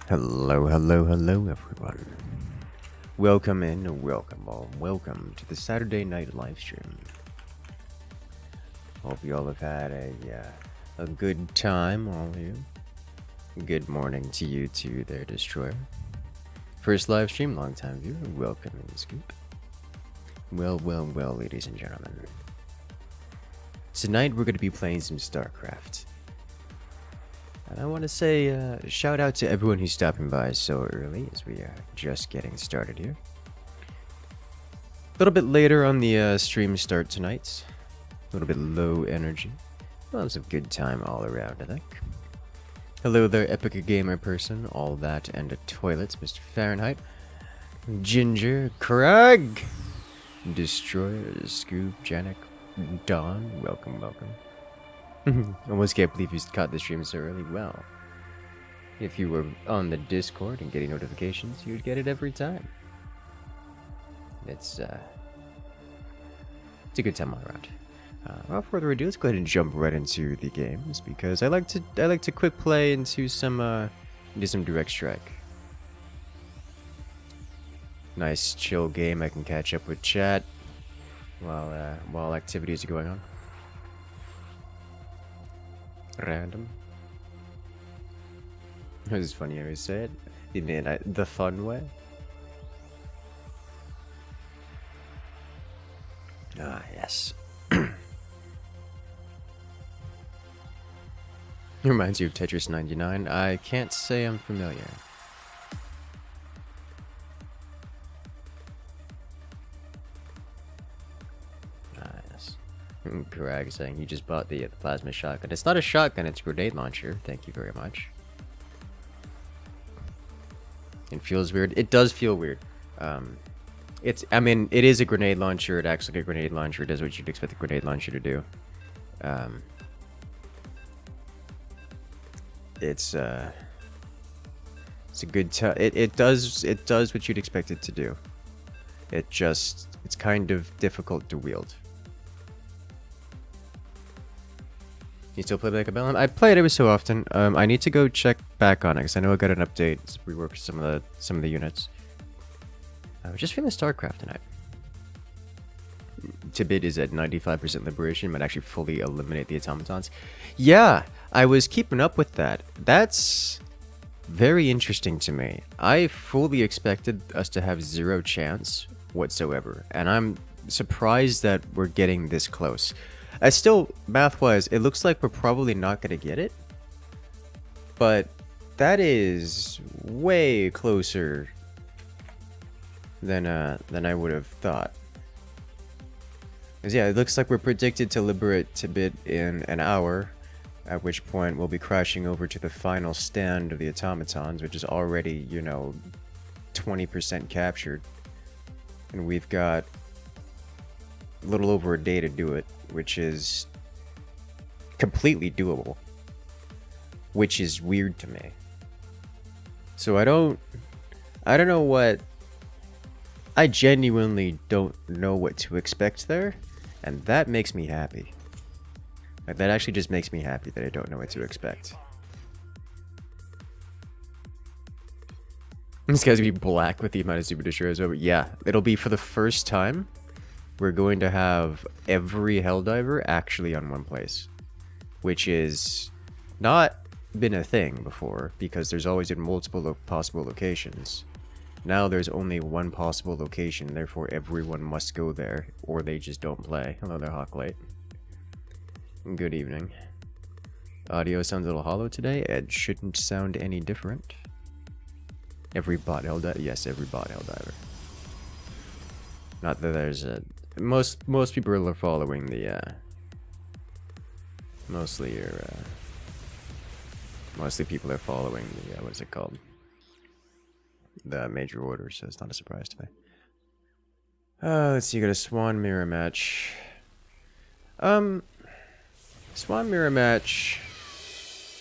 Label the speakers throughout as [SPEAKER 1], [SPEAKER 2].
[SPEAKER 1] Hello, hello, hello, everyone. Welcome in, welcome to the Saturday night live stream. Hope you all have had a good time, all of you. Good morning to you too, there, Destroyer. First live stream, long time viewer. Welcome in, Scoop. Well, ladies and gentlemen. Tonight we're going to be playing some StarCraft. And I want to say shout out to everyone who's stopping by so early as we are just getting started here. A little bit later on the stream start tonight. A little bit low energy. We'll have some good time all around, I think. Hello there, Epic Gamer person, all that and a toilets, Mr. Fahrenheit. Ginger, Craig, Destroyer, Scoop, Janik, Dawn, welcome. Almost can't believe you caught the stream so early. Well, if you were on the Discord and getting notifications, you'd get it every time. It's a good time all around. Without further ado, let's go ahead and jump right into the games because I like to quick play into some direct strike. Nice chill game. I can catch up with chat while activities are going on. Random. It was funny how you say it. You mean the fun way? Ah, yes. It reminds you of Tetris 99. I can't say I'm familiar. Ah, yes. Greg saying he just bought the plasma shotgun. It's not a shotgun, it's a grenade launcher. Thank you very much. It feels weird. It does feel weird. I mean, it is a grenade launcher. It acts like a grenade launcher. It does what you'd expect a grenade launcher to do. It's a good it does what you'd expect it to do. It's kind of difficult to wield. You still play like a Bellum? I play it every so often. I need to go check back on it because I know I got an update. It's reworked some of the units. I was just feeling StarCraft tonight. Tibet is at 95% liberation, might actually fully eliminate the automatons. Yeah, I was keeping up with that. That's very interesting to me. I fully expected us to have zero chance whatsoever, and I'm surprised that we're getting this close. Still, math-wise, it looks like we're probably not going to get it, but that is way closer than I would have thought. Yeah, it looks like we're predicted to liberate Tibet in an hour, at which point we'll be crashing over to the final stand of the automatons, which is already, 20% captured. And we've got a little over a day to do it, which is completely doable. Which is weird to me. So I don't know what... I genuinely don't know what to expect there. And that makes me happy. Like, that actually just makes me happy that I don't know what to expect. This guy's gonna be black with the amount of Super Destroyers over. Yeah, it'll be for the first time. We're going to have every Helldiver actually on one place. Which is not been a thing before, because there's always been multiple possible locations. Now there's only one possible location, therefore everyone must go there, or they just don't play. Hello there, Hawklight. Good evening. Audio sounds a little hollow today. It shouldn't sound any different. Every bot Helldiver? Yes, every bot Helldiver. Not that there's a... Most people are following the, Mostly people are following the, what is it called? The major order, so it's not a surprise to me. Let's see, you got a Swan Mirror match. Swan Mirror match.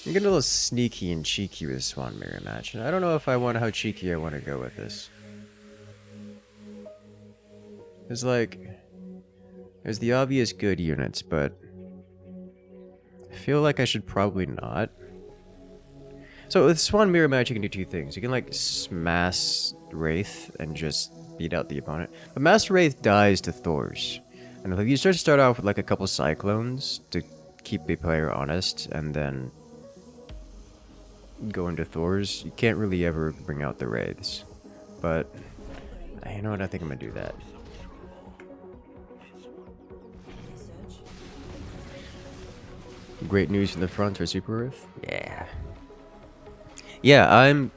[SPEAKER 1] I'm getting a little sneaky and cheeky with Swan Mirror match, and I don't know if how cheeky I want to go with this. There's the obvious good units, but I feel like I should probably not. So with Swan Mirror Match, you can do two things. You can like smash Wraith and just beat out the opponent. But Master Wraith dies to Thors. And if you start off with like a couple Cyclones to keep the player honest, and then go into Thors, you can't really ever bring out the Wraiths. But, you know what, I think I'm gonna do that. Great news from the front for Super Earth? Yeah. Yeah, I'm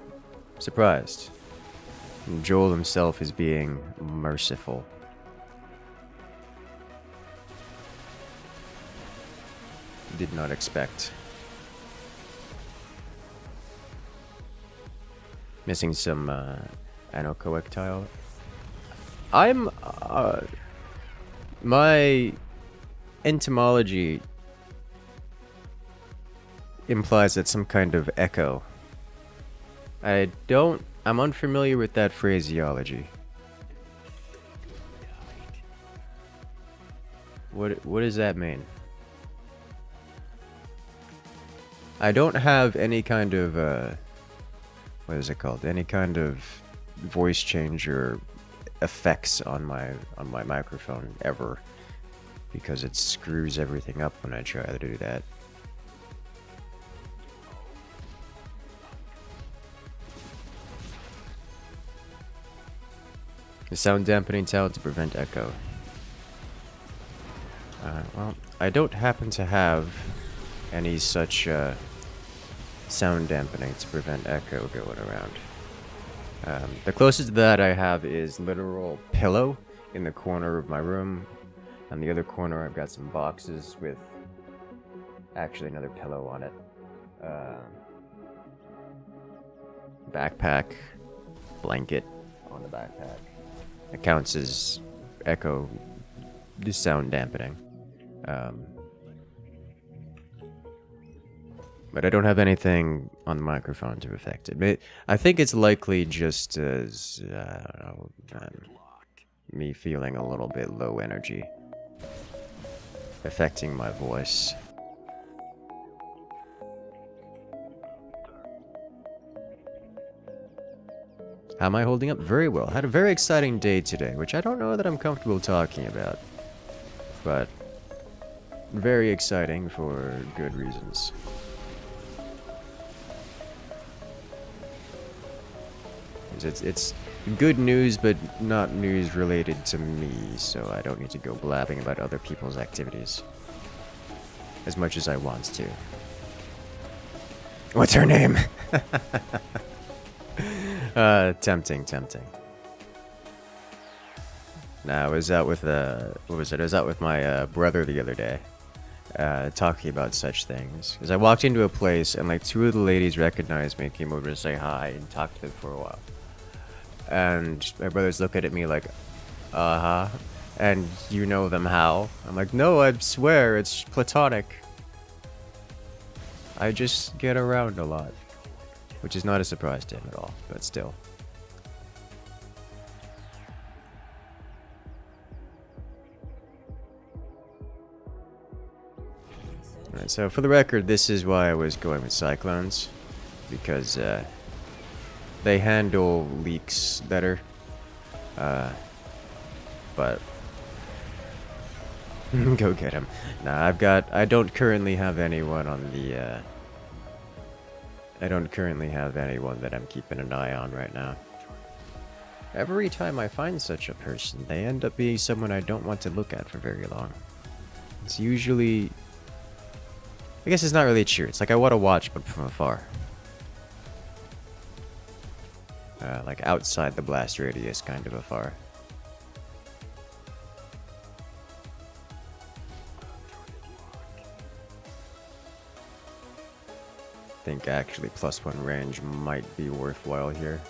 [SPEAKER 1] surprised. Joel himself is being merciful. Did not expect. Missing some anocoectile. I'm my entomology implies that some kind of echo. I'm unfamiliar with that phraseology. What does that mean? I don't have any kind of what is it called? Any kind of voice changer effects on my microphone ever, because it screws everything up when I try to do that. The sound dampening talent to prevent echo. Well, I don't happen to have any such sound dampening to prevent echo going around. The closest to that I have is literal pillow in the corner of my room. On the other corner I've got some boxes with actually another pillow on it. Backpack, blanket on the backpack. It counts as echo, sound dampening. But I don't have anything on the microphone to affect it. I think it's likely just as, I don't know, me feeling a little bit low energy, affecting my voice. How am I holding up? Very well. Had a very exciting day today, which I don't know that I'm comfortable talking about. But very exciting for good reasons. It's good news, but not news related to me, so I don't need to go blabbing about other people's activities as much as I want to. What's her name? Tempting. Nah, I was out with what was it? I was out with my brother the other day, talking about such things. Because I walked into a place and like two of the ladies recognized me, came over to say hi, and talked to them for a while. And my brothers look at me like, uh-huh. And you know them how? I'm like, no, I swear, it's platonic. I just get around a lot. Which is not a surprise to him at all, but still. Alright, so for the record, this is why I was going with Cyclones. Because, they handle leaks better. But go get him. Nah, I don't currently have anyone on the I don't currently have anyone that I'm keeping an eye on right now. Every time I find such a person, they end up being someone I don't want to look at for very long. It's usually, I guess it's not really true. It's like I want to watch, but from afar. Like outside the blast radius, kind of afar. I think actually +1 range might be worthwhile here.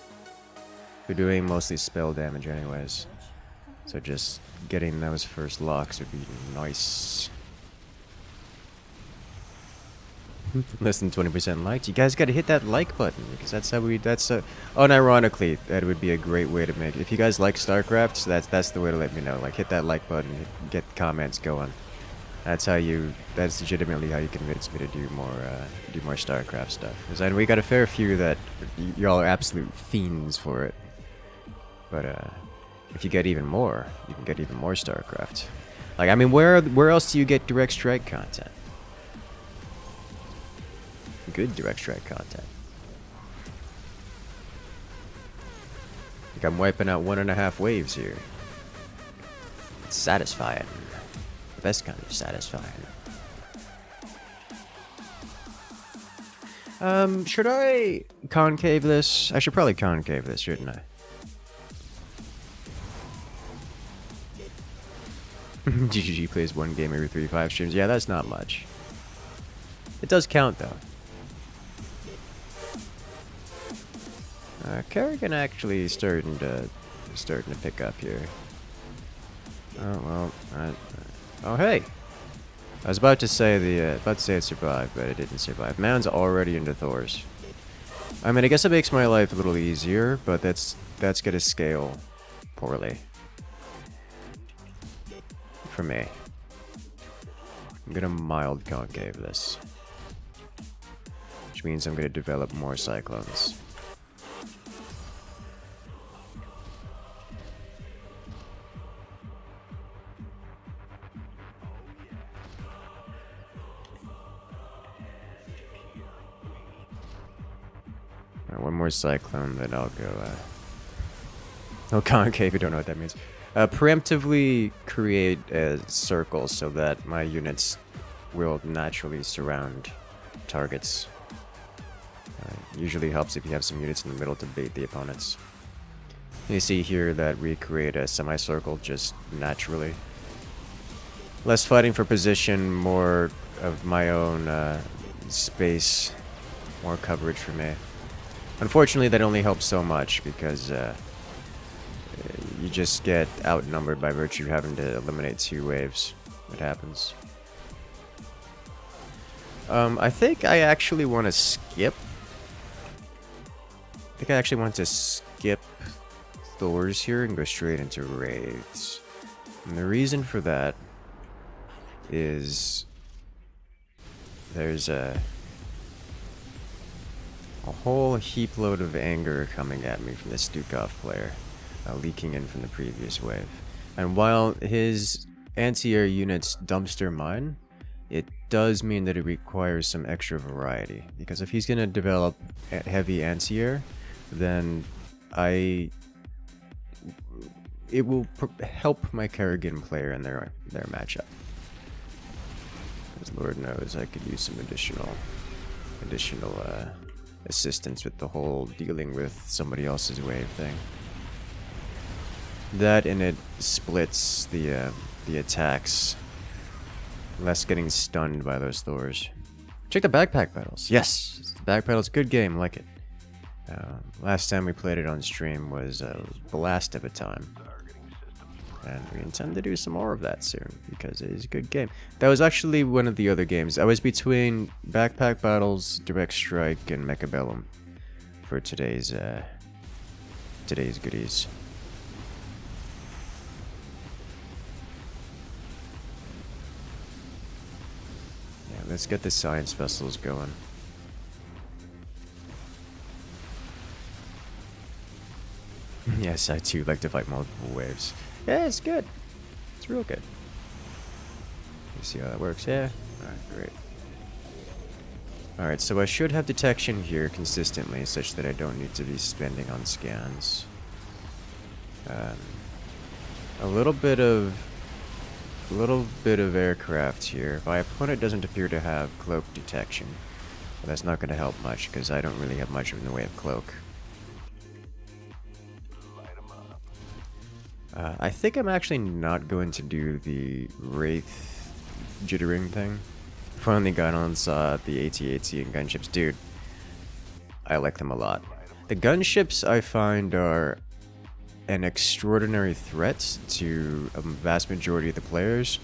[SPEAKER 1] We're doing mostly spell damage anyways. So just getting those first locks would be nice. Less than 20% liked. You guys gotta hit that like button, because that's how we, unironically, that would be a great way to make it. If you guys like StarCraft, so that's the way to let me know. Like, hit that like button, get comments going. That's legitimately how you convince me to do more StarCraft stuff. Because we got a fair few that y'all are absolute fiends for it. But if you get even more, you can get even more StarCraft. Like, I mean, where else do you get direct strike content? Good direct strike content. Like, I'm wiping out 1.5 waves here. It's satisfying. The best kind of satisfying. Should I concave this? I should probably concave this, shouldn't I? GGG plays 1 game every 3-5 streams. Yeah, that's not much. It does count, though. Kerrigan actually starting to pick up here. Oh well. Oh hey. I was about to say it survived, but it didn't survive. Man's already into Thor's. I mean, I guess it makes my life a little easier, but that's gonna scale poorly for me. I'm gonna mild concave this, which means I'm gonna develop more cyclones. One more cyclone, then I'll go, oh, concave, you don't know what that means. Preemptively create a circle so that my units will naturally surround targets. Usually helps if you have some units in the middle to bait the opponents. You see here that we create a semicircle just naturally. Less fighting for position, more of my own space, more coverage for me. Unfortunately, that only helps so much because you just get outnumbered by virtue of having to eliminate 2 waves. It happens. I think I actually want to skip. I think I actually want to skip Thor's here and go straight into Wraiths. And the reason for that is there's a whole heap load of anger coming at me from this Stukov player, leaking in from the previous wave. And while his anti-air units dumpster mine, it does mean that it requires some extra variety. Because if he's going to develop heavy anti-air, then it will help my Kerrigan player in their matchup. Because Lord knows I could use some additional assistance with the whole dealing with somebody else's wave thing. That and it splits the attacks, less getting stunned by those Thors. Check the backpack battles. Yes, the backpack battles, good game, like it. Last time we played it on stream was a blast of a time. And we intend to do some more of that soon, because it is a good game. That was actually one of the other games. I was between Backpack Battles, Direct Strike, and Mechabellum for today's goodies. Yeah, let's get the science vessels going. Yes, I too like to fight multiple waves. Yeah, it's good. It's real good. You see how that works? Yeah? Alright, great. Alright, so I should have detection here consistently, such that I don't need to be spending on scans. A little bit of aircraft here. My opponent doesn't appear to have cloak detection. But that's not going to help much, because I don't really have much in the way of cloak. I think I'm actually not going to do the Wraith jittering thing. Finally got on, saw the AT-AT and gunships. Dude, I like them a lot. The gunships I find are an extraordinary threat to a vast majority of the players,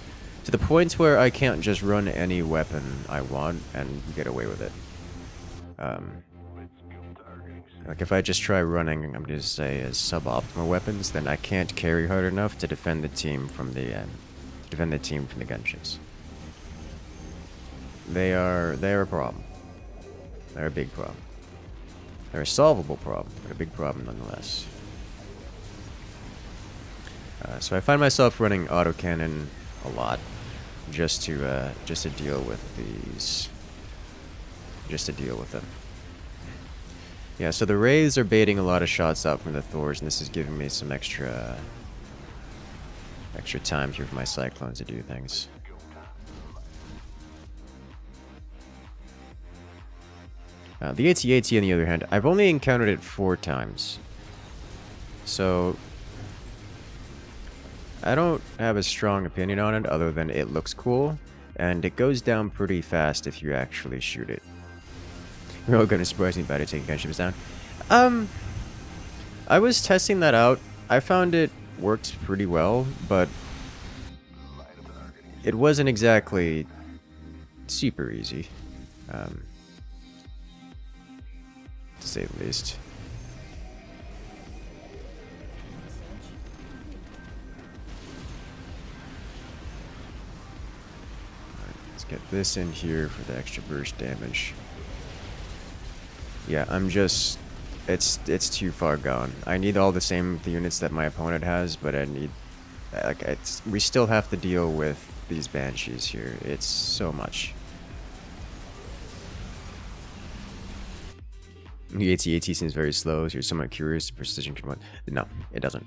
[SPEAKER 1] to the point where I can't just run any weapon I want and get away with it. Like if I just try running, I'm going to say suboptimal weapons, then I can't carry hard enough to defend the team from the gunships. they're a problem. They're a big problem. They're a solvable problem, but a big problem nonetheless. So I find myself running autocannon a lot, just to deal with these, just to deal with them. Yeah, so the Wraiths are baiting a lot of shots out from the Thors, and this is giving me some extra time here for my Cyclones to do things. The AT-AT, on the other hand, I've only encountered it 4 times. So I don't have a strong opinion on it other than it looks cool, and it goes down pretty fast if you actually shoot it. Railgun is surprisingly bad at taking gunships down. I was testing that out. I found it worked pretty well, but it wasn't exactly super easy, to say the least. Let's get this in here for the extra burst damage. Yeah, I'm just... It's too far gone. I need all the same units that my opponent has, but I need... Like, we still have to deal with these Banshees here. It's so much. The AT-AT seems very slow, so you're somewhat curious. Precision can one... No, it doesn't.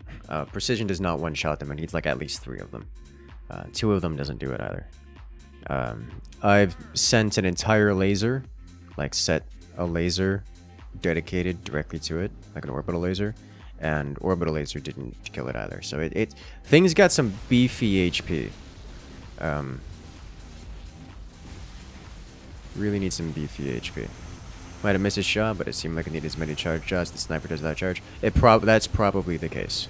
[SPEAKER 1] Precision does not one-shot them. It needs like at least 3 of them. 2 of them doesn't do it either. I've sent an entire laser, like set a laser dedicated directly to it, like an orbital laser, and orbital laser didn't kill it either. So things got some beefy HP. Really need some beefy HP. Might have missed a shot, but it seemed like it needed as many charge shots. The sniper does that charge. That's probably the case.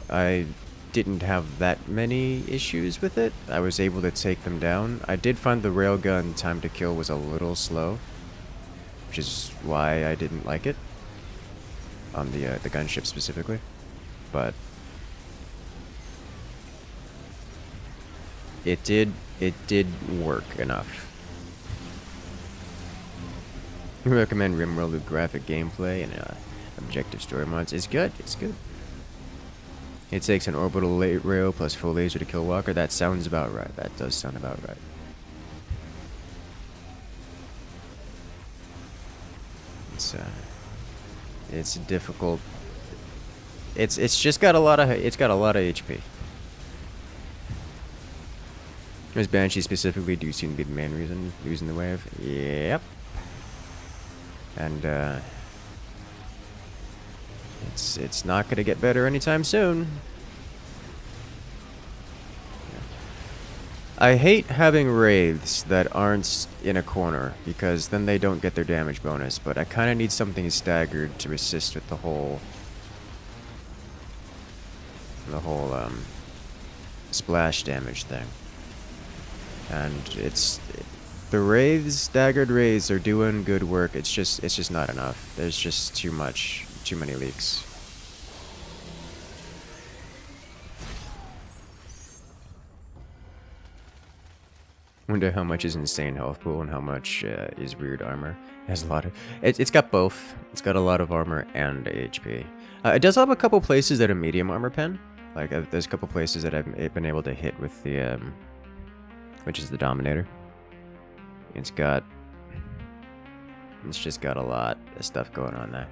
[SPEAKER 1] I didn't have that many issues with it. I was able to take them down. I did find the railgun time to kill was a little slow, which is why I didn't like it on the gunship specifically. But it did work enough. I recommend RimWorld with graphic gameplay and objective story mods. It's good. It's good. It takes an orbital rail plus full laser to kill Walker. That sounds about right. That does sound about right. It's difficult. It's just got a lot of HP. Those Banshees specifically do seem to be the main reason losing the wave. Yep. And it's not gonna get better anytime soon. I hate having wraiths that aren't in a corner because then they don't get their damage bonus, but I kind of need something staggered to assist with the whole splash damage thing. And the wraiths, staggered wraiths are doing good work. It's just not enough. There's just too many leaks. Wonder how much is insane health pool and how much is weird armor. It has a lot of... It's got both. It's got a lot of armor and HP. It does have a couple places that are medium armor pen. Like, there's a couple places that I've been able to hit with the... which is the Dominator. It's just got a lot of stuff going on there.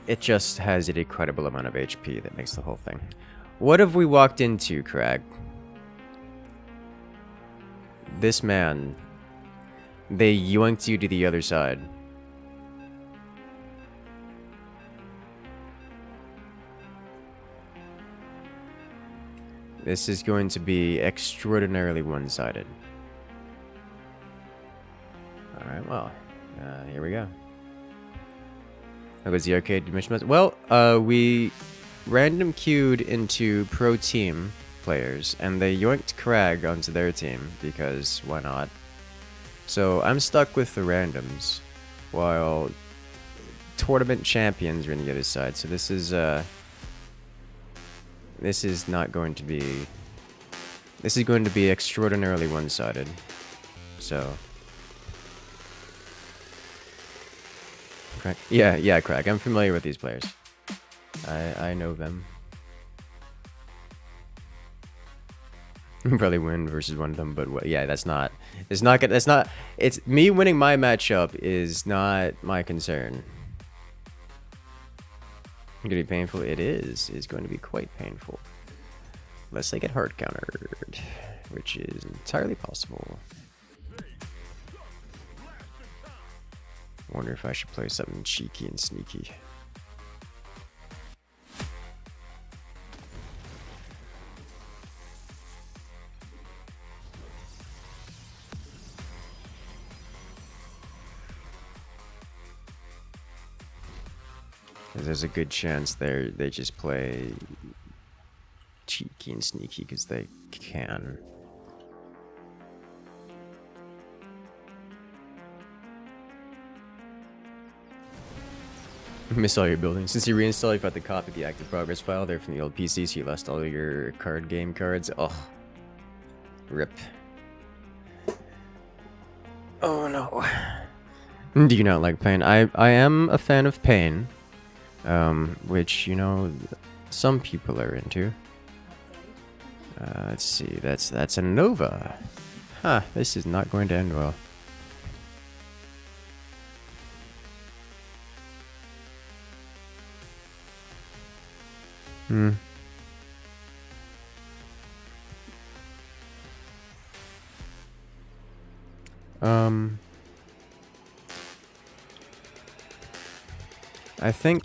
[SPEAKER 1] It just has an incredible amount of HP that makes the whole thing. What have we walked into, Crag? This man, they yoinked you to the other side. This is going to be extraordinarily one-sided. Alright, well, here we go. That was the arcade mission. Well, we random queued into pro team players, and they yoinked Crag onto their team, because why not? So I'm stuck with the randoms, while tournament champions are on the other side. So this is this is not going to be... This is going to be extraordinarily one-sided. So... Crack? Yeah, Crack. I'm familiar with these players. I know them. Probably win versus one of them, but what, yeah, it's not it's me winning my matchup is not my concern. Gonna be painful. It is. It's going to be quite painful. Unless they get hard countered, which is entirely possible. Wonder if I should play something cheeky and sneaky. There's a good chance they just play cheeky and sneaky because they can. Miss all your buildings. Since you reinstalled, you've got to copy the active progress file there from the old PC, so you lost all your card game cards. Oh, rip. Oh no. Do you not like pain? I am a fan of pain. Which, you know, some people are into. Let's see, that's a Nova. Huh, this is not going to end well. I think...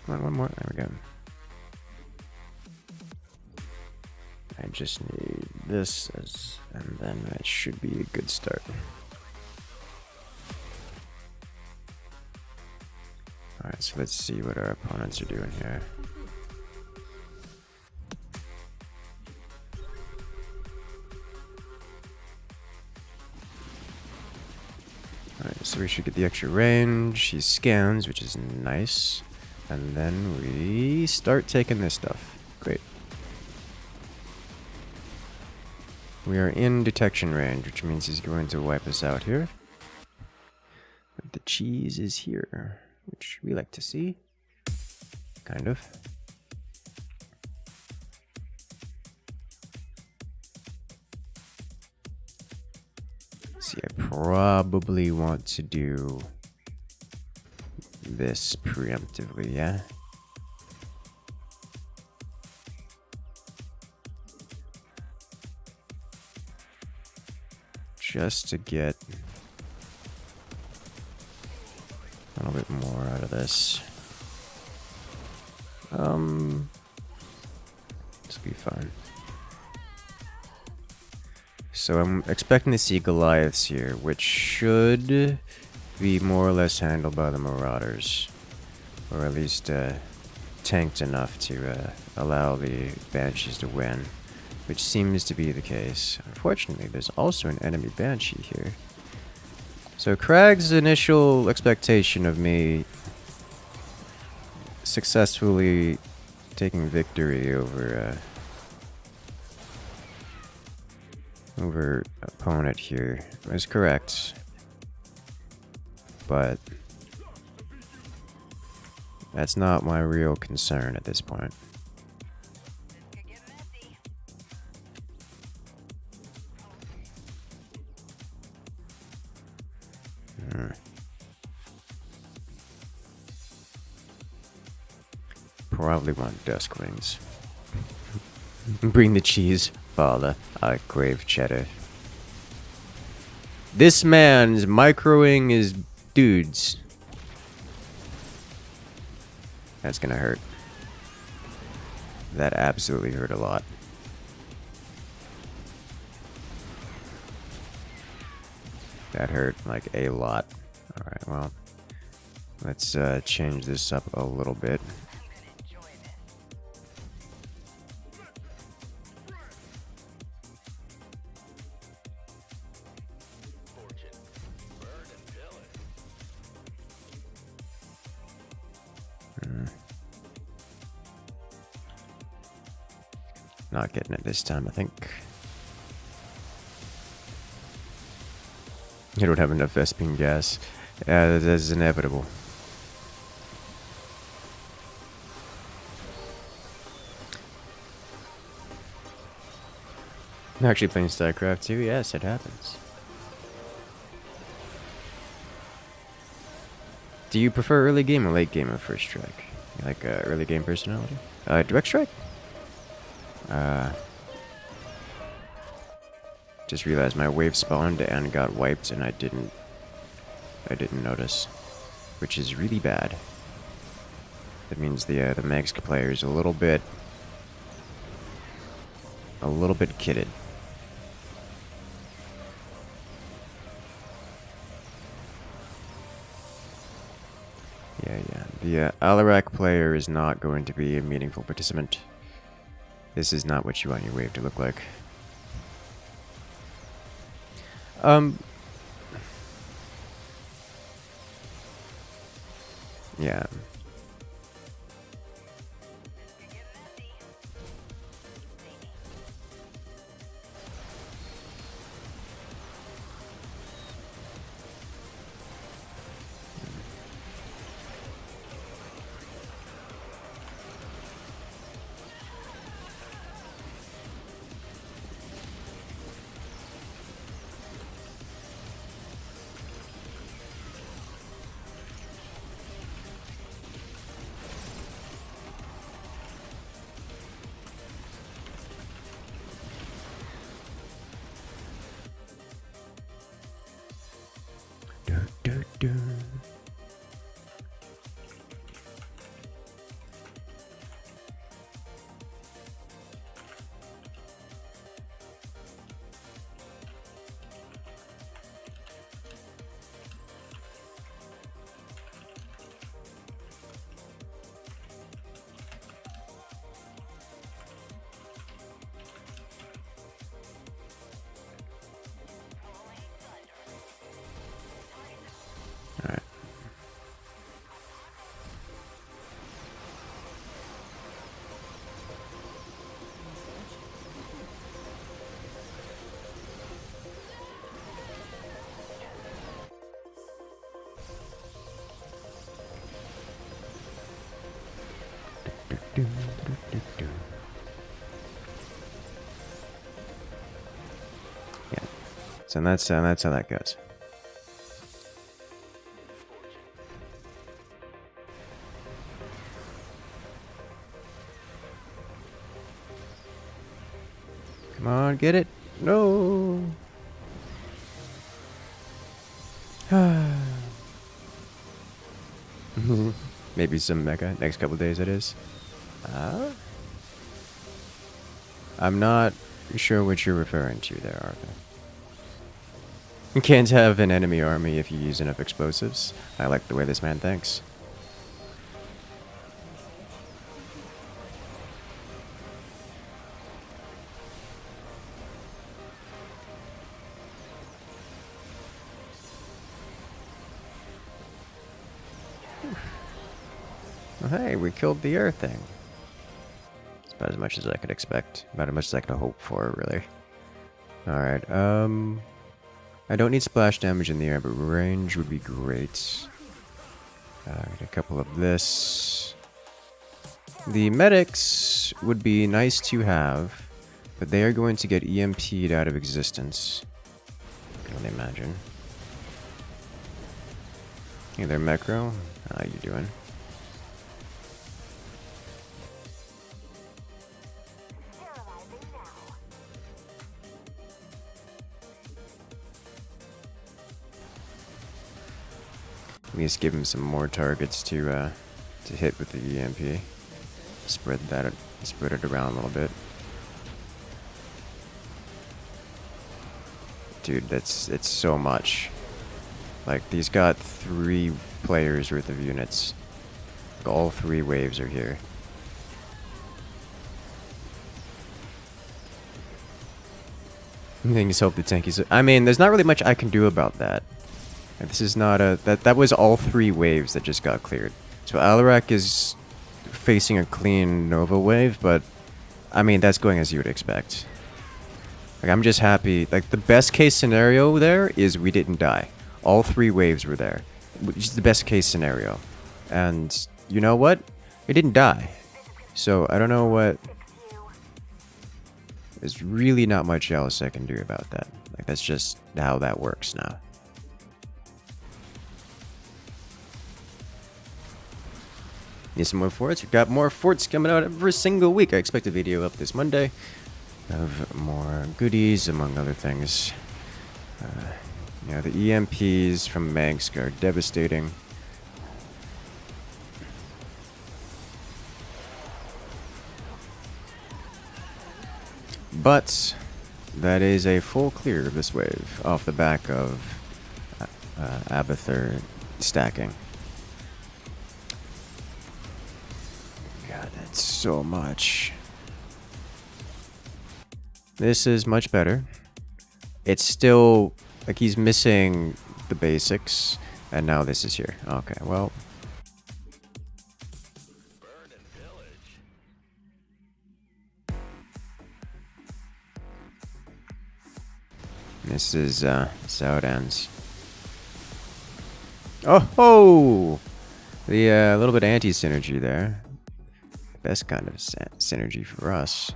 [SPEAKER 1] Come on, one more. There we go. I just need this, and then that should be a good start. Alright, so let's see what our opponents are doing here. Alright, so we should get the extra range. He scans, which is nice. And then we start taking this stuff. Great. We are in detection range, which means he's going to wipe us out here. But the cheese is here, which we like to see. Kind of. See, I probably want to do this preemptively, yeah? Just to get a little bit more out of this. This will be fine. So I'm expecting to see Goliaths here, which should be more or less handled by the Marauders, or at least tanked enough to allow the Banshees to win, which seems to be the case. Unfortunately, there's also an enemy Banshee here. So Crag's initial expectation of me successfully taking victory over opponent here was correct. But that's not my real concern at this point. Probably want Dusk Wings. Bring the cheese, father. I crave cheddar. This man's microing his dudes. That's gonna hurt. That absolutely hurt a lot. That hurt like a lot. Alright, well, let's change this up a little bit. Not getting it this time, I think. I don't have enough Vespine gas. That is inevitable. I'm actually playing StarCraft II. Yes, it happens. Do you prefer early game or late game or first strike? You like early game personality? Direct strike? Just realized my wave spawned and got wiped, and I didn't notice, which is really bad. That means the Mexic player is a little bit kitted. Yeah. The Alarak player is not going to be a meaningful participant. This is not what you want your wave to look like. Yeah. Alright. Yeah. So that's how that goes. Come on, get it. No. Maybe some mecha next couple days it is. I'm not sure what you're referring to there, Arthur. You can't have an enemy army if you use enough explosives. I like the way this man thinks. Well, hey, we killed the Earth thing. It's about as much as I could expect. About as much as I could hope for, really. Alright, I don't need splash damage in the air, but range would be great. Get a couple of this. The medics would be nice to have, but they are going to get EMP'd out of existence. I can only imagine. Hey there, Mecro. How you doing? At least give him some more targets to hit with the EMP. Spread it around a little bit. Dude, it's so much. Like, these got 3 players worth of units. Like, all 3 waves are here. Things hope the tankies. I mean, there's not really much I can do about that. This is not a... That was all 3 waves that just got cleared. So Alarak is facing a clean Nova wave, but I mean, that's going as you would expect. Like, I'm just happy. Like, the best case scenario there is we didn't die. All 3 waves were there, which is the best case scenario. And you know what? We didn't die. So I don't know what... There's really not much else I can do about that. Like, that's just how that works now. Need some more forts? We've got more forts coming out every single week. I expect a video up this Monday of more goodies, among other things. You know, the EMPs from Mansk are devastating. But that is a full clear of this wave off the back of Abathur stacking. God, that's so much. This is much better. It's still like he's missing the basics, and now this is here. Okay, well. This is how it ends. Oh ho! The little bit anti-synergy there. Best kind of synergy for us.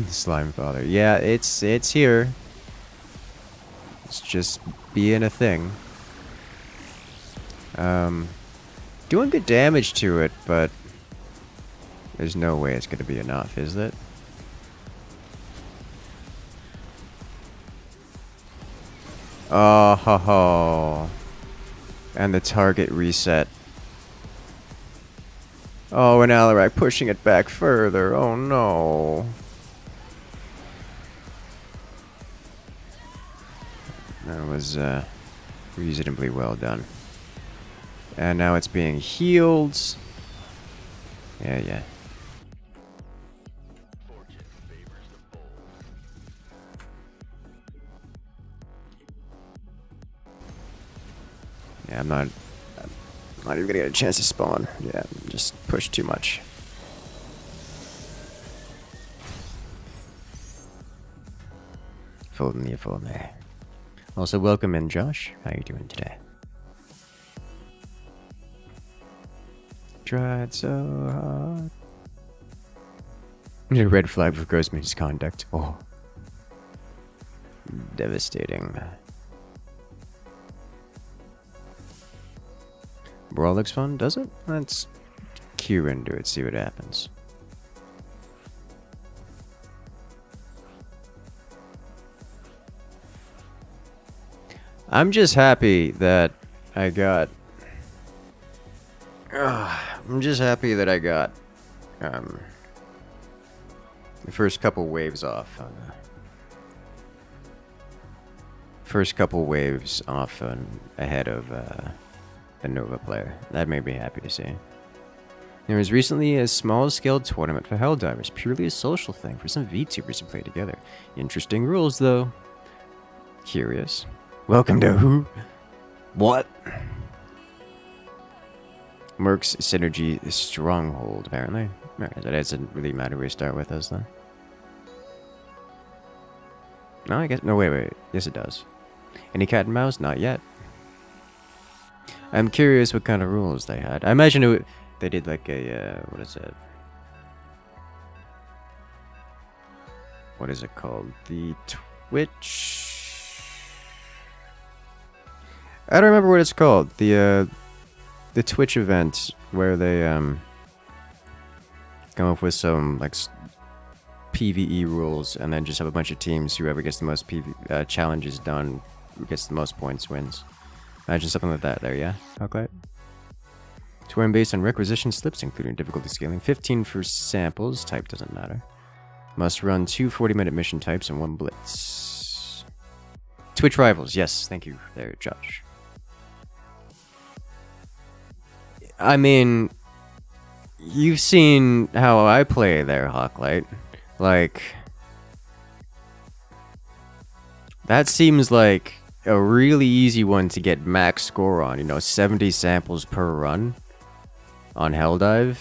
[SPEAKER 1] Slime Father. Yeah, it's here. It's just being a thing. Doing good damage to it, but there's no way it's gonna be enough, is it? Oh ho ho. And the target reset. Oh, and Alarak pushing it back further. Oh no. That was reasonably well done. And now it's being healed. Yeah. Yeah, I'm not even gonna get a chance to spawn. Yeah, just push too much. Full in there. Also, welcome in, Josh. How you doing today? Tried so hard. A red flag for gross misconduct. Oh. Devastating. Brawl looks fun, does it? Let's queue into it, see what happens. I'm just happy that I got... I'm just happy that I got the first couple waves off. First couple waves off ahead of a Nova player. That made me happy to see. There was recently a small-scale tournament for Helldivers, purely a social thing for some VTubers to play together. Interesting rules, though. Curious. Welcome to who? What? Merc's Synergy Stronghold, apparently. That doesn't really matter where we start with us, then. No, I guess... No, wait. Yes, it does. Any cat and mouse? Not yet. I'm curious what kind of rules they had. I imagine they did like a... what is it? What is it called? The Twitch... I don't remember what it's called. The Twitch event where they come up with some like PvE rules and then just have a bunch of teams. Whoever gets the most challenges done, who gets the most points wins. Imagine something like that there, yeah? Okay. Touring based on requisition slips, including difficulty scaling. 15 for samples. Type doesn't matter. Must run 2 40-minute mission types and 1 blitz. Twitch rivals. Yes, thank you there, Josh. I mean, you've seen how I play there, Hawklight. Like, that seems like a really easy one to get max score on. You know, 70 samples per run on Helldive.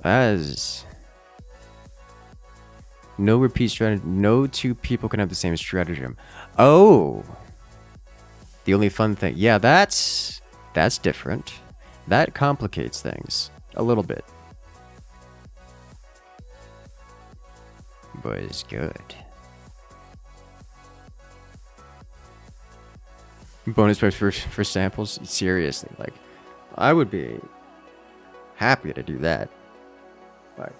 [SPEAKER 1] As no repeat strategy. No two people can have the same stratagem. Oh, the only fun thing. Yeah, that's different. That complicates things a little bit. But it's good. Bonus price for samples? Seriously, like, I would be happy to do that. Like,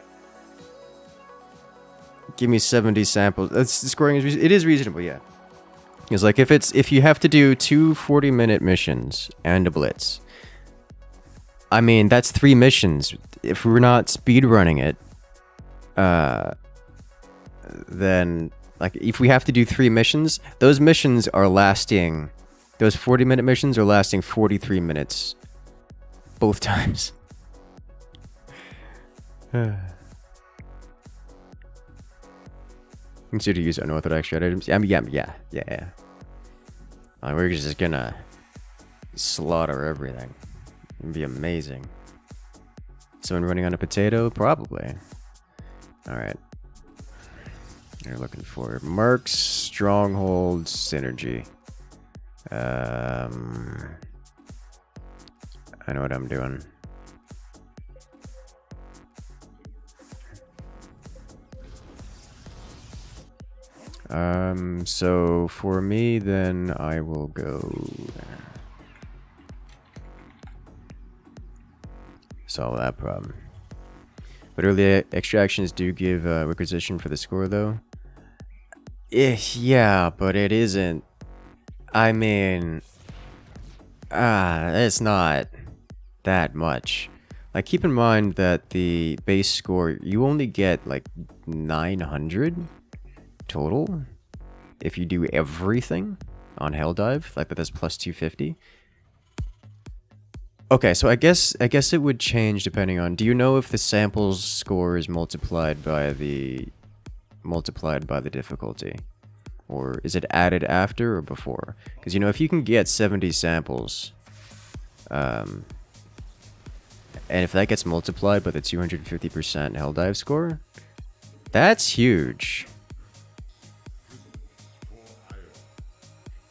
[SPEAKER 1] give me 70 samples. That's the scoring is reasonable, yeah. It's like if you have to do 2 40-minute missions and a blitz. I mean, that's 3 missions. If we're not speedrunning it, then, like, if we have to do 3 missions, those missions are lasting, those 40-minute missions are lasting 43 minutes both times. Consider use unorthodox stratagems. Yeah. We're just gonna slaughter everything. It'd be amazing. Someone running on a potato? Probably. Alright. You're looking for Mercs, Strongholds, Synergy. I know what I'm doing. So for me, then I will go solve that problem. But early extractions do give requisition for the score, though. Yeah, but it isn't. I mean, it's not that much. Like, keep in mind that the base score, you only get like 900 total if you do everything on Helldive, like, but that's plus 250. Okay, so I guess it would change depending on, do you know if the samples score is multiplied by the difficulty, or is it added after or before? Because, you know, if you can get 70 samples, and if that gets multiplied by the 250% Helldive score, that's huge.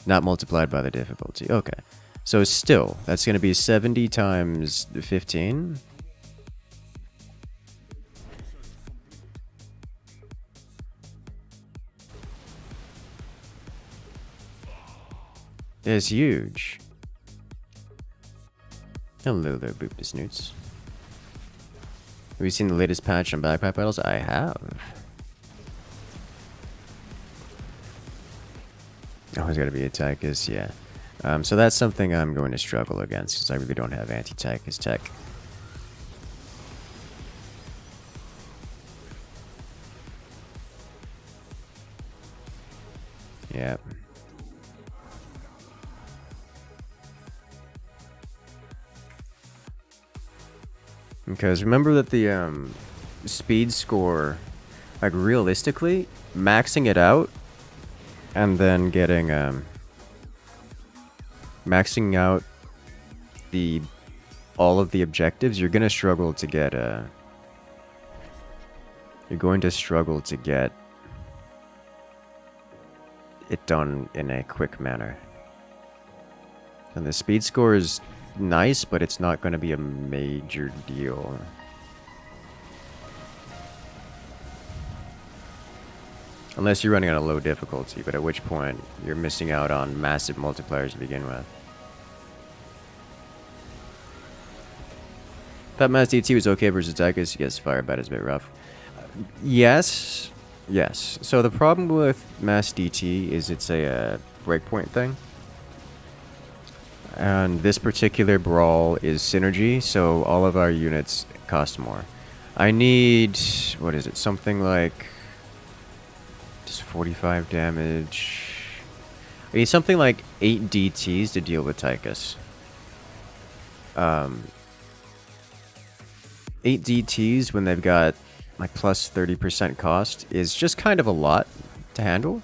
[SPEAKER 1] Not multiplied by the difficulty. Okay. So still, that's going to be 70 times 15. It's huge. Hello there, boop to snoots. Have you seen the latest patch on backpack battles? I have. Always got to be a Tychus, yeah. So that's something I'm going to struggle against, because I really don't have anti-Tychus tech. Yeah. Because remember that the speed score, like, realistically, maxing it out and then getting maxing out all of the objectives, you're going to struggle to get it done in a quick manner. And the speed score is nice, but it's not going to be a major deal. Unless you're running on a low difficulty, but at which point you're missing out on massive multipliers to begin with. That Mass DT was okay versus Tychus. Yes, Firebat is a bit rough. Yes. So the problem with Mass DT is it's a breakpoint thing. And this particular Brawl is Synergy, so all of our units cost more. I need, what is it, something like just 45 damage. I need something like 8 DTs to deal with Tychus. 8 DTs when they've got like plus 30% cost is just kind of a lot to handle.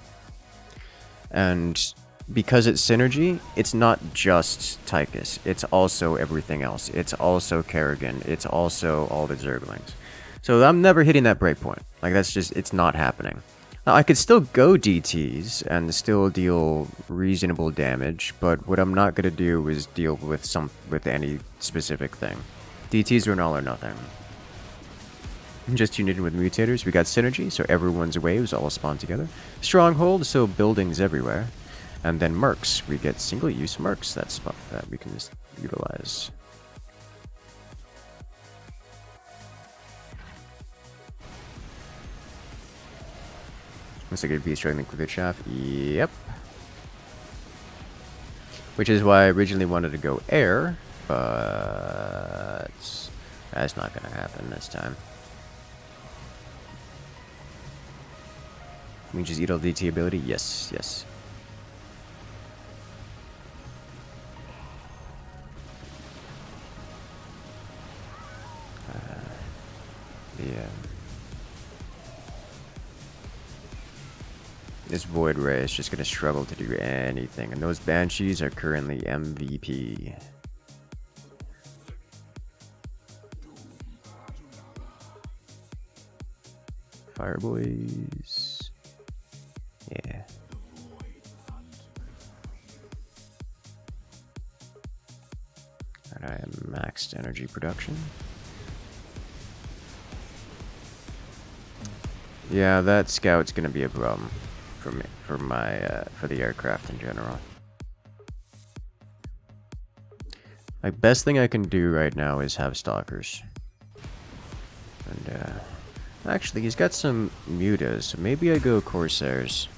[SPEAKER 1] And because it's synergy, it's not just Tychus, it's also everything else. It's also Kerrigan, it's also all the Zerglings. So I'm never hitting that breakpoint. Like, that's just, it's not happening. Now, I could still go DTs and still deal reasonable damage, but what I'm not going to do is deal with any specific thing. DTs are an all or nothing. Just tuned in with mutators, we got synergy, so everyone's waves all spawn together. Stronghold, so buildings everywhere. And then mercs, we get single-use mercs that we can just utilize. Looks like it'd be struggling with the shaft. Yep. Which is why I originally wanted to go air, but that's not going to happen this time. Can we just eat all DT ability? Yes, yes. This Void Ray is just going to struggle to do anything, and those Banshees are currently MVP. Fireboys. Yeah. And I am maxed energy production. Yeah, that scout's going to be a problem. For the aircraft in general. Like, best thing I can do right now is have stalkers. And actually he's got some mutas, so maybe I go Corsairs.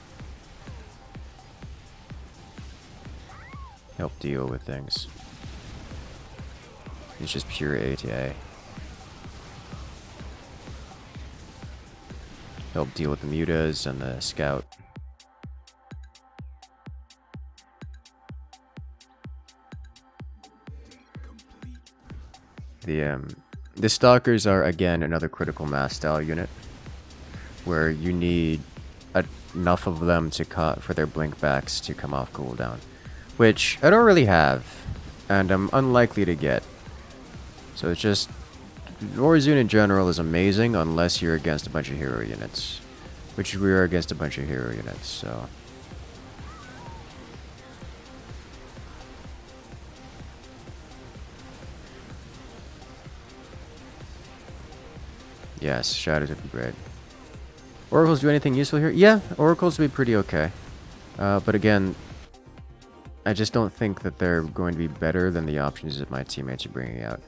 [SPEAKER 1] Help deal with things. It's just pure ATA. Help deal with the mutas and the scout. The stalkers are again another critical mass style unit, where you need enough of them to for their blink backs to come off cooldown, which I don't really have, and I'm unlikely to get. So it's just Warzone in general is amazing unless you're against a bunch of hero units, which we are against a bunch of hero units. So. Yes, shadows would be great. Oracles do anything useful here? Yeah, oracles would be pretty okay. But again, I just don't think that they're going to be better than the options that my teammates are bringing out.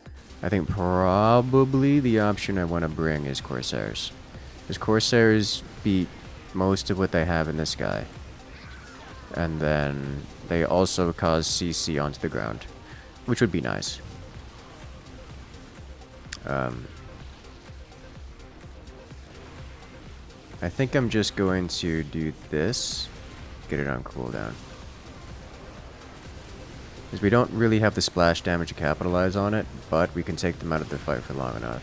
[SPEAKER 1] I think probably the option I want to bring is Corsairs. Because Corsairs beat most of what they have in this guy. And then they also cause CC onto the ground, which would be nice. I think I'm just going to do this, get it on cooldown. Because we don't really have the splash damage to capitalize on it, but we can take them out of the fight for long enough.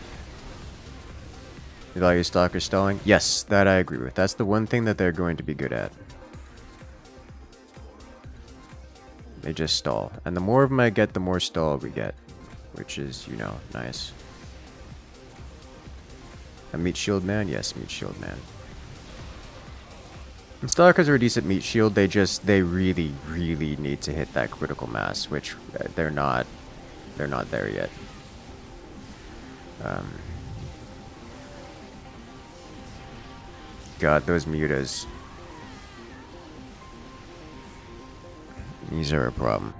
[SPEAKER 1] The value stalker stalling? Yes, that I agree with. That's the one thing that they're going to be good at. They just stall. And the more of them I get, the more stall we get. Which is, you know, nice. A meat shield man? Yes, meat shield man. And stalkers are a decent meat shield, they really, really need to hit that critical mass, which they're not there yet. God, those mutas. These are a problem.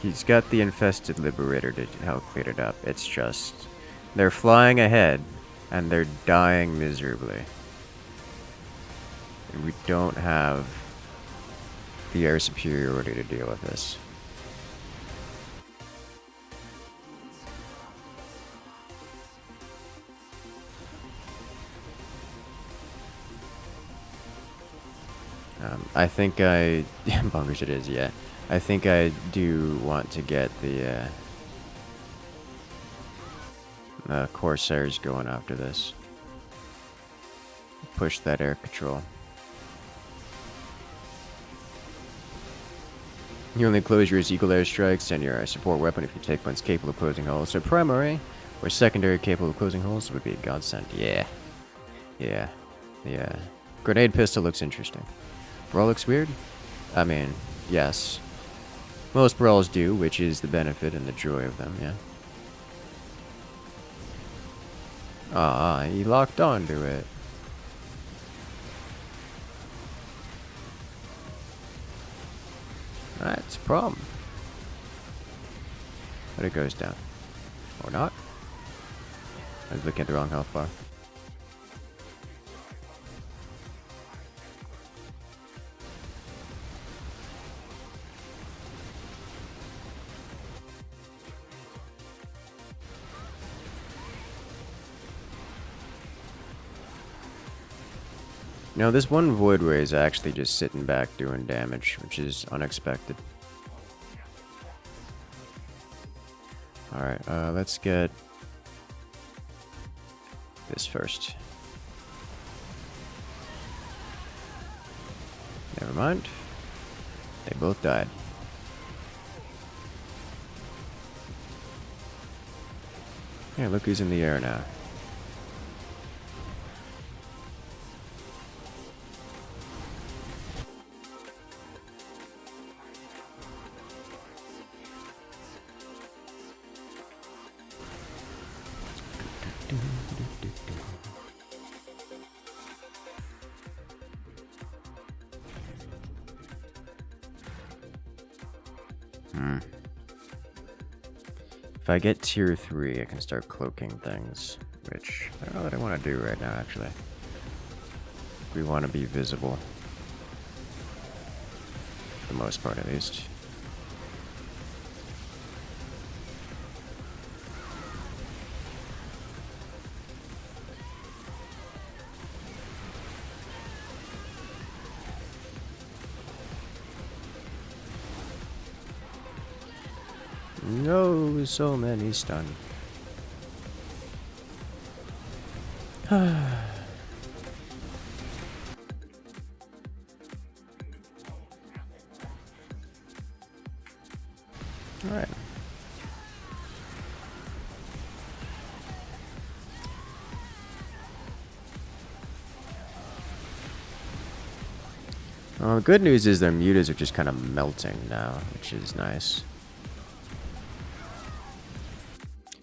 [SPEAKER 1] He's got the infested liberator to help clean it up. It's just they're flying ahead and they're dying miserably. And we don't have the air superiority to deal with this. I think I bunkers it is, yeah. I think I do want to get the Corsairs going after this. push that air control. You only close your equal airstrikes and your support weapon if you take ones capable of closing holes. So primary or secondary capable of closing holes would be a godsend. Yeah. Yeah. Yeah. Grenade pistol looks interesting. Brawl looks weird? I mean, yes. Most brawls do, which is the benefit and the joy of them, yeah. Ah, he locked onto it. That's a problem. But it goes down. Or not. I was looking at the wrong health bar. Now, this one Void Ray is actually just sitting back doing damage, which is unexpected. Alright, let's get this first. Never mind. They both died. Yeah, look who's in the air now. If I get tier 3, I can start cloaking things, which I don't know what I want to do right now, actually. We want to be visible. For the most part, at least. No, so many stun. Alright. Well, the good news is their mutas are just kind of melting now, which is nice.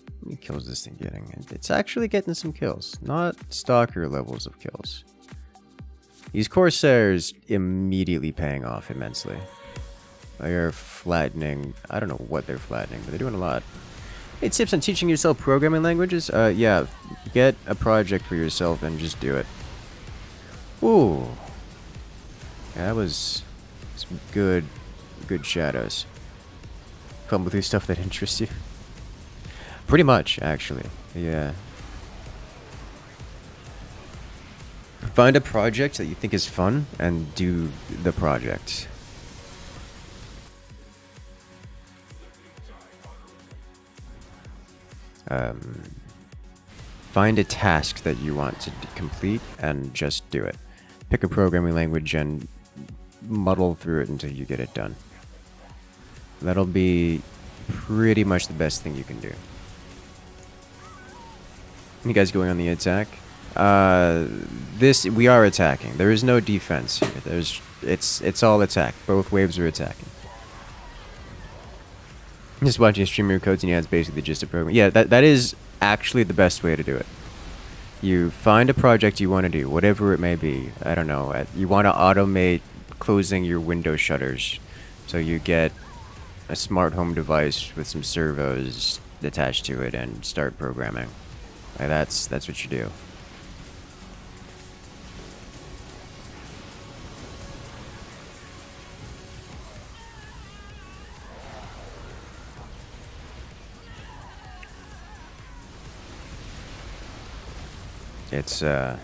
[SPEAKER 1] How many kills is this thing getting? It's actually getting some kills, not stalker levels of kills. These Corsairs immediately paying off immensely. They are flattening. I don't know what they're flattening, but they're doing a lot. Hey, tips on teaching yourself programming languages? Yeah, get a project for yourself and just do it. Ooh. Yeah, that was some good shadows. Fumble through stuff that interests you. Pretty much, actually. Yeah. Find a project that you think is fun and do the project. Find a task that you want to complete and just do it. Pick a programming language and muddle through it until you get it done. That'll be pretty much the best thing you can do. You guys going on the attack? We are attacking. There is no defense here. It's all attack. Both waves are attacking. Just watching a streamer codes and yeah, it's basically just a program. Yeah, that is actually the best way to do it. You find a project you want to do, whatever it may be. I don't know. You want to automate closing your window shutters, so you get a smart home device with some servos attached to it and start programming. Like that's what you do. It's the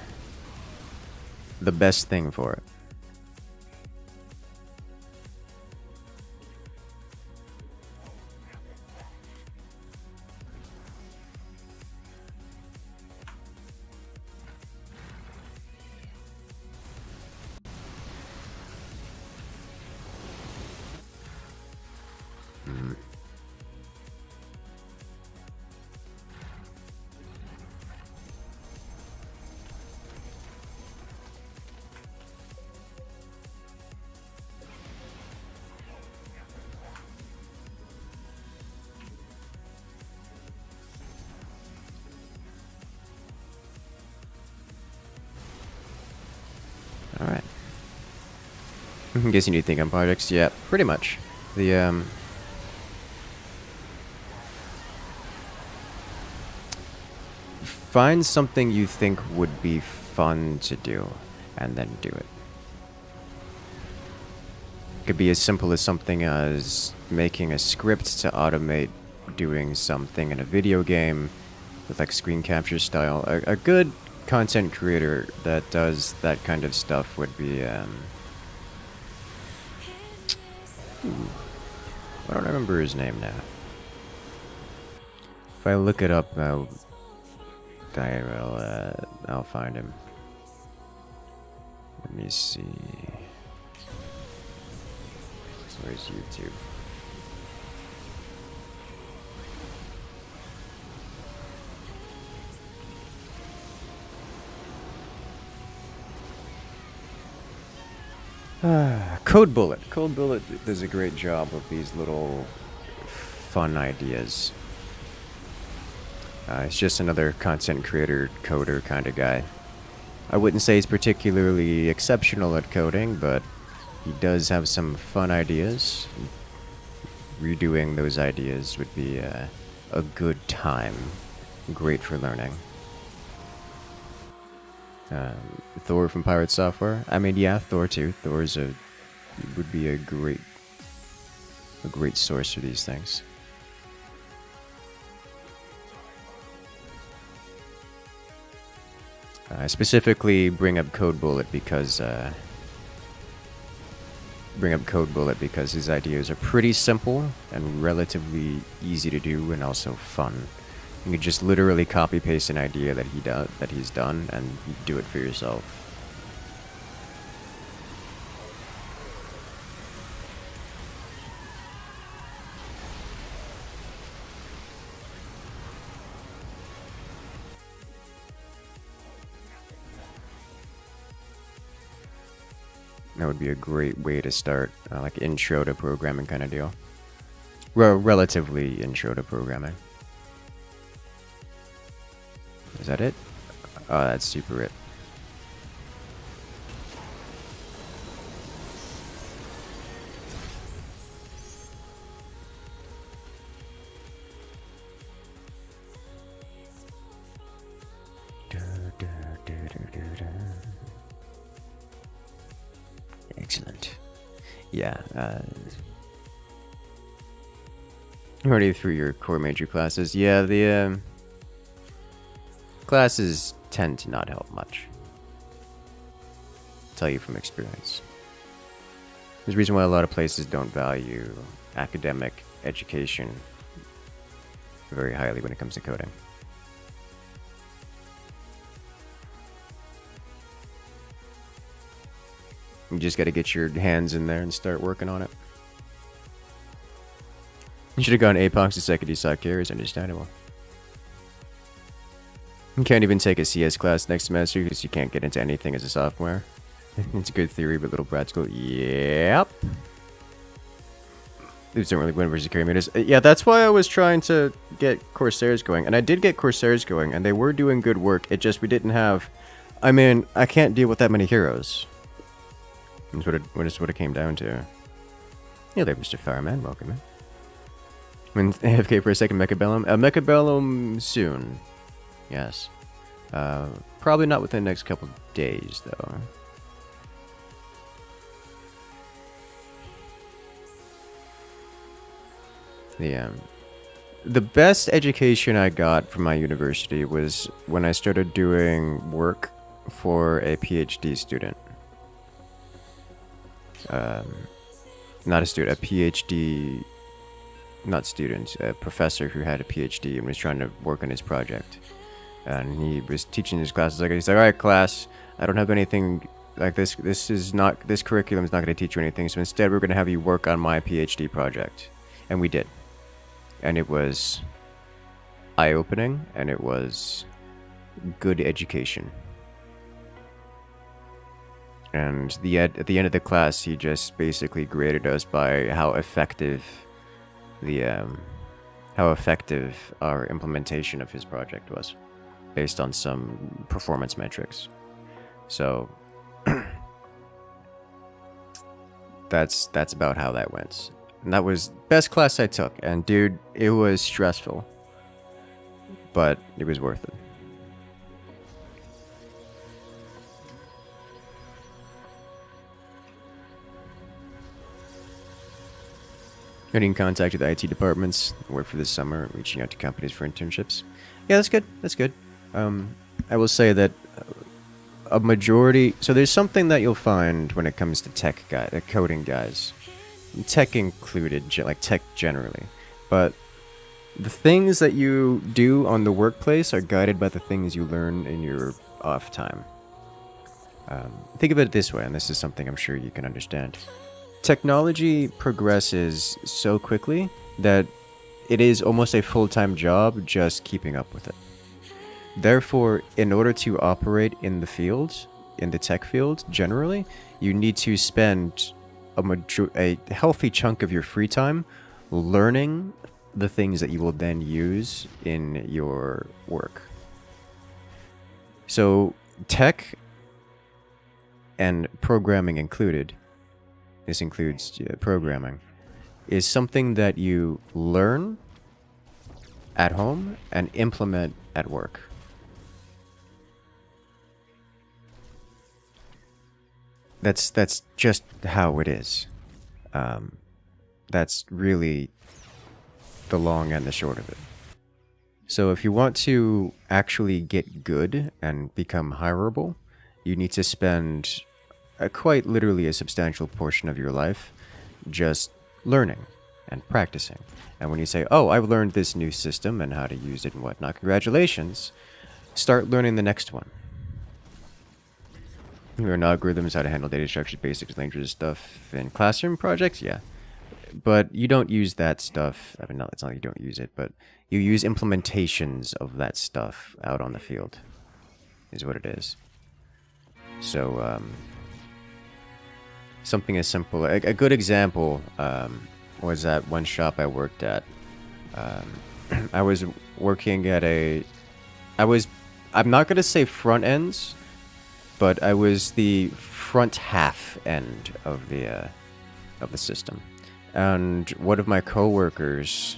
[SPEAKER 1] best thing for it. Alright. I'm guessing you think on projects? Yeah, pretty much. The, find something you think would be fun to do, and then do it. Could be as simple as something as making a script to automate doing something in a video game with like screen capture style. A good content creator that does that kind of stuff would be, I don't remember his name now. If I look it up, I'll find him. Let me see. Where's YouTube? Code Bullet. Code Bullet does a great job of these little fun ideas. It's just another content creator, coder kind of guy. I wouldn't say he's particularly exceptional at coding, but he does have some fun ideas. Redoing those ideas would be a good time. Great for learning. Thor from Pirate Software. I mean, yeah, Thor too. Thor's would be a great source for these things. I specifically bring up Code Bullet because his ideas are pretty simple and relatively easy to do, and also fun. You can just literally copy paste an idea that he's done, and you do it for yourself. That would be a great way to start, like intro to programming kind of deal. Relatively intro to programming. Is that it? Oh, that's super it. Excellent. Yeah, already through your core major classes. Yeah, the classes tend to not help much. I'll tell you from experience. There's a reason why a lot of places don't value academic education very highly when it comes to coding. You just got to get your hands in there and start working on it. You should have gone APOX to second side carry, is understandable. You can't even take a CS class next semester because you can't get into anything as a sophomore. It's a good theory, but little practical. Yep. These don't really win versus carry meters. Yeah, that's why I was trying to get Corsairs going. And I did get Corsairs going, and they were doing good work. It just, we didn't have... I mean, I can't deal with that many heroes. That's what it came down to. Yeah, there, Mr. Fireman. Welcome in. When AFK for a second, Mechabellum. Mechabellum soon. Yes. Probably not within the next couple days, though. The best education I got from my university was when I started doing work for a PhD student. Not a student, a PhD, not student, a professor who had a PhD and was trying to work on his project. And he was teaching his classes like, he's like, alright class, I don't have anything like this, this curriculum is not going to teach you anything, so instead we're going to have you work on my PhD project. And we did. And it was eye-opening, and it was good education. And at the end of the class, he just basically graded us by how effective our implementation of his project was, based on some performance metrics. So that's about how that went. And that was best class I took. And dude, it was stressful, but it was worth it. Getting in contact with the IT departments, work for this summer, reaching out to companies for internships. Yeah, that's good. That's good. I will say that a majority... So there's something that you'll find when it comes to coding guys. Tech included, like tech generally. But the things that you do on the workplace are guided by the things you learn in your off time. Think of it this way, and this is something I'm sure you can understand. Technology progresses so quickly that it is almost a full-time job just keeping up with it. Therefore, in order to operate in the field, in the tech field generally, you need to spend a healthy chunk of your free time learning the things that you will then use in your work. So, tech and programming included, this includes programming, is something that you learn at home and implement at work. That's just how it is. That's really the long and the short of it. So if you want to actually get good and become hireable, you need to spend quite literally a substantial portion of your life just learning and practicing. And when you say, oh, I've learned this new system and how to use it and whatnot, congratulations, start learning the next one. Learn algorithms, how to handle data structures, basics, languages, stuff in classroom projects, yeah. But you don't use that stuff, I mean, no, it's not like you don't use it, but you use implementations of that stuff out on the field, is what it is. So, something as simple, a good example was at one shop I worked at. I was working at I'm not going to say front ends, but I was the front half end of the system. And one of my coworkers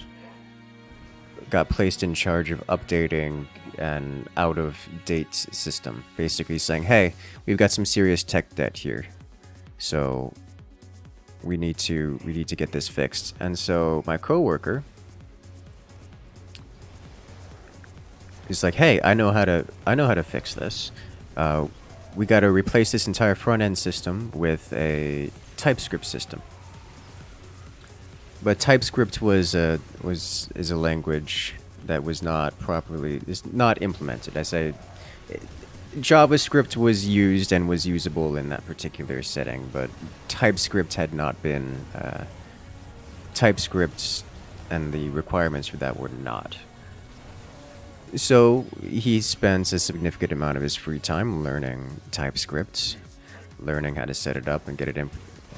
[SPEAKER 1] got placed in charge of updating an out-of-date system, basically saying, hey, we've got some serious tech debt here. So we need to get this fixed. And so my coworker is like, hey, I know how to fix this. We got to replace this entire front end system with a TypeScript system. But TypeScript is a language that was not implemented. I say JavaScript was used and was usable in that particular setting, but TypeScript had not been. TypeScript and the requirements for that were not. So he spends a significant amount of his free time learning TypeScript, learning how to set it up and get it in,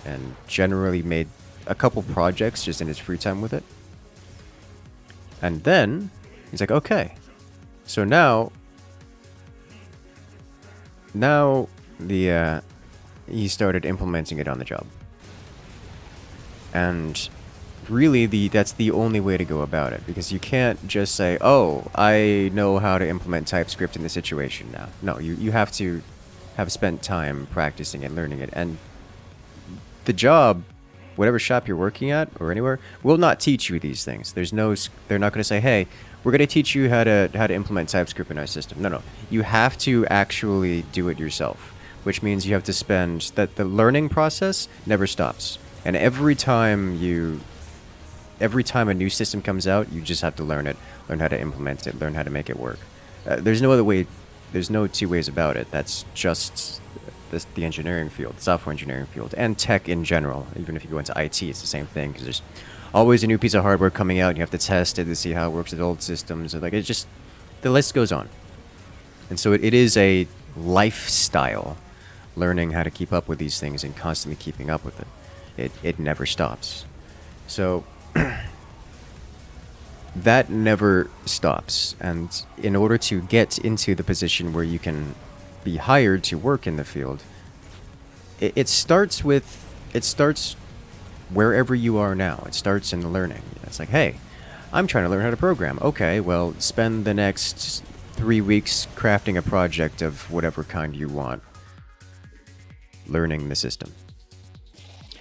[SPEAKER 1] and generally made a couple projects just in his free time with it. And then he's like, okay, so now he started implementing it on the job. And really that's the only way to go about it, because you can't just say, oh, I know how to implement TypeScript in this situation now. No, you have to have spent time practicing and learning it. And the job, whatever shop you're working at or anywhere, will not teach you these things. They're not going to say, hey, we're going to teach you how to implement TypeScript in our system. No. You have to actually do it yourself, which means you have to spend that the learning process never stops. And every time a new system comes out, you just have to learn it, learn how to implement it, learn how to make it work. There's no other way. There's no two ways about it. That's just the engineering field, software engineering field, and tech in general. Even if you go into IT, it's the same thing, because there's always a new piece of hardware coming out, and you have to test it to see how it works with old systems. Like, it's just, the list goes on. And so it is a lifestyle, learning how to keep up with these things and constantly keeping up with it. It never stops. So that never stops. And in order to get into the position where you can be hired to work in the field, it starts wherever you are now. It starts in learning. It's like, hey, I'm trying to learn how to program. Okay, well, spend the next 3 weeks crafting a project of whatever kind you want. Learning the system.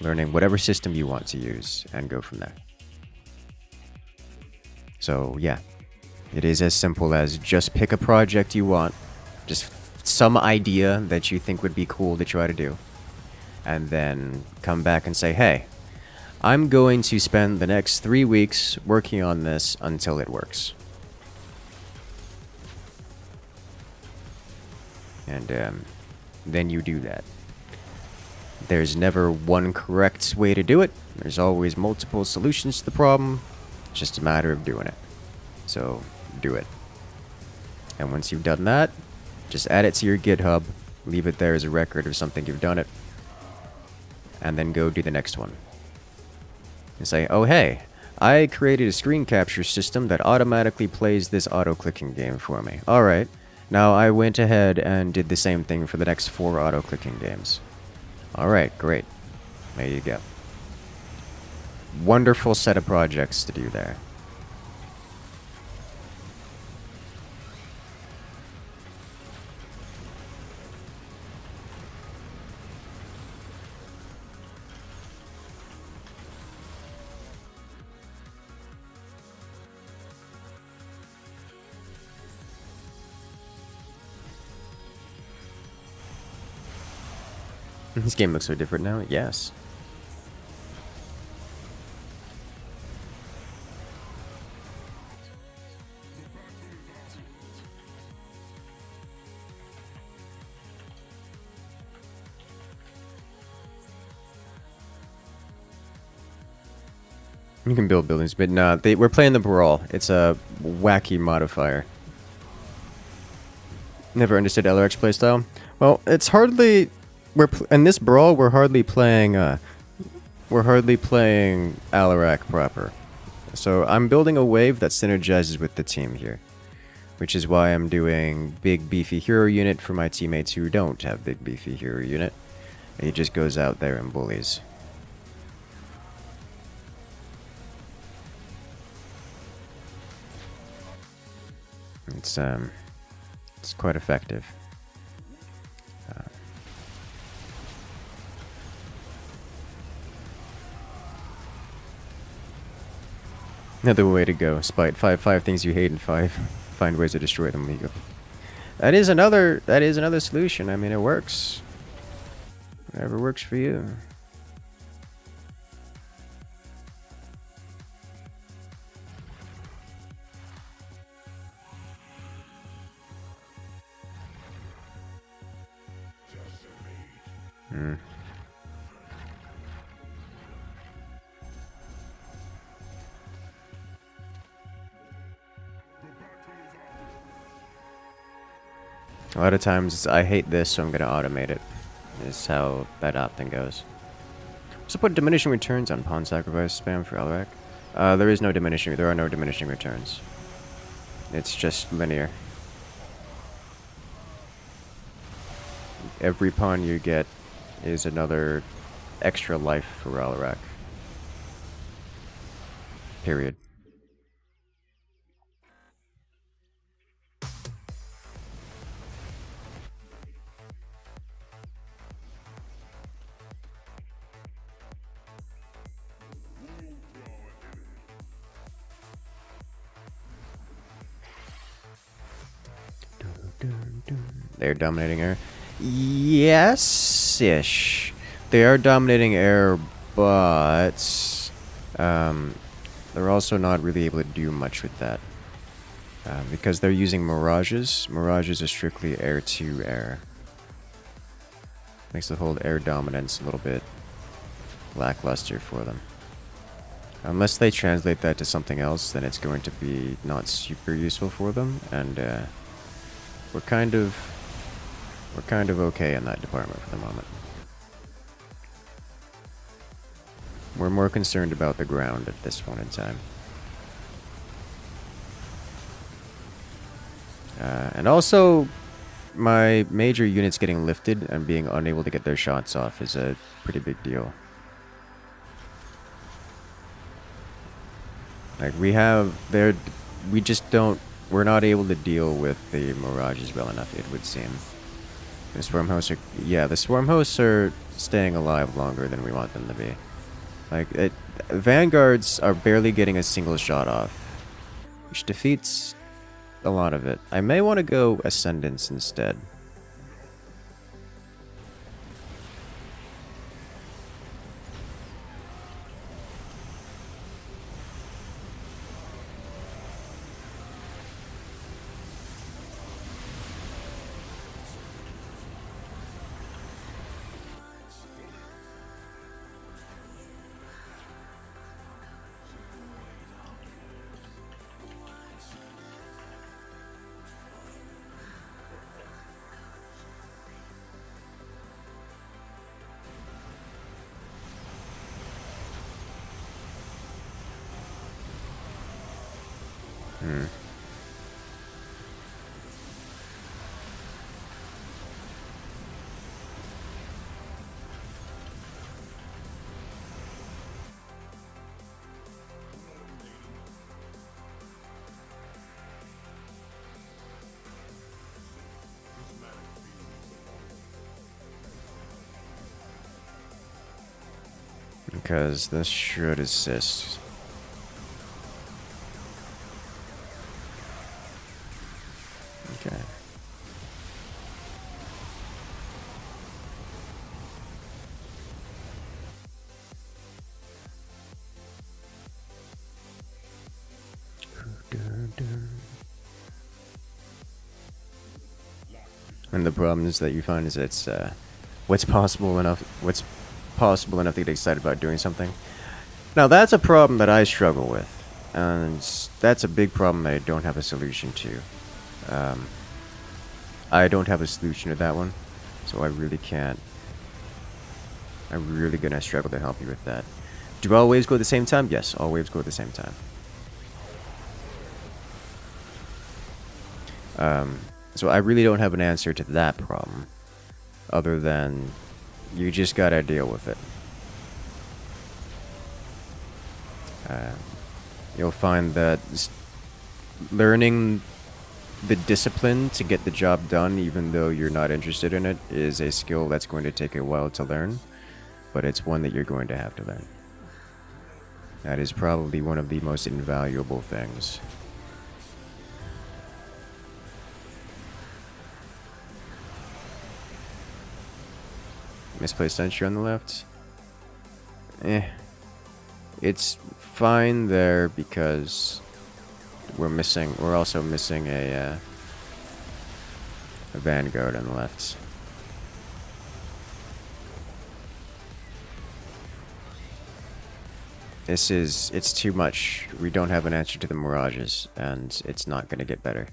[SPEAKER 1] Learning whatever system you want to use and go from there. So, yeah. It is as simple as just pick a project you want. Just some idea that you think would be cool to try to do. And then come back and say, hey, I'm going to spend the next 3 weeks working on this until it works. And then you do that. There's never one correct way to do it. There's always multiple solutions to the problem. It's just a matter of doing it. So, do it. And once you've done that, just add it to your GitHub. Leave it there as a record of something you've done it. And then go do the next one. And say, oh hey, I created a screen capture system that automatically plays this auto-clicking game for me. Alright. Now I went ahead and did the same thing for the next 4 auto-clicking games. Alright, great. There you go. Wonderful set of projects to do there. This game looks so different now. Yes. You can build buildings, but nah, we're playing the Brawl. It's a wacky modifier. Never understood LRX playstyle. Well, it's hardly... in this Brawl, we're hardly playing Alarak proper. So I'm building a wave that synergizes with the team here. Which is why I'm doing big beefy hero unit for my teammates who don't have big beefy hero unit. He just goes out there and bullies. It's quite effective. Another way to go. Spite five things you hate and find ways to destroy them legally. That is another solution. I mean, it works. Whatever works for you. A lot of times I hate this, so I'm going to automate it. This is how that often goes. So put diminishing returns on pawn sacrifice spam for Alarak. There are no diminishing returns. It's just linear. Every pawn you get is another extra life for Alarak. Period. They're dominating air. Yes-ish. They are dominating air, but they're also not really able to do much with that. Because they're using mirages. Mirages are strictly air-to-air. Makes the whole air dominance a little bit lackluster for them. Unless they translate that to something else, then it's going to be not super useful for them, and we're kind of okay in that department for the moment. We're more concerned about the ground at this point in time. And also, my major units getting lifted and being unable to get their shots off is a pretty big deal. Like, we just don't, we're not able to deal with the mirages well enough, it would seem. The swarm hosts are, yeah, the swarm hosts are staying alive longer than we want them to be. Like, vanguards are barely getting a single shot off, which defeats a lot of it. I may want to go Ascendance instead. Because this should assist. Okay. And the problem is that you find is it's what's possible enough to get excited about doing something. Now that's a problem that I struggle with, and that's a big problem that I don't have a solution to. I don't have a solution to that one, so I really can't. I'm really gonna struggle to help you with that. Do all waves go at the same time? Yes, all waves go at the same time. So I really don't have an answer to that problem, other than you just gotta deal with it. You'll find that learning the discipline to get the job done, even though you're not interested in it, is a skill that's going to take a while to learn, but it's one that you're going to have to learn. That is probably one of the most invaluable things. Misplaced sentry on the left. It's fine there because we're also missing a vanguard on the left. It's too much. We don't have an answer to the mirages, and it's not going to get better.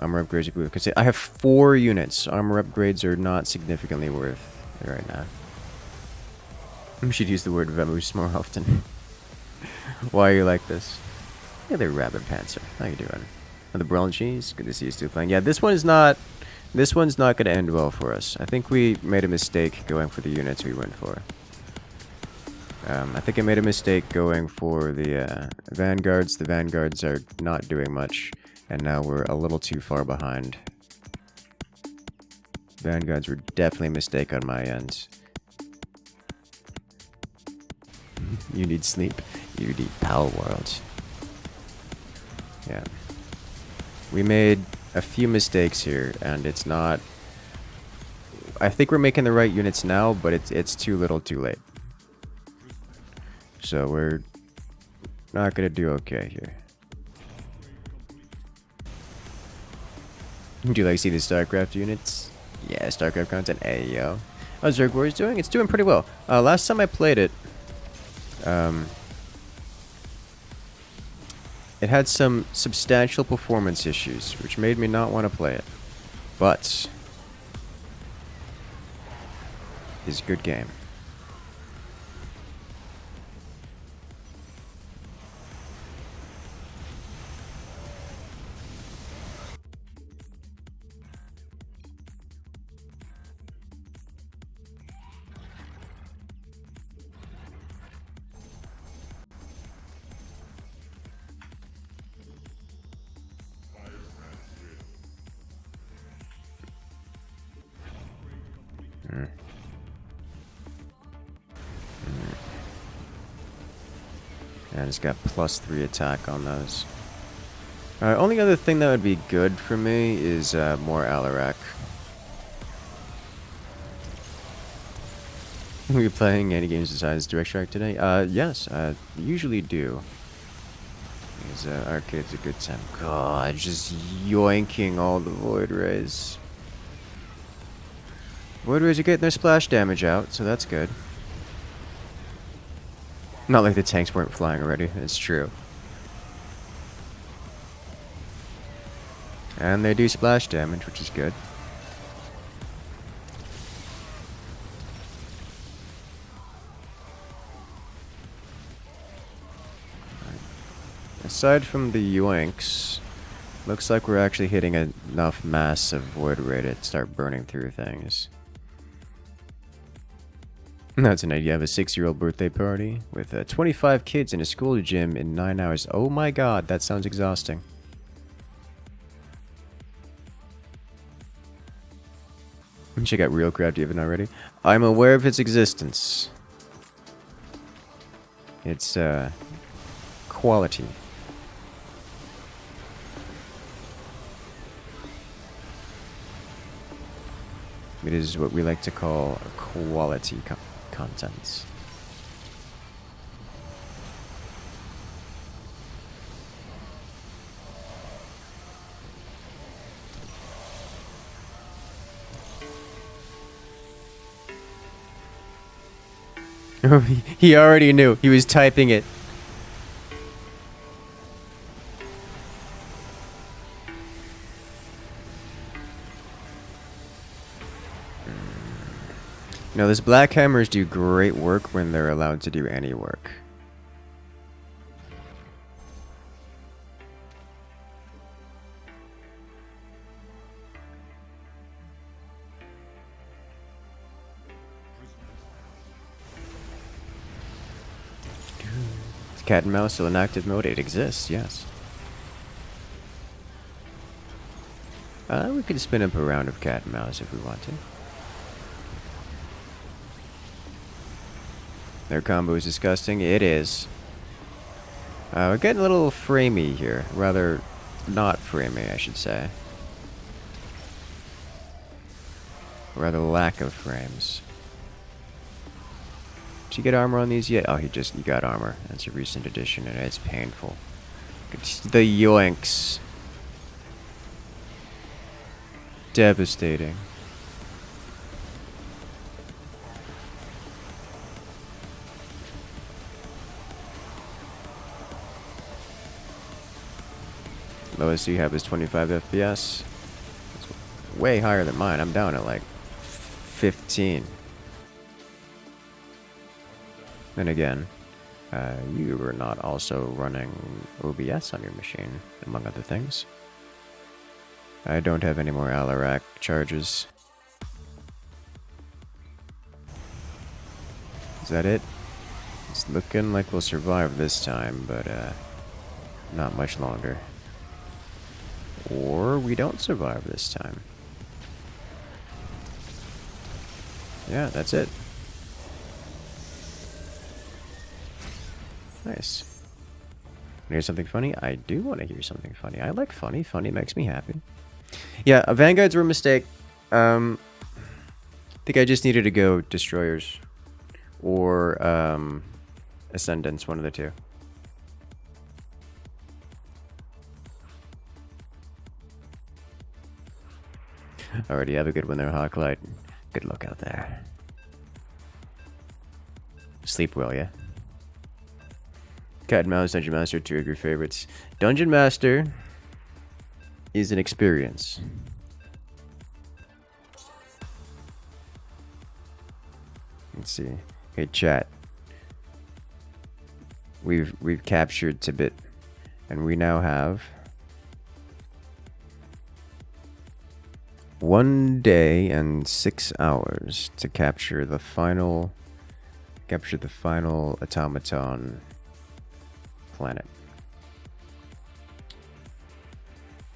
[SPEAKER 1] Armor upgrades. I have 4 units. Armor upgrades are not significantly worth it right now. We should use the word vamoose more often. Why are you like this? Hey there, Rabbit Panzer. How you doing? Oh, the Brawl cheese. Good to see you still playing. Yeah, this one's not going to end well for us. I think we made a mistake going for the units we went for. I think I made a mistake going for the vanguards. The vanguards are not doing much. And now we're a little too far behind. Vanguards were definitely a mistake on my end. You need sleep. You need Power World. Yeah. We made a few mistakes here, and it's not... I think we're making the right units now, but it's too little too late. So we're not gonna do okay here. Do you like see the StarCraft units? Yeah, StarCraft content. Hey, yo. How's Zerg Warriors doing? It's doing pretty well. Last time I played it, it had some substantial performance issues, which made me not want to play it. But it's a good game. And it's got +3 attack on those. Only other thing that would be good for me is more Alarak. Are you playing any games besides Direct Strike today? Yes, usually do. Because arcade's a good time. God, just yoinking all the Void Rays. Void Rays are getting their splash damage out, so that's good. Not like the tanks weren't flying already, it's true. And they do splash damage, which is good. Aside from the yoinks, looks like we're actually hitting enough mass of Void Ray to start burning through things. Now tonight you have a 6-year-old birthday party with 25 kids in a school gym in 9 hours. Oh my god, that sounds exhausting. Check out Realcraft, you haven't already? I'm aware of its existence. It's quality. It is what we like to call quality content. He already knew. He was typing it. No, these black hammers do great work when they're allowed to do any work. Is cat and mouse still in active mode? It exists, yes. We could spin up a round of cat and mouse if we want to. Their combo is disgusting. It is. We're getting a little framey here. Rather, not framey, I should say. Rather, lack of frames. Did you get armor on these yet? Oh, he got armor. That's a recent addition, and it's painful. It's the yoinks. Devastating. Lowest you have is 25 FPS. It's way higher than mine. I'm down at like 15. Then again, you were not also running OBS on your machine, among other things. I don't have any more Alarak charges. Is that it? It's looking like we'll survive this time, but not much longer. Or we don't survive this time. Yeah, that's it. Nice. Hear something funny? I do want to hear something funny. I like funny. Funny makes me happy. Yeah, Vanguards were a mistake. I think I just needed to go Destroyers. Or Ascendants, one of the two. Alrighty, have a good one there, Hawklight. Good luck out there. Sleep well, yeah? Cat and Mouse, Dungeon Master, two of your favorites. Dungeon Master is an experience. Let's see. Okay, chat. We've captured Tibet, and we now have 1 day and 6 hours to capture the final automaton planet.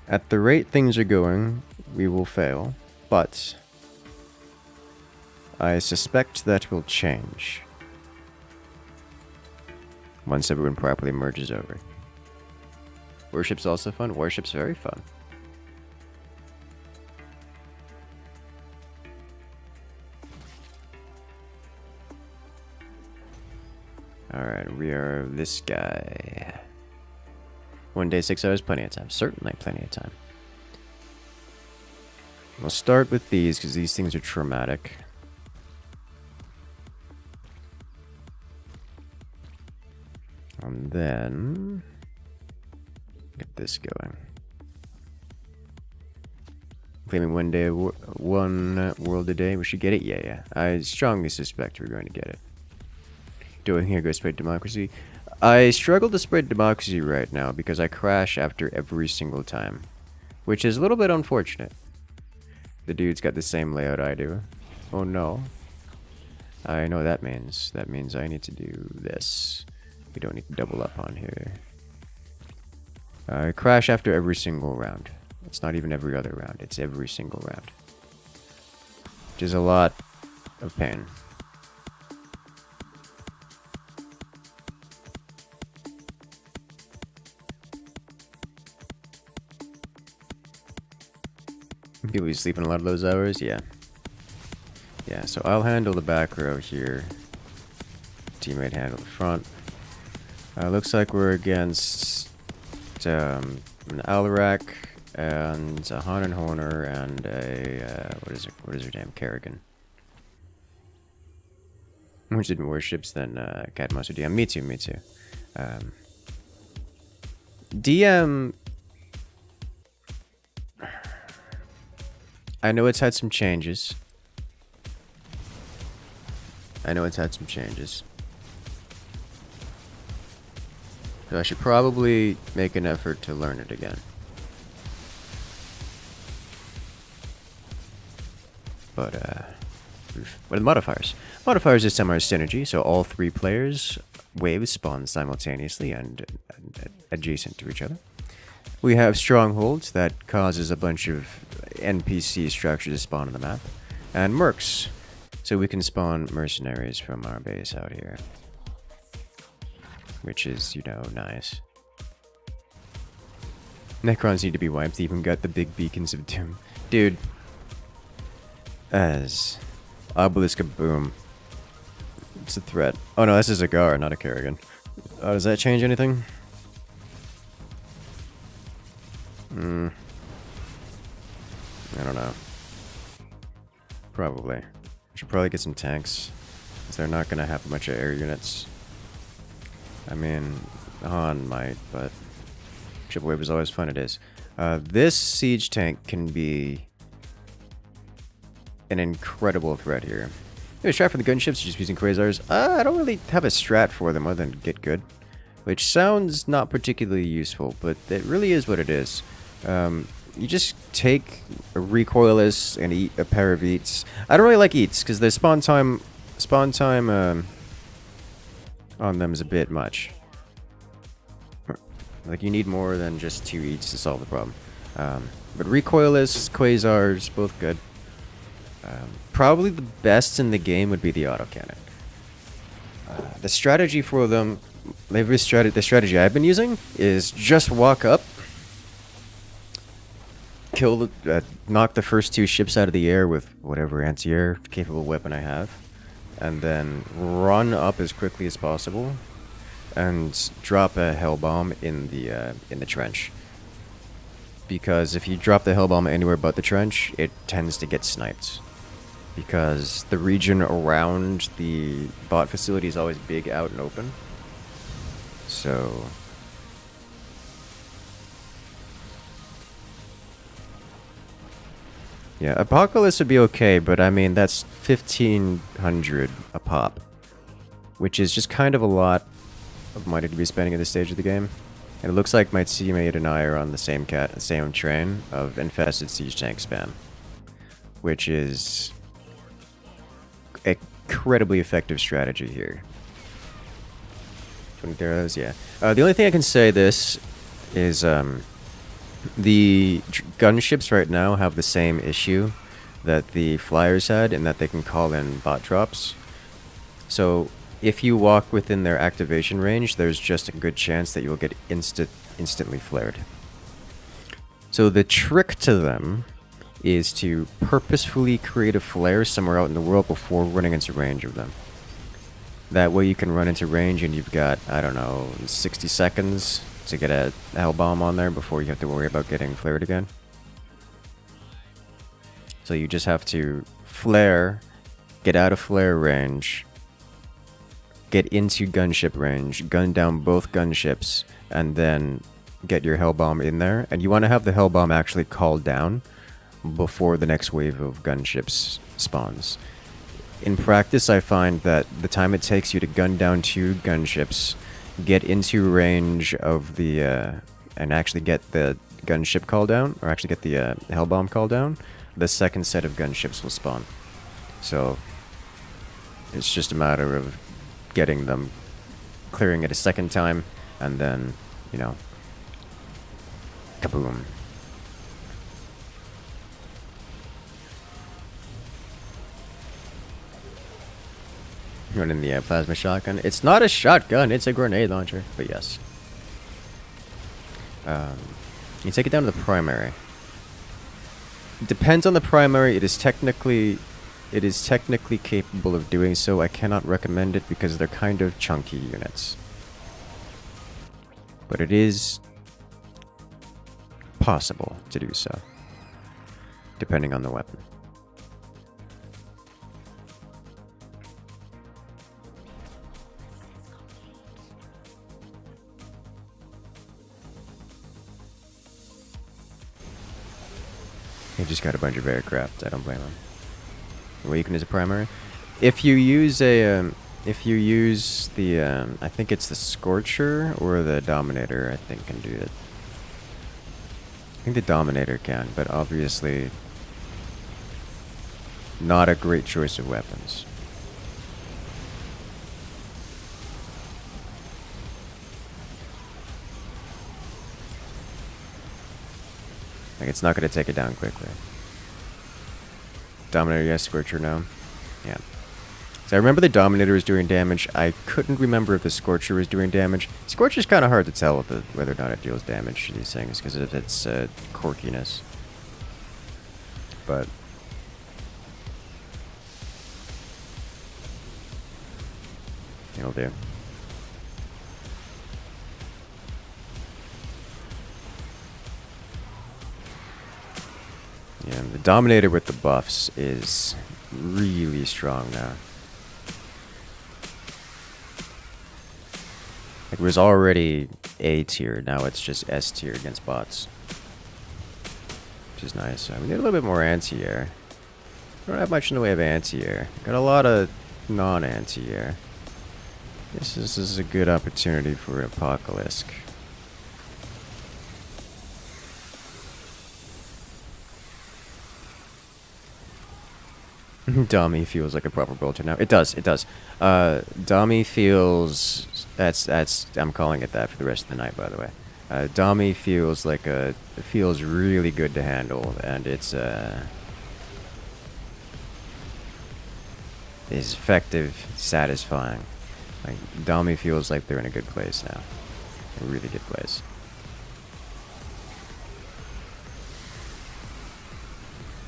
[SPEAKER 1] At the rate things are going, we will fail, but I suspect that will change once everyone properly merges over. Warships also fun. Warships very fun. Alright, we are this guy. 1 day, 6 hours, plenty of time. Certainly plenty of time. We'll start with these because these things are traumatic. And then get this going. Claiming 1 day, 1 world a day. We should get it. Yeah. I strongly suspect we're going to get it. Doing here, go spread democracy. I struggle to spread democracy right now because I crash after every single time, which is a little bit unfortunate. The dude's got the same layout I do. Oh no. I know what that means. That means I need to do this. We don't need to double up on here. I crash after every single round. It's not even every other round. It's every single round. Which is a lot of pain. People be sleeping a lot of those hours? Yeah. Yeah, so I'll handle the back row here. Teammate handle the front. Looks like we're against an Alarak and a Han and Horner and a what is her name? Kerrigan. More interested in warships than Cat Mouse or DM. Me too. DM. I know it's had some changes. So I should probably make an effort to learn it again. But, what are the modifiers? Modifiers this time are synergy, so all 3 players' waves spawn simultaneously and adjacent to each other. We have strongholds that causes a bunch of NPC structures to spawn on the map. And mercs, so we can spawn mercenaries from our base out here. Which is, you know, nice. Necrons need to be wiped. They even got the big beacons of doom. Dude. As Obelisk boom. It's a threat. Oh no, this is a Gar, not a Kerrigan. Oh, does that change anything? I don't know. Probably. Should probably get some tanks. Because they're not going to have much of air units. I mean, Han might, but triple wave is always fun. It is. This siege tank can be an incredible threat here. Maybe a strat for the gunships, just using quasars. I don't really have a strat for them other than get good, which sounds not particularly useful, but it really is what it is. You just take a recoilless and eat a pair of eats. I don't really like eats because the spawn time on them is a bit much. Like, you need more than just 2 eats to solve the problem. But recoilless, quasars, both good. Probably the best in the game would be the autocannon. The strategy for them, the strategy I've been using is just walk up, kill the, knock the first 2 ships out of the air with whatever anti-air capable weapon I have, and then run up as quickly as possible and drop a hell bomb in the trench. Because if you drop the hell bomb anywhere but the trench, it tends to get sniped. because the region around the bot facility is always big, out and open. So yeah, Apocalypse would be okay, but I mean that's 1,500 a pop, which is just kind of a lot of money to be spending at this stage of the game. And it looks like my teammate and I are on the same train of infested siege tank spam, which is an incredibly effective strategy here. 20 arrows, yeah. The only thing I can say this is the gunships right now have the same issue that the flyers had, in that they can call in bot drops. So if you walk within their activation range, there's just a good chance that you'll get instantly flared. So the trick to them is to purposefully create a flare somewhere out in the world before running into range of them. That way you can run into range and you've got, I don't know, 60 seconds to get a hell bomb on there before you have to worry about getting flared again. So you just have to flare, get out of flare range, get into gunship range, gun down both gunships, and then get your hell bomb in there. And you want to have the hell bomb actually called down before the next wave of gunships spawns. In practice, I find that the time it takes you to gun down 2 gunships, get into range of the and actually get the gunship call down, or actually get the hell bomb call down, the second set of gunships will spawn. So it's just a matter of getting them, clearing it a second time, and then, you know, kaboom. Running the plasma shotgun. It's not a shotgun, it's a grenade launcher, but yes. You take it down to the primary. It depends on the primary. It is technically capable of doing so. I cannot recommend it because they're kind of chunky units. But it is possible to do so, depending on the weapon. He just got a bunch of aircraft. I don't blame him. Weaken is a primary. If you use a, I think it's the Scorcher or the Dominator, I think can do it. I think the Dominator can, but obviously not a great choice of weapons. Like, it's not going to take it down quickly. Dominator, yes. Scorcher, no. Yeah. So I remember the Dominator was doing damage. I couldn't remember if the Scorcher was doing damage. Scorcher's kind of hard to tell whether or not it deals damage to these things because of its quirkiness. But it'll do. Yeah, the Dominator with the buffs is really strong now. It was already A tier, now it's just S tier against bots. Which is nice. We need a little bit more anti-air. We don't have much in the way of anti-air. Got a lot of non-anti-air. This is a good opportunity for Apocalypse. Dummy feels like a proper bolter now. It does, it does. Dummy feels... That's I'm calling it that for the rest of the night, by the way. Dummy feels like it feels really good to handle, and it's effective, satisfying. Like, Dummy feels like they're in a good place now. A really good place.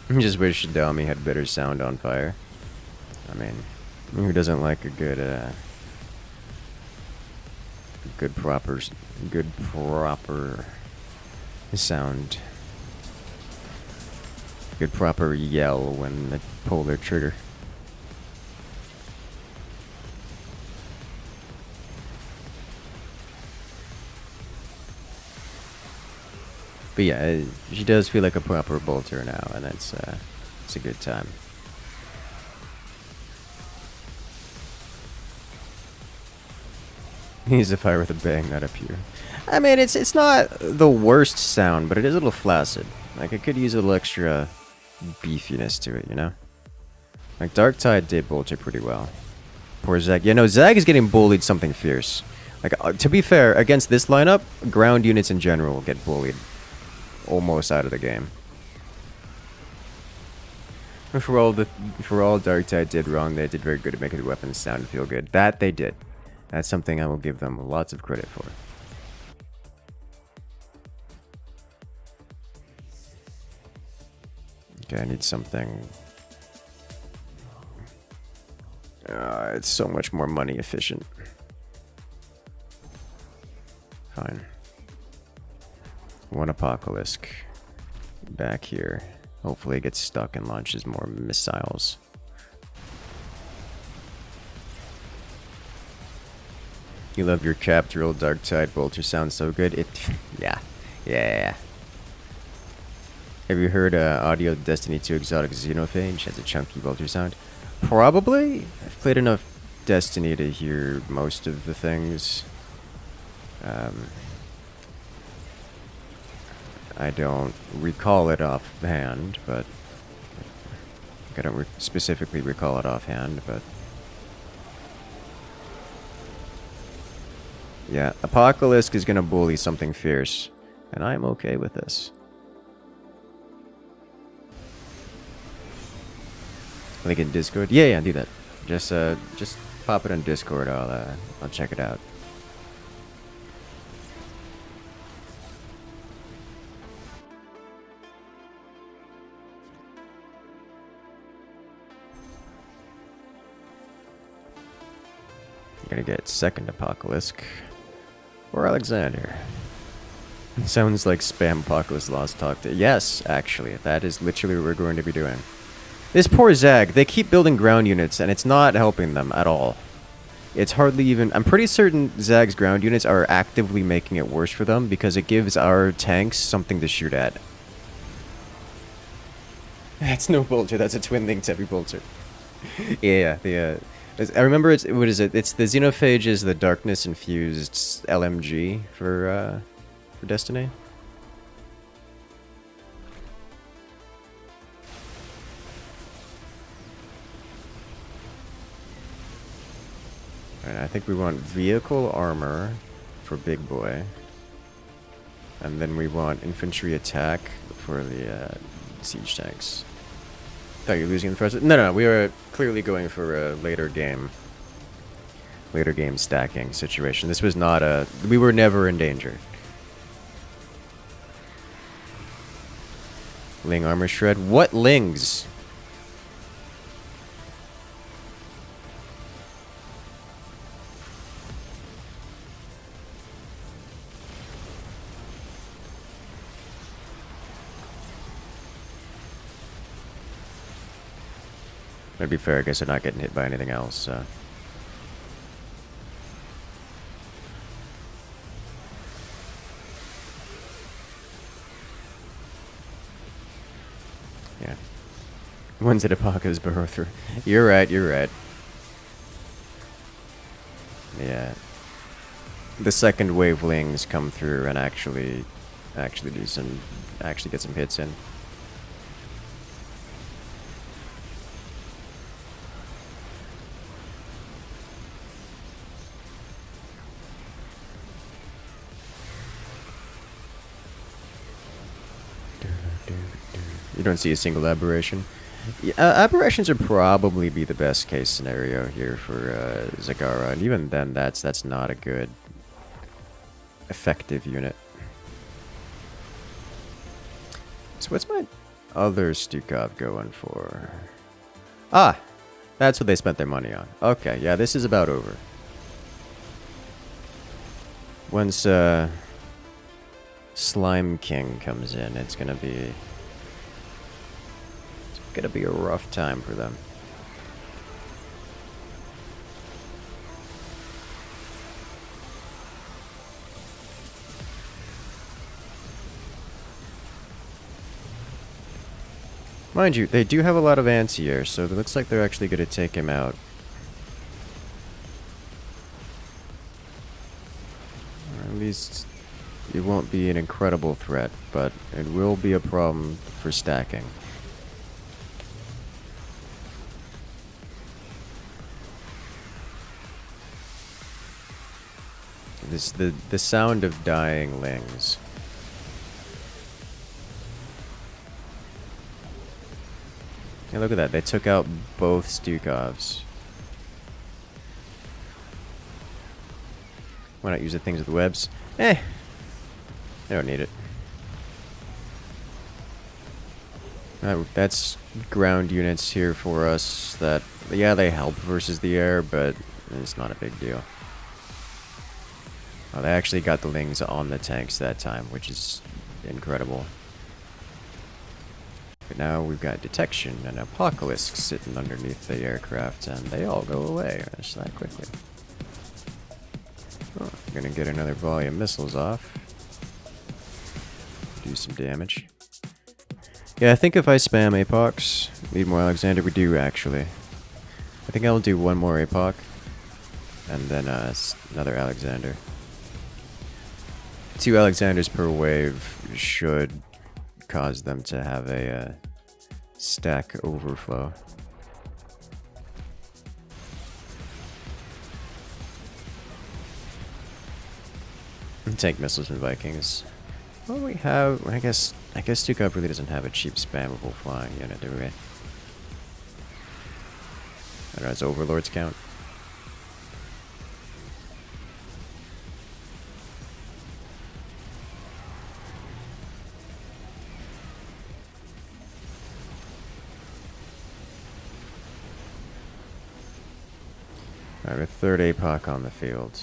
[SPEAKER 1] I just wish Dummy had better sound on fire. I mean, who doesn't like a good proper sound? Good proper yell when they pull their trigger. But yeah, she does feel like a proper bolter now, and it's a good time. He's a fire with a bang, not a pure. I mean, it's not the worst sound, but it is a little flaccid. Like, it could use a little extra beefiness to it, you know? Like, Darktide did bolter pretty well. Poor Zag. Yeah, no, Zag is getting bullied something fierce. Like, to be fair, against this lineup, ground units in general get bullied almost out of the game. For all Darktide did wrong, they did very good at making the weapons sound and feel good. That they did. That's something I will give them lots of credit for. Okay, I need something. It's so much more money efficient. Fine. One Apocalypse back here. Hopefully it gets stuck and launches more missiles. You love your capped drill Darktide bolter sounds so good. Yeah. Have you heard audio Destiny 2 Exotic Xenophage has a chunky bolter sound? Probably. I've played enough Destiny to hear most of the things. I don't recall it offhand, but I don't specifically recall it offhand, but yeah, Apocalypse is gonna bully something fierce, and I'm okay with this. Link in Discord? Yeah, do that. Just pop it on Discord. I'll check it out. Gonna get second Apocalypse or Alexander. It sounds like spam Apocalypse Lost talk. Yes, actually, that is literally what we're going to be doing. This poor Zag, they keep building ground units, and it's not helping them at all. It's hardly even... I'm pretty certain Zag's ground units are actively making it worse for them, because it gives our tanks something to shoot at. That's no bolter, that's a twin linked heavy bolter. Yeah, I remember it's... What is it? It's the Xenophage is the darkness-infused LMG for Destiny. I think we want vehicle armor for Big Boy. And then we want infantry attack for the siege tanks. Thought you were losing the first. No, we are clearly going for a later game stacking situation. This was not a... We were never in danger. Ling armor shred. What lings? To be fair, I guess they're not getting hit by anything else, so... Yeah. When's it Apocalypse burrow through? You're right. Yeah. The second wavelings come through and actually get some hits in. You don't see a single aberration. Yeah, aberrations would probably be the best case scenario here for Zagara, and even then, that's not a good effective unit. So what's my other Stukov going for? Ah, that's what they spent their money on. Okay, yeah, this is about over. Once Slime King comes in, it's gonna be Gonna be a rough time for them. Mind you, they do have a lot of anti-air, so it looks like they're actually going to take him out. Or at least it won't be an incredible threat, but it will be a problem for stacking. The sound of dying lings. Hey, look at that. They took out both Stukovs. Why not use the things with webs? They don't need it. That's ground units here for us that, yeah, they help versus the air, but it's not a big deal. Oh, they actually got the lings on the tanks that time, which is incredible. But now we've got detection and apocalypse sitting underneath the aircraft, and they all go away just that quickly. Oh, I'm gonna get another volley of missiles off. Do some damage. Yeah, I think if I spam Apox, need more Alexander, we do actually. I think I'll do one more Apoc, and then another Alexander. 2 Alexanders per wave should cause them to have a stack overflow. And tank missiles from Vikings. Well, we have. I guess Stukov really doesn't have a cheap spammable flying unit, do we? I don't know. Does Overlords count? Alright, with 3rd APOC on the field.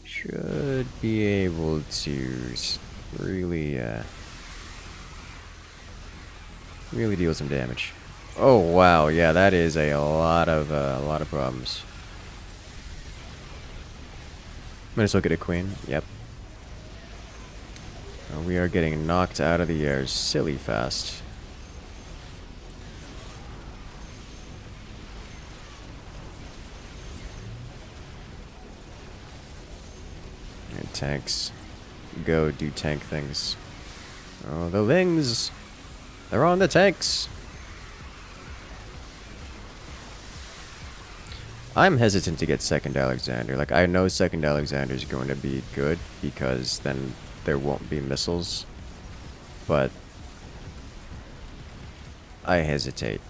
[SPEAKER 1] Should be able to really, really deal some damage. Oh wow, yeah, that is a lot of problems. Might as well get a queen. Yep. We are getting knocked out of the air silly fast. And tanks. Go do tank things. Oh, the lings! They're on the tanks! I'm hesitant to get 2nd Alexander. Like, I know 2nd Alexander is going to be good because then there won't be missiles. But I hesitate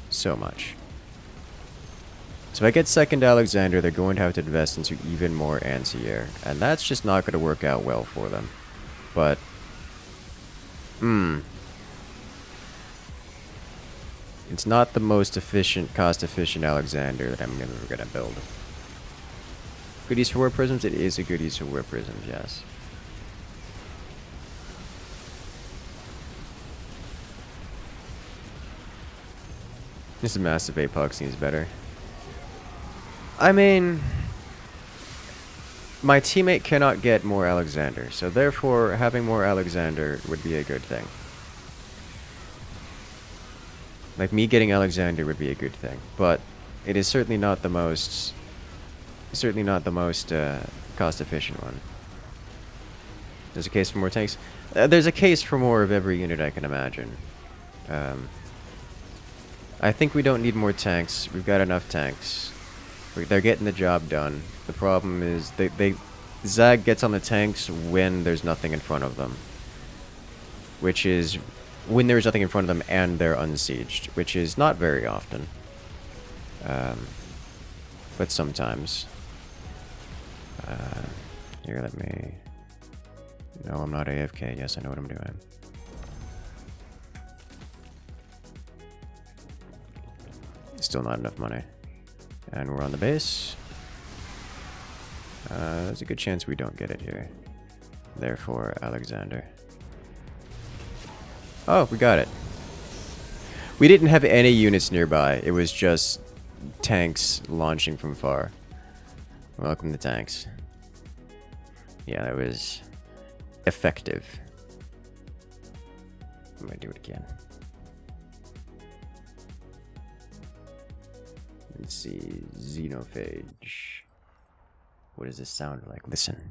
[SPEAKER 1] so much. So if I get 2nd Alexander, they're going to have to invest into even more anti-air. And that's just not going to work out well for them. But, it's not the most efficient, cost-efficient Alexander that I'm ever going to build. Good use for War Prisms? It is a good use for War Prisms, yes. This is massive APOC seems better. I mean, my teammate cannot get more Alexander, so therefore having more Alexander would be a good thing. Like, me getting Alexander would be a good thing, but it is certainly not the most cost-efficient one. There's a case for more tanks. There's a case for more of every unit I can imagine. I think we don't need more tanks. We've got enough tanks. They're getting the job done. The problem is Zag gets on the tanks when there's nothing in front of them. Which is when there's nothing in front of them and they're unsieged, which is not very often. But sometimes. Here, let me... No, I'm not AFK. Yes, I know what I'm doing. Still not enough money. And we're on the base. There's a good chance we don't get it here. Therefore, Alexander. Oh, we got it. We didn't have any units nearby. It was just tanks launching from far. Welcome to tanks. Yeah, that was effective. I'm gonna do it again. Let's see. Xenophage. What does this sound like? Listen.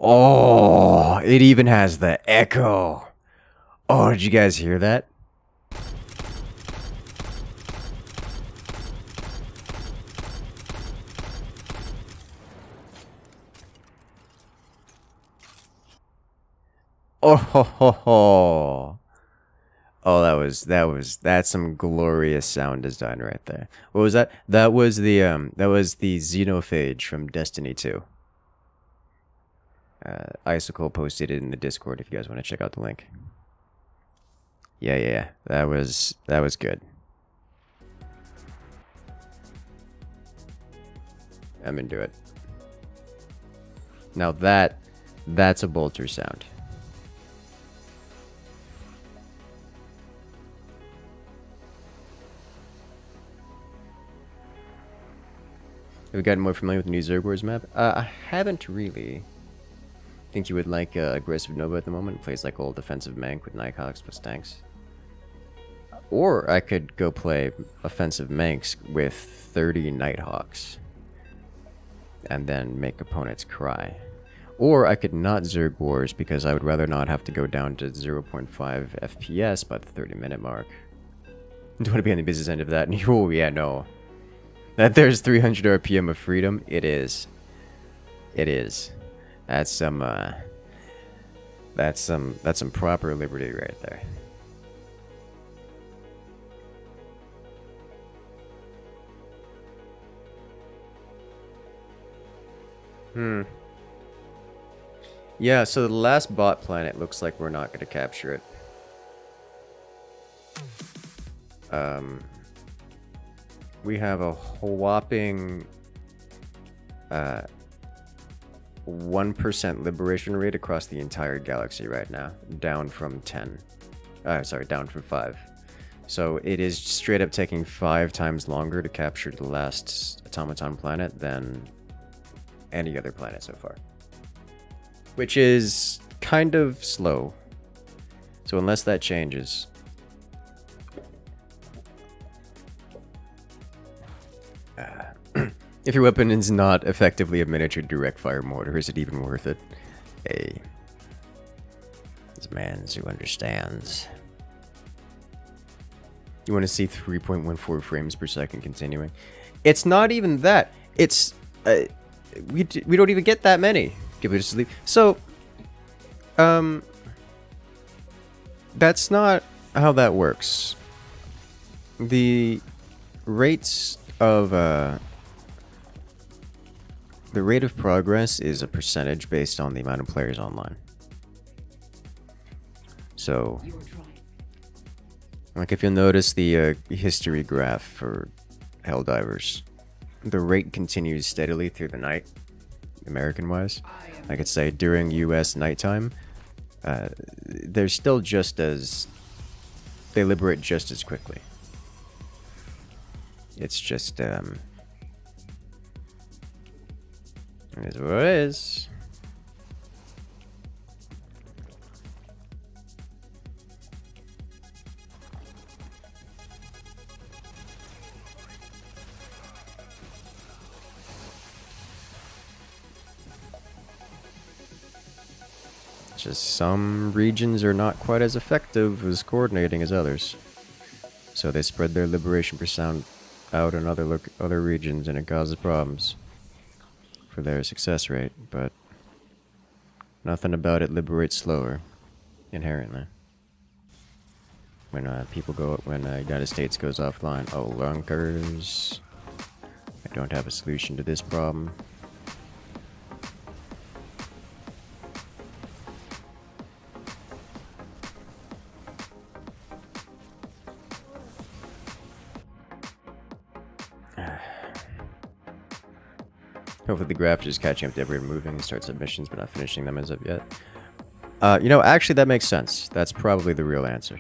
[SPEAKER 1] Oh, it even has the echo. Oh, did you guys hear that? Oh ho ho ho. Oh, that's some glorious sound design right there. What was that? That was the Xenophage from Destiny 2. Icicle posted it in the Discord if you guys want to check out the link. Yeah. That was good. I'm into it. Now that's a bolter sound. Have you gotten more familiar with the new Zerg Wars map? I haven't really. Think you would like aggressive Nova at the moment? It plays like old defensive Mank with Nighthawks plus tanks. Or I could go play offensive Manks with 30 Nighthawks. And then make opponents cry. Or I could not Zerg Wars because I would rather not have to go down to 0.5 FPS by the 30-minute mark. Don't want to be on the business end of that. Oh yeah, no. That there's 300 RPM of freedom? It is. It is. That's some proper liberty right there. Yeah, so the last bot planet looks like we're not going to capture it. We have a whopping 1% liberation rate across the entire galaxy right now, down from 10. Down from 5. So it is straight up taking 5 times longer to capture the last automaton planet than any other planet so far. Which is kind of slow. So unless that changes... if your weapon is not effectively a miniature direct fire mortar, is it even worth it? Hey. This man's who understands. You want to see 3.14 frames per second continuing? It's not even that. It's... we don't even get that many. Give it a sleep. So... that's not how that works. The rates of... the rate of progress is a percentage based on the amount of players online. So, like if you'll notice the history graph for Helldivers, the rate continues steadily through the night, American-wise. I could say during US nighttime, they're still just as... they liberate just as quickly. It's just, it is what it is. Just some regions are not quite as effective as coordinating as others. So they spread their liberation percent out in other regions, and it causes problems for their success rate, but nothing about it liberates slower, inherently. when United States goes offline. Oh, lunkers. I don't have a solution to this problem. Hopefully the graph is just catching up to everyone moving and starts submissions but not finishing them as of yet. You know, actually that makes sense. That's probably the real answer.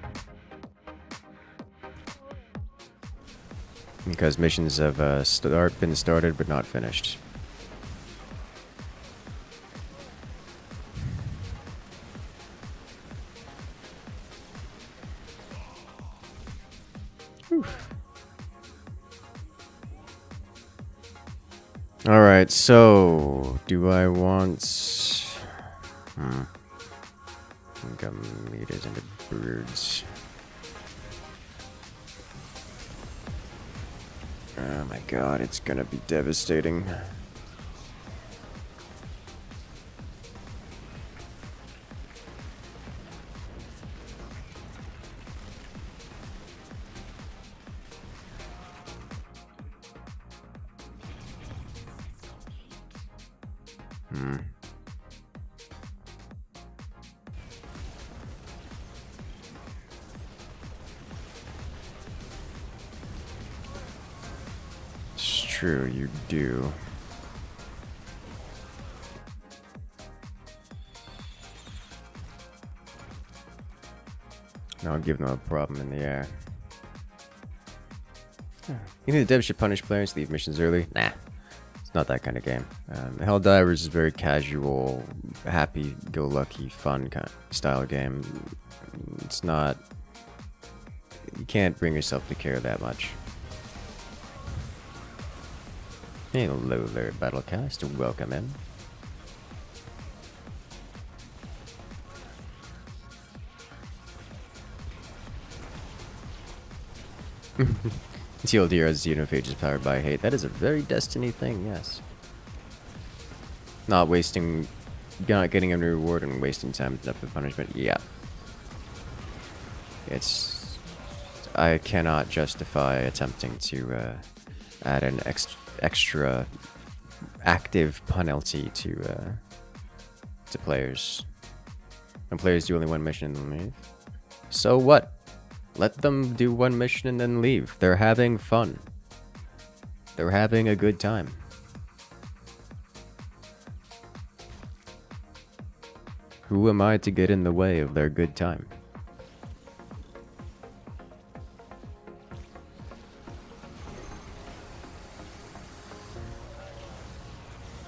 [SPEAKER 1] Because missions have been started but not finished. Alright, so do I want meters into birds. Oh my god, it's gonna be devastating. It's true, you do. I'll give them a problem in the air. You think the devs should punish players, leave missions early? Nah. It's not that kind of game. Helldivers is a very casual, happy-go-lucky, fun kind of style game. It's not... You can't bring yourself to care that much. Hello there, Battlecast. Welcome in. TLDR as Xenophage is powered by hate. That is a very Destiny thing, yes. Not getting any reward and wasting time enough for punishment, yeah. I cannot justify attempting to add an extra active penalty to players. When players do only one mission and then leave. So what? Let them do one mission and then leave. They're having fun. They're having a good time. Who am I to get in the way of their good time?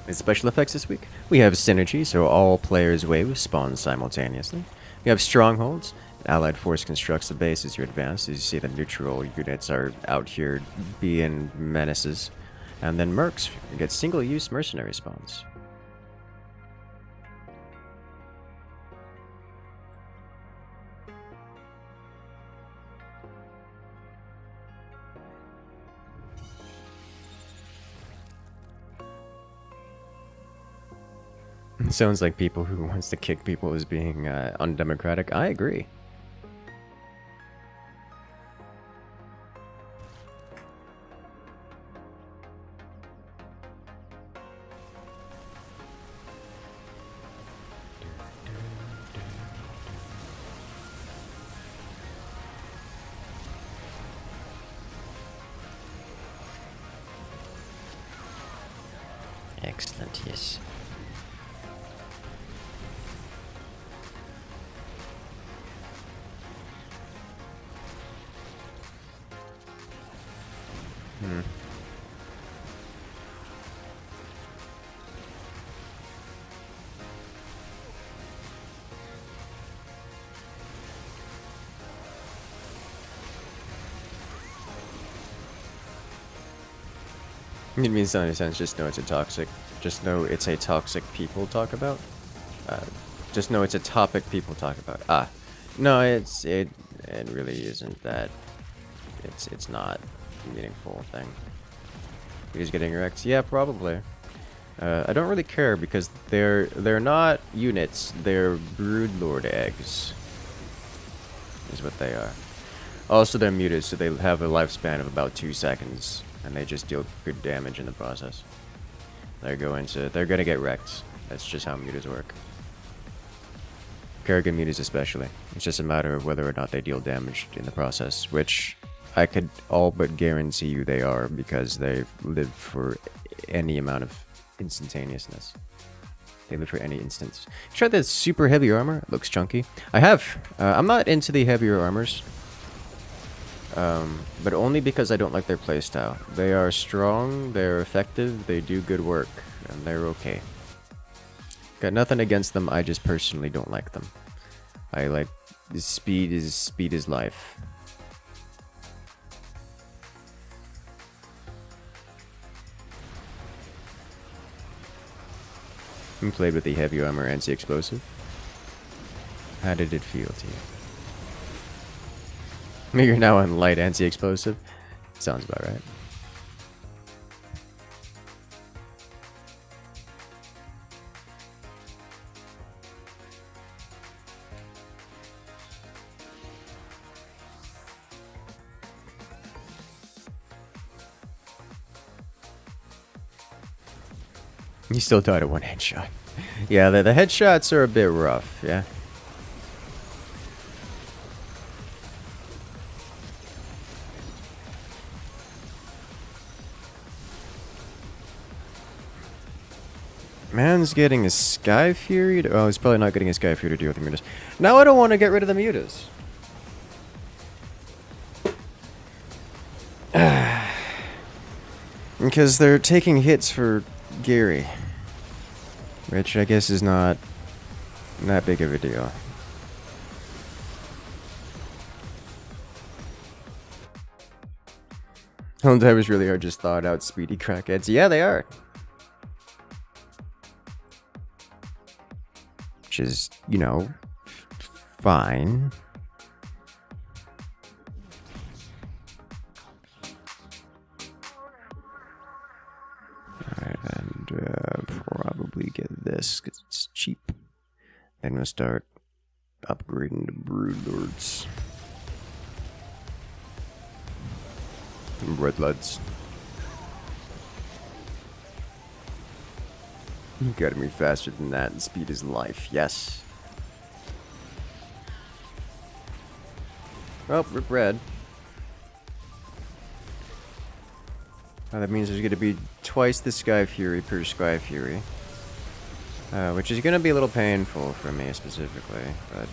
[SPEAKER 1] In special effects this week, we have Synergy, so all players' waves spawn simultaneously. We have Strongholds. Allied force constructs the base as you advance. As you see, the neutral units are out here being menaces. And then Mercs, you get single-use mercenary spawns. It sounds like people who wants to kick people as being undemocratic. I agree. Excellent, yes. It means not in a sense, just know it's a toxic. Just know it's a toxic people talk about. Just know it's a topic people talk about. Ah, no, it really isn't that. It's not a meaningful thing. He's getting wrecked. Yeah, probably. I don't really care because they're not units. They're broodlord eggs. Is what they are. Also, they're muted, so they have a lifespan of about 2 seconds, and they just deal good damage in the process. They're gonna get wrecked. That's just how mutas work. Kerrigan mutas especially. It's just a matter of whether or not they deal damage in the process, which I could all but guarantee you they are, because they live for any amount of instantaneousness. They live for any instance. Try the super heavy armor. It looks chunky. I have. I'm not into the heavier armors. But only because I don't like their playstyle. They are strong, they're effective, they do good work, and they're okay. Got nothing against them, I just personally don't like them. I like... speed is life. You played with the heavy armor anti-explosive. How did it feel to you? You're now on light anti-explosive? Sounds about right. You still died at one headshot. Yeah, the headshots are a bit rough, yeah. Man's getting a Sky Fury. Oh, he's probably not getting a Sky Fury to deal with the mutas. Now I don't want to get rid of the mutas. Because they're taking hits for Gary. Which I guess is not that big of a deal. Helldivers really are just thought out speedy crackheads. Yeah, they are. Which is, you know, fine. Alright, and probably get this because it's cheap. Then we'll start upgrading to Broodlords. And Bloodlords. You gotta move faster than that, and speed is life, yes. Oh, rip red. Oh, that means there's gonna be twice the Sky Fury per Sky Fury. Which is gonna be a little painful for me specifically, but...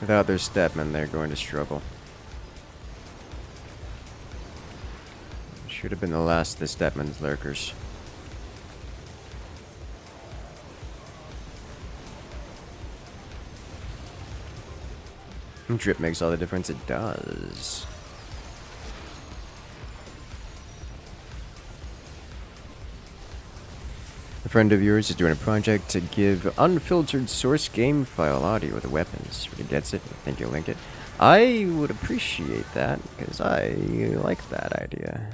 [SPEAKER 1] without their stepmen, they're going to struggle. Should have been the last of the Stepman's lurkers. Drip makes all the difference it does. A friend of yours is doing a project to give unfiltered source game file audio with the weapons. If he gets it, I think you'll link it. I would appreciate that, because I like that idea.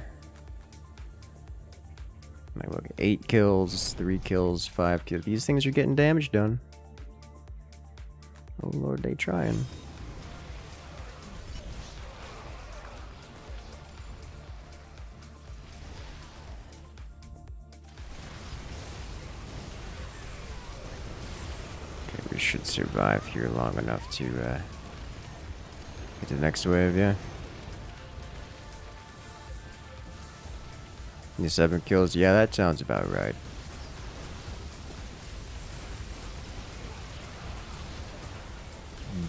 [SPEAKER 1] Like, look, 8 kills, 3 kills, 5 kills. These things are getting damage done. Oh lord, they trying. Okay, we should survive here long enough to get to the next wave, yeah. 7 kills, yeah, that sounds about right.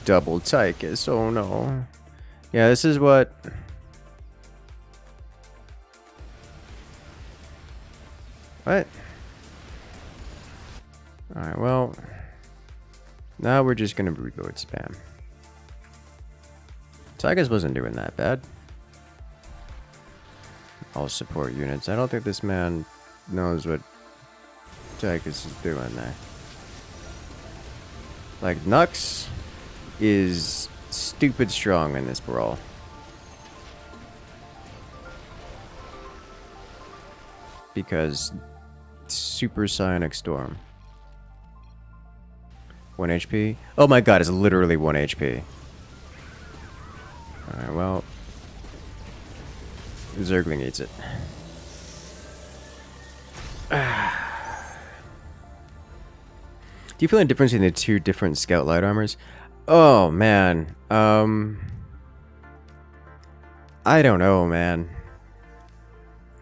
[SPEAKER 1] Double Tychus, oh no. Yeah, this is what... What? Alright, well... now we're just gonna Broodlord spam. Tychus wasn't doing that bad. All support units. I don't think this man knows what Tychus is doing there. Like, Nux is stupid strong in this brawl. Because Supersonic Storm. 1 HP? Oh my god, it's literally 1 HP. Alright, well. Zergling eats it. Do you feel a difference in the two different scout light armors? Oh, man. I don't know, man.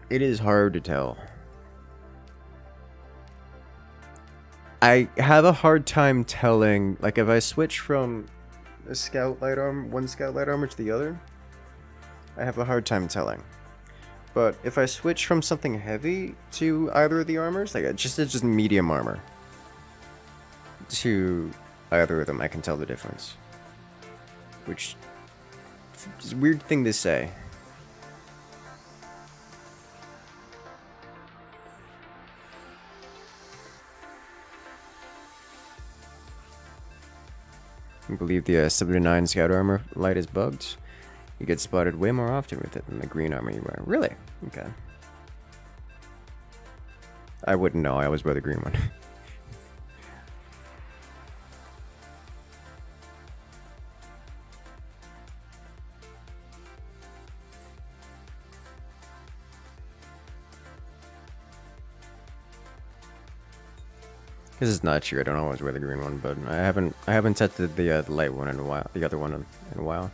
[SPEAKER 1] It is hard to tell. I have a hard time telling, like, if I switch from a scout light armor, one scout light armor to the other, I have a hard time telling. But if I switch from something heavy to either of the armors, like it's just medium armor, to either of them, I can tell the difference. Which is a weird thing to say. I believe the 79 scout armor light is bugged. You get spotted way more often with it than the green armor you wear. Really? Okay. I wouldn't know. I always wear the green one. This is not true. I don't always wear the green one, but I haven't tested the light one in a while. The other one in a while.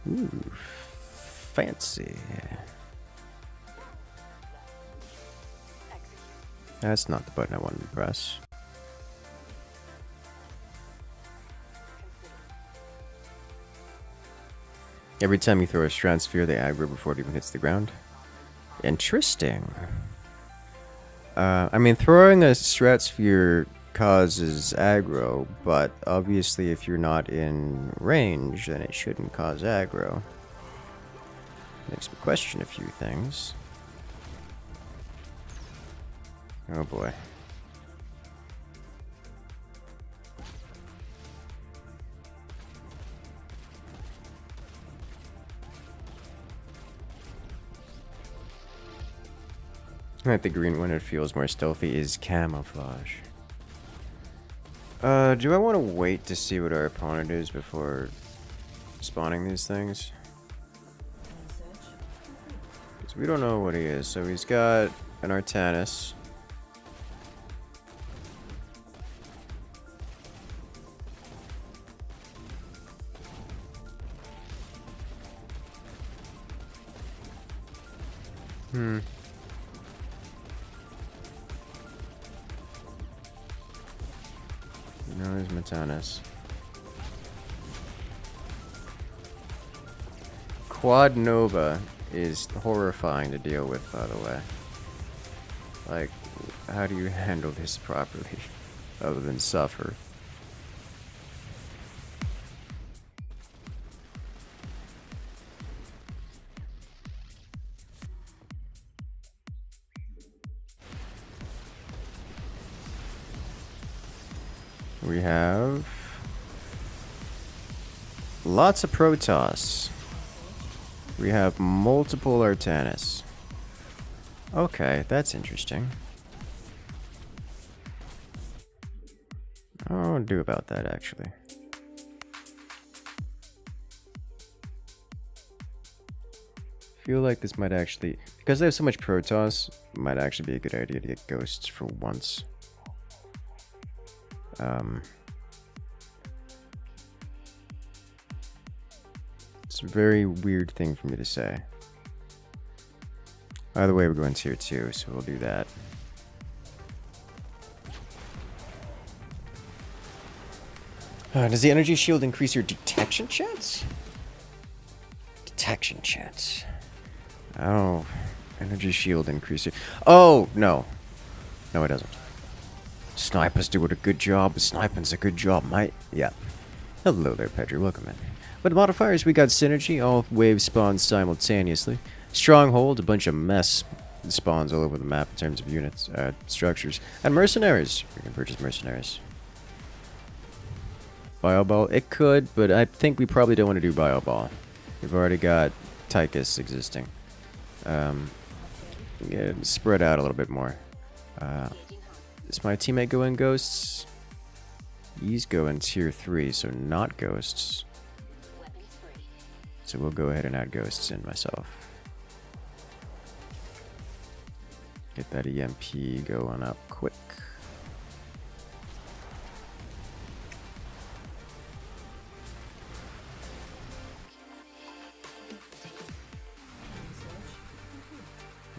[SPEAKER 1] Ooh, fancy. That's not the button I wanted to press. Every time you throw a Strat Sphere, they aggro before it even hits the ground. Interesting. I mean, throwing a Strat Sphere causes aggro, but obviously if you're not in range, then it shouldn't cause aggro. Makes me question a few things. Oh boy. I think the green one, it feels more stealthy, is camouflage. Do I want to wait to see what our opponent is before spawning these things? Because we don't know what he is. So he's got an Artanis. No, there's Matanis. Quad Nova is horrifying to deal with, by the way. Like, how do you handle this properly, other than suffer? We have lots of Protoss. We have multiple Artanis. Okay, that's interesting. I don't know what to do about that, actually. Feel like this might actually, because they have so much Protoss, might actually be a good idea to get ghosts for once. It's a very weird thing for me to say. Either way, we're going tier 2, so we'll do that. Does the energy shield increase your detection chance? Detection chance. Oh, energy shield increase your... Oh, no. No, it doesn't. Snipers do a good job. Sniping's a good job, mate. Yeah. Hello there, Pedro. Welcome in. With modifiers, we got Synergy. All waves spawn simultaneously. Stronghold, a bunch of mess spawns all over the map in terms of units, structures. And Mercenaries. We can purchase Mercenaries. Bioball, it could, but I think we probably don't want to do Bioball. We've already got Tychus existing. Spread out a little bit more. Is my teammate going ghosts? He's going tier 3, so not ghosts. So we'll go ahead and add ghosts in myself. Get that EMP going up quick.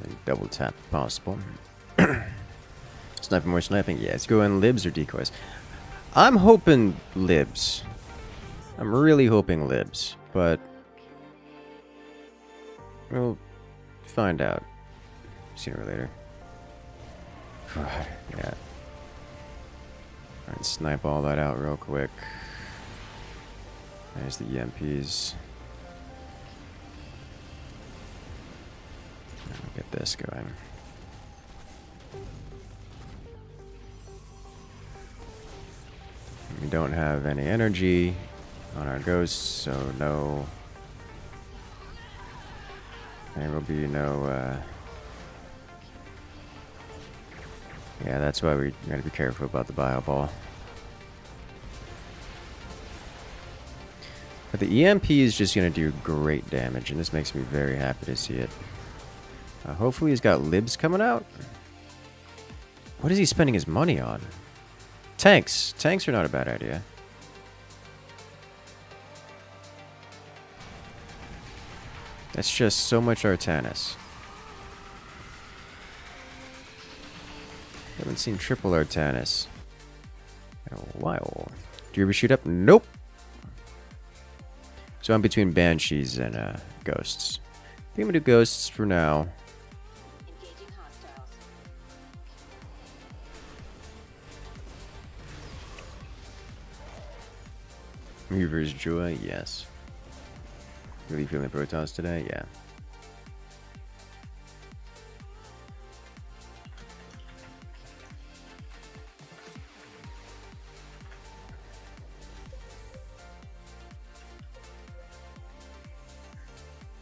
[SPEAKER 1] And double tap if possible. Sniping more sniping. Yeah, it's going libs or decoys. I'm hoping libs. I'm really hoping libs, but we'll find out sooner or later. Yeah. Alright, snipe all that out real quick. There's the EMPs. Get this going. We don't have any energy on our ghosts, so no. There will be no. Yeah, that's why we gotta be careful about the bio ball. But the EMP is just gonna do great damage, and this makes me very happy to see it. Hopefully he's got libs coming out. What is he spending his money on? Tanks. Tanks are not a bad idea. That's just so much Artanis. Haven't seen triple Artanis in a while. Do you ever shoot up? Nope. So I'm between Banshees and Ghosts. I think I'm gonna do Ghosts for now. Reaver's Joy, yes. Really feeling Protons today? Yeah.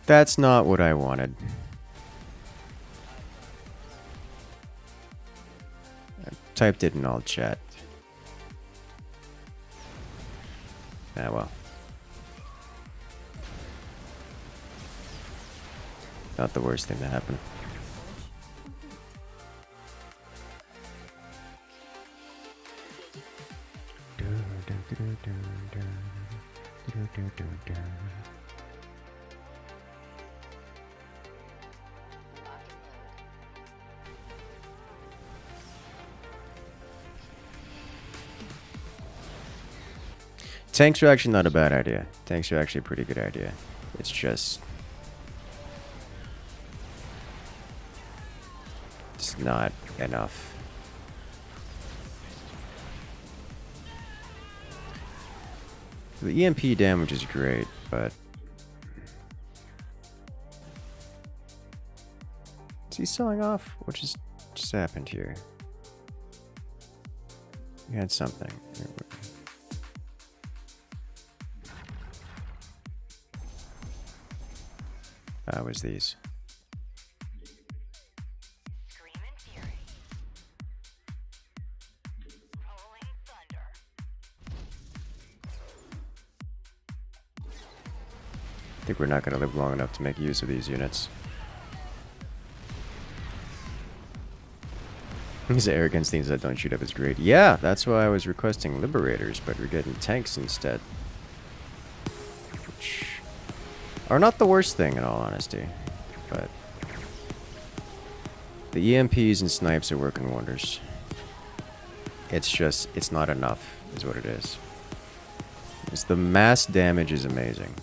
[SPEAKER 1] That's not what I wanted. I typed it in all chat. Ah, well. Not the worst thing to happen. Tanks are actually not a bad idea. Tanks are actually a pretty good idea. It's just... it's not enough. The EMP damage is great, but... is he selling off? What just happened here? We had something. Was these. I think we're not going to live long enough to make use of these units. These arrogance things that don't shoot up is great. Yeah, that's why I was requesting Liberators, but we're getting tanks instead. Which are not the worst thing in all honesty, but the EMPs and snipes are working wonders. It's just, it's not enough is what it is. It's the mass damage is amazing.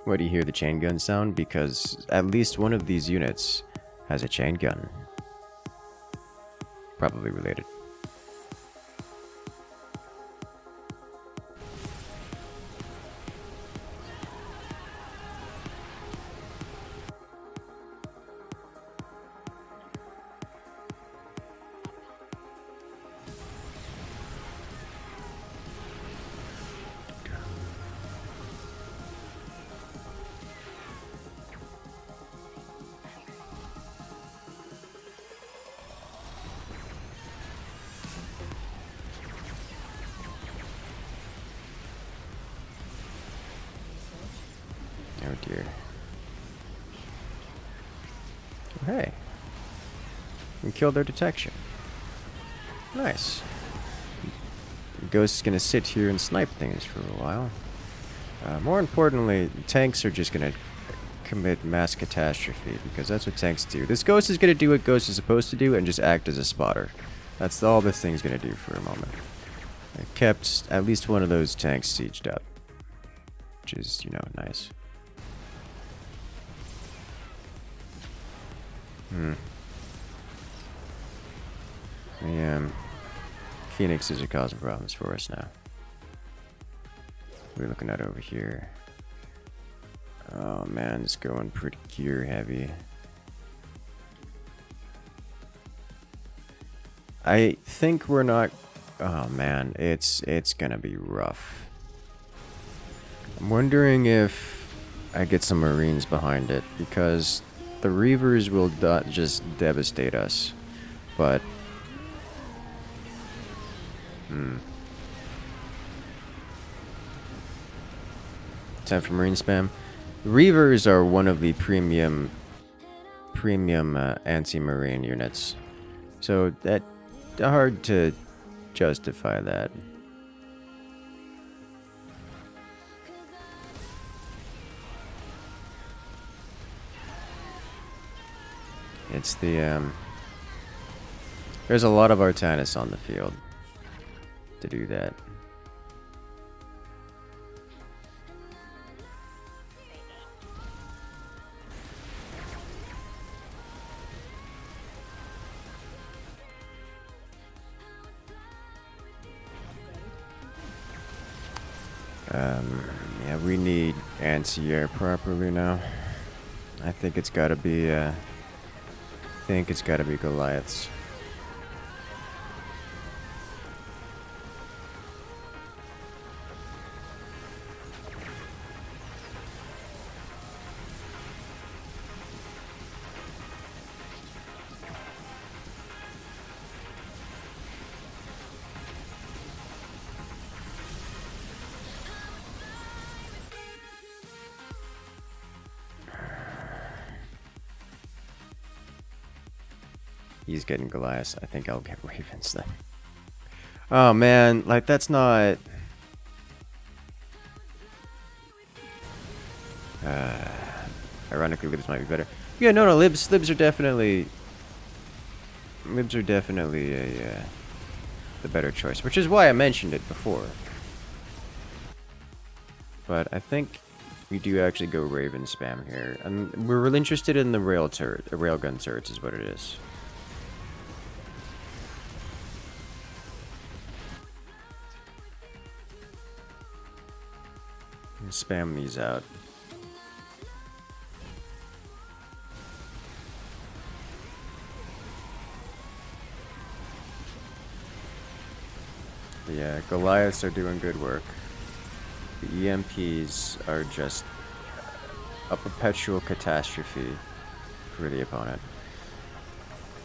[SPEAKER 1] Why do you hear the chain gun sound? Because at least one of these units has a chain gun. Probably related. Oh dear. Hey. We killed their detection. Nice. Ghost's gonna sit here and snipe things for a while. More importantly, tanks are just gonna commit mass catastrophe, because that's what tanks do. This Ghost is gonna do what Ghost is supposed to do and just act as a spotter. That's all this thing's gonna do for a moment. It kept at least one of those tanks sieged up, which is, you know, nice. The Phoenixes are causing problems for us now. We're looking at over here. Oh man, it's going pretty gear heavy. I think we're not... Oh man, it's gonna be rough. I'm wondering if I get some Marines behind it, because the Reavers will just devastate us. But... Time for Marine spam. Reavers are one of the premium anti-marine units, so that hard to justify that. It's the there's a lot of Artanis on the field to do that. Yeah, we need anti-air properly now. I think it's gotta be, Goliaths. He's getting Goliath. I think I'll get Ravens then. Oh man, like that's not... Ironically, libs might be better. Yeah, no, libs are definitely... Libs are definitely the better choice, which is why I mentioned it before. But I think we do actually go Raven spam here. And we're really interested in the railgun turrets is what it is. Spam these out. Yeah, Goliaths are doing good work. The EMPs are just a perpetual catastrophe for the opponent.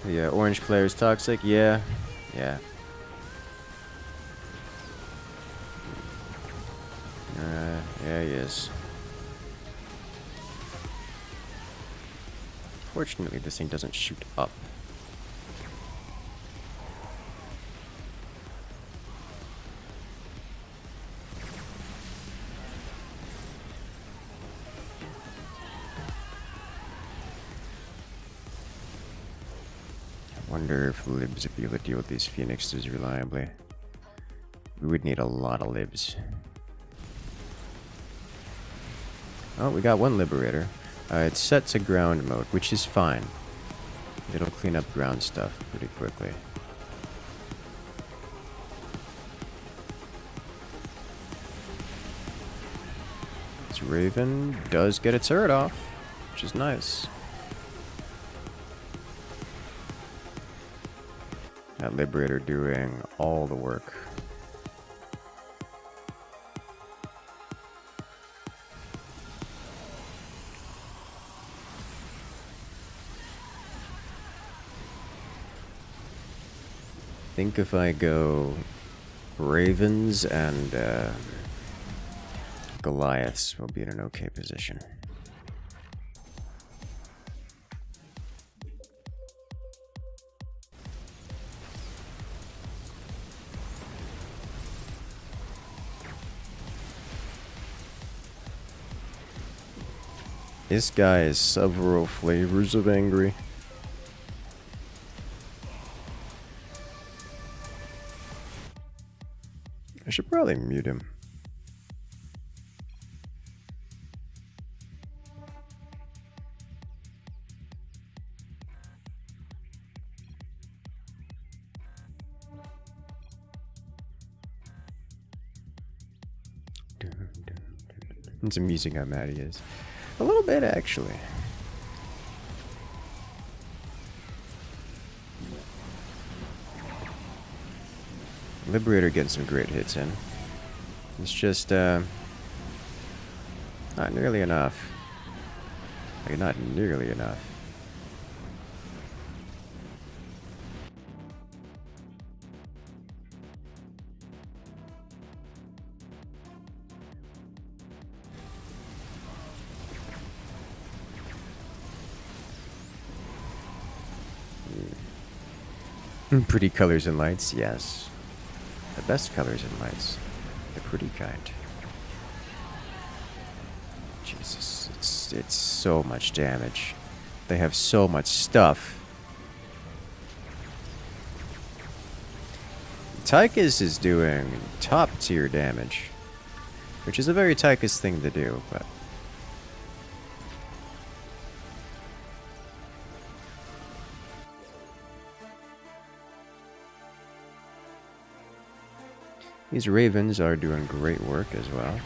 [SPEAKER 1] The orange player is toxic. Yeah. Yeah, he is. Fortunately, this thing doesn't shoot up. I wonder if libs would be able to deal with these phoenixes reliably. We would need a lot of libs. Oh, we got one liberator. It's set to ground mode, which is fine. It'll clean up ground stuff pretty quickly. This Raven does get a turret off, which is nice. That liberator doing all the work. I think if I go Ravens and Goliaths, we'll be in an okay position. This guy is several flavors of angry. I should probably mute him. It's amusing how mad he is. A little bit, actually. Liberator getting some great hits in. It's just, not nearly enough. Like, not nearly enough. Pretty colors and lights, yes. The best colors and lights. The pretty kind. Jesus, it's so much damage. They have so much stuff. Tychus is doing top tier damage, which is a very Tychus thing to do, but these ravens are doing great work as well.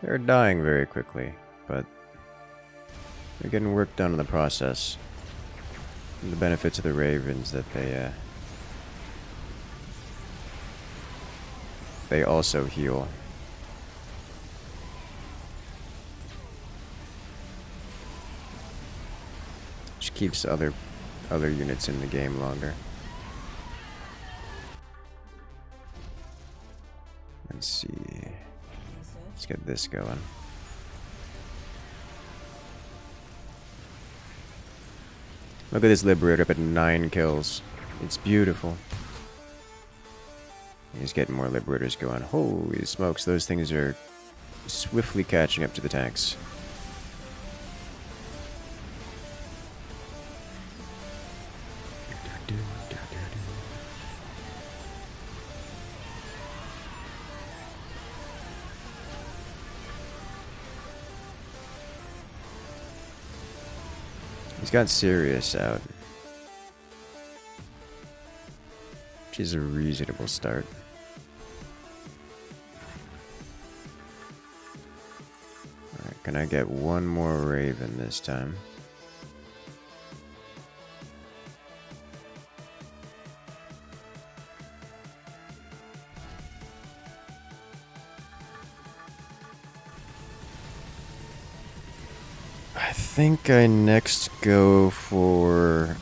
[SPEAKER 1] They're dying very quickly, but they're getting work done in the process. And the benefits of the ravens that they also heal. Which keeps other units in the game longer. Let's see. Let's get this going. Look at this Liberator up at 9 kills. It's beautiful. He's getting more Liberators going. Holy smokes, those things are swiftly catching up to the tanks. He's got Sirius out, which is a reasonable start. Alright, can I get one more Raven this time? I think I next go for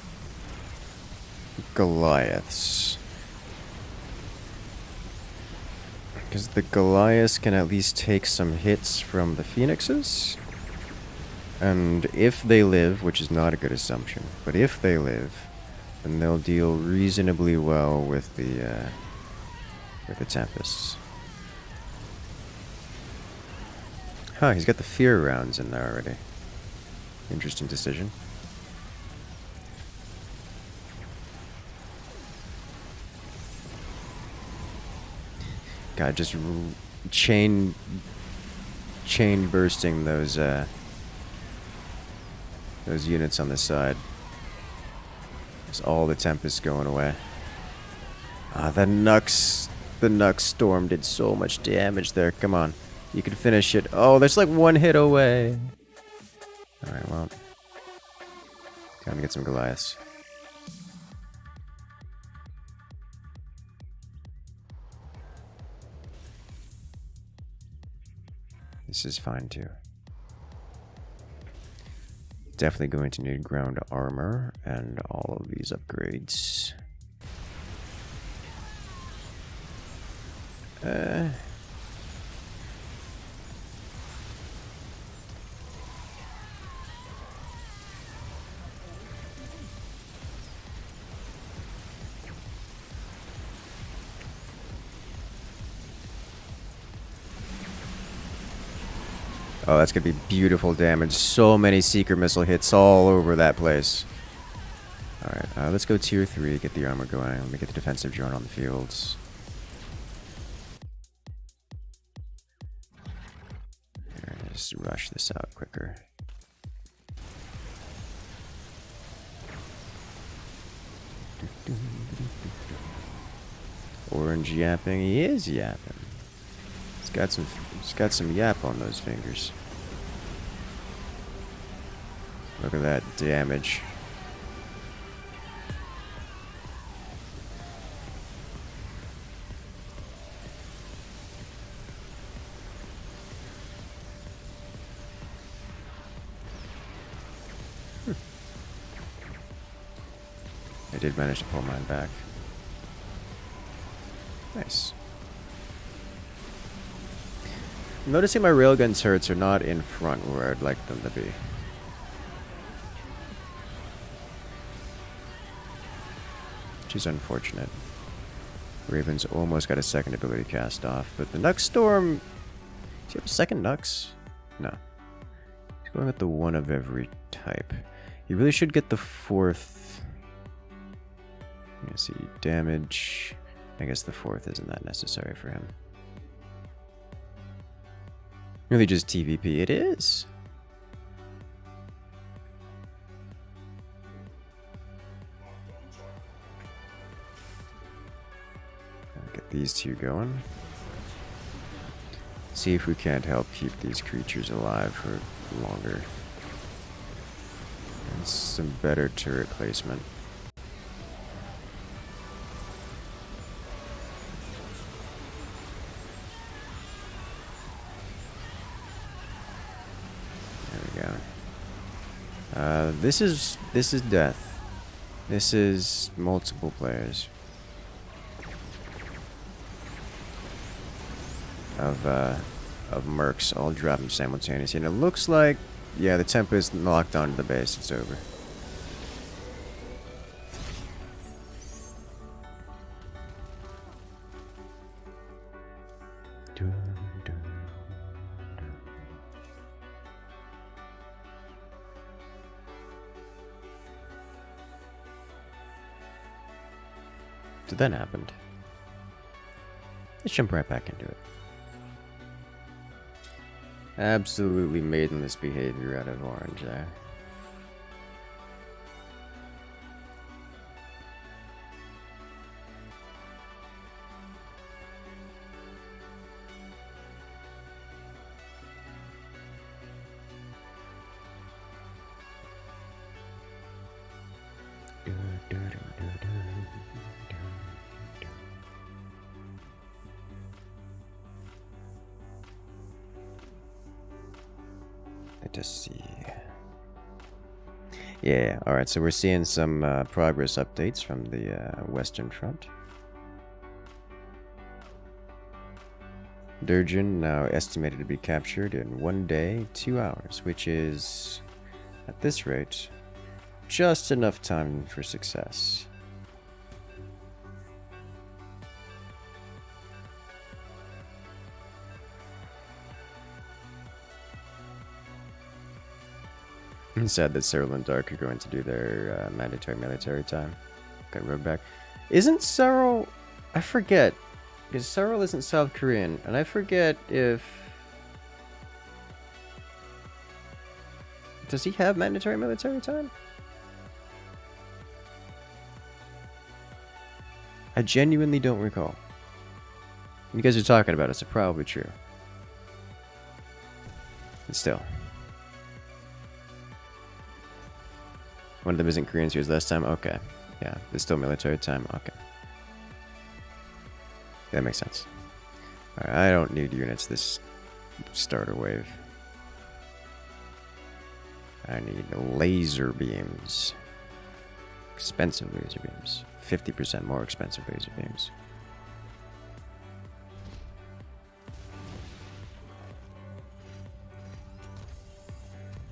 [SPEAKER 1] Goliaths. Because the Goliaths can at least take some hits from the Phoenixes. And if they live, which is not a good assumption, but if they live, then they'll deal reasonably well with the Tempests. Huh, he's got the fear rounds in there already. Interesting decision. God, just chain bursting those units on the side. There's all the Tempests going away. Ah, the Nux Storm did so much damage there. Come on, you can finish it. Oh, there's like one hit away. Alright, well. Time to get some Goliaths. This is fine too. Definitely going to need ground armor and all of these upgrades. Oh, that's gonna be beautiful damage. So many Seeker missile hits all over that place. Alright, let's go tier 3, get the armor going. Let me get the defensive drone on the fields. Here, just rush this out quicker. Orange yapping, he is yapping. He's got some yap on those fingers. Look at that damage. I did manage to pull mine back. Nice. I'm noticing my railgun turrets are not in front where I'd like them to be. Which is unfortunate. Raven's almost got a second ability cast off, but the Nux Storm... Does he have a second Nux? No. He's going with the one of every type. He really should get the fourth... Let's see, damage... I guess the fourth isn't that necessary for him. Really just TVP. It is. I'll get these two going. See if we can't help keep these creatures alive for longer. And some better turret placement. This is death. This is multiple players of mercs all dropping simultaneously, and it looks like, yeah, the Tempest locked onto the base. It's over. So then happened. Let's jump right back into it. Absolutely maidenless behavior out of Orange there. Just see. Yeah, alright, so we're seeing some progress updates from the Western Front. Durgan now estimated to be captured in 1 day, 2 hours, which is, at this rate, just enough time for success. I'm sad that Cyril and Dark are going to do their mandatory military time. Got Rogue back. Isn't Cyril... I forget. Because Cyril isn't South Korean. And I forget if... Does he have mandatory military time? I genuinely don't recall. You guys are talking about it, so probably true. But still. One of them isn't Korean, so he was last time? Okay. Yeah, there's still military time? Okay. That makes sense. Alright, I don't need units this starter wave. I need laser beams. Expensive laser beams. 50% more expensive laser beams.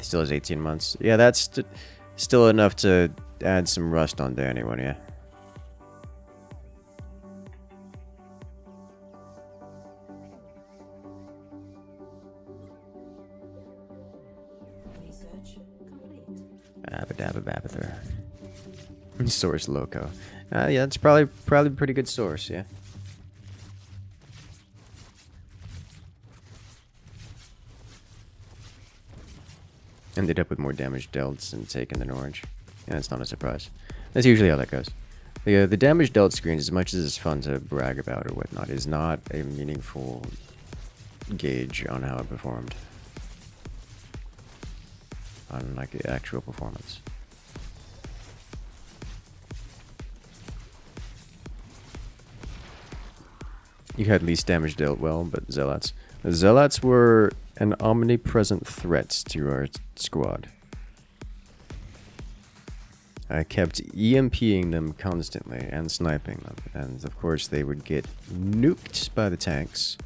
[SPEAKER 1] Still has 18 months. Yeah, that's... Still enough to add some rust onto anyone, yeah. Abadabababither. Source loco. Yeah, it's probably a pretty good source, yeah. Ended up with more damage dealt and taken than orange. Yeah, it's not a surprise. That's usually how that goes. The damage dealt screen, as much as it's fun to brag about or whatnot, is not a meaningful gauge on how it performed. On like the actual performance. You had least damage dealt well, but Zealots. The Zealots were an omnipresent threat to our squad. I kept EMPing them constantly and sniping them, and of course they would get nuked by the tanks.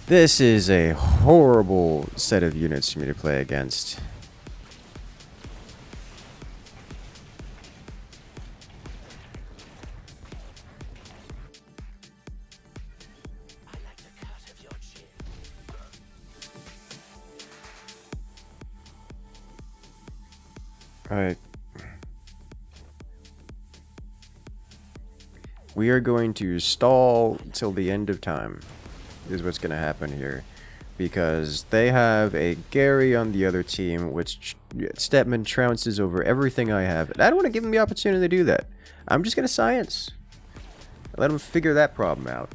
[SPEAKER 1] This is a horrible set of units for me to play against. Alright. We are going to stall till the end of time, is what's going to happen here. Because they have a Gary on the other team, which Stepman trounces over everything I have. And I don't want to give him the opportunity to do that. I'm just going to science. Let him figure that problem out.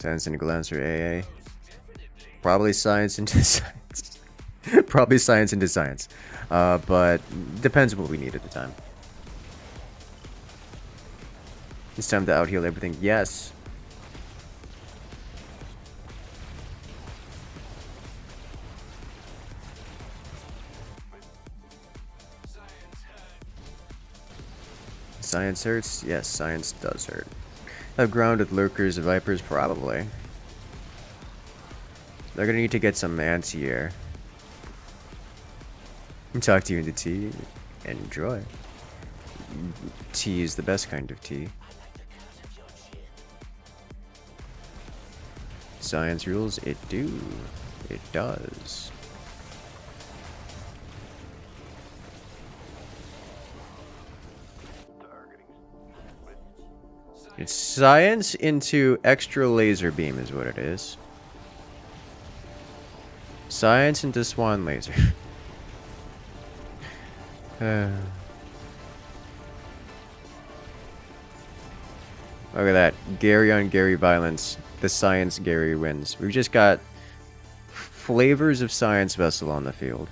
[SPEAKER 1] Science into glance or AA. Probably science into science. Probably science into science. But depends on what we need at the time. It's time to outheal everything. Yes. Science hurts? Yes, science does hurt. Have grounded lurkers, vipers, probably. They're gonna need to get some anti-air. Talk to you in the tea. Enjoy. Tea is the best kind of tea. Science rules? It do. It does. It's science into extra laser beam is what it is. Science into swan laser. Look at that. Gary on Gary violence. The science Gary wins. We've just got flavors of science vessel on the field.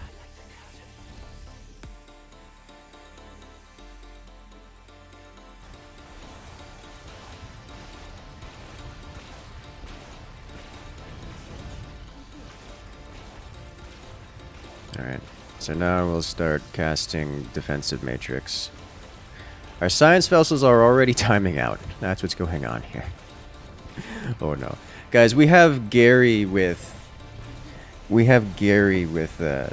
[SPEAKER 1] Alright, so now we'll start casting Defensive Matrix. Our science vessels are already timing out. That's what's going on here. Oh no. Guys, we have Gary with a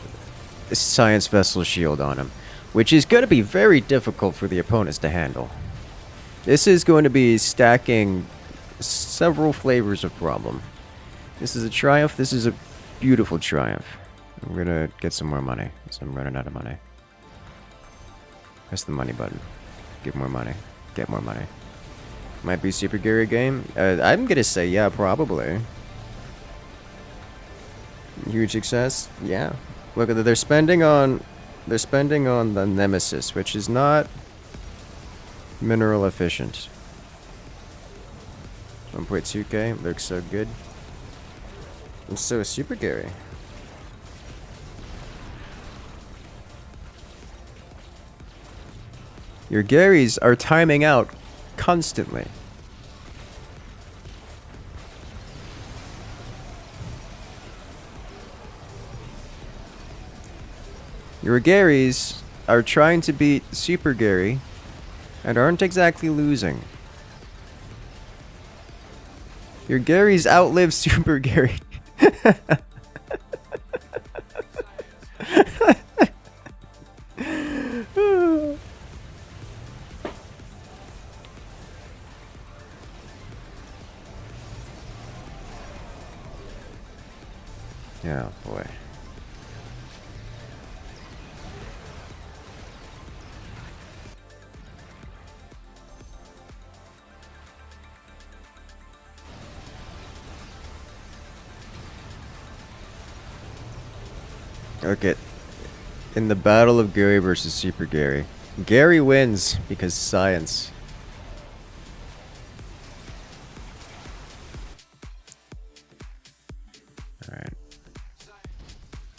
[SPEAKER 1] science vessel shield on him, which is going to be very difficult for the opponents to handle. This is going to be stacking several flavors of problem. This is a triumph. This is a beautiful triumph. I'm gonna get some more money, so I'm running out of money. Press the money button. Get more money. Get more money. Might be Super Gary game? I'm gonna say yeah, probably. Huge success? Yeah. Look at that, they're spending on the Nemesis, which is not mineral efficient. 1.2k, looks so good. And so is Super Gary. Your Garys are timing out constantly. Your Garys are trying to beat Super Gary and aren't exactly losing. Your Gary's outlived Super Gary. Oh boy. Okay. In the battle of Gary versus Super Gary, Gary wins because science. Alright.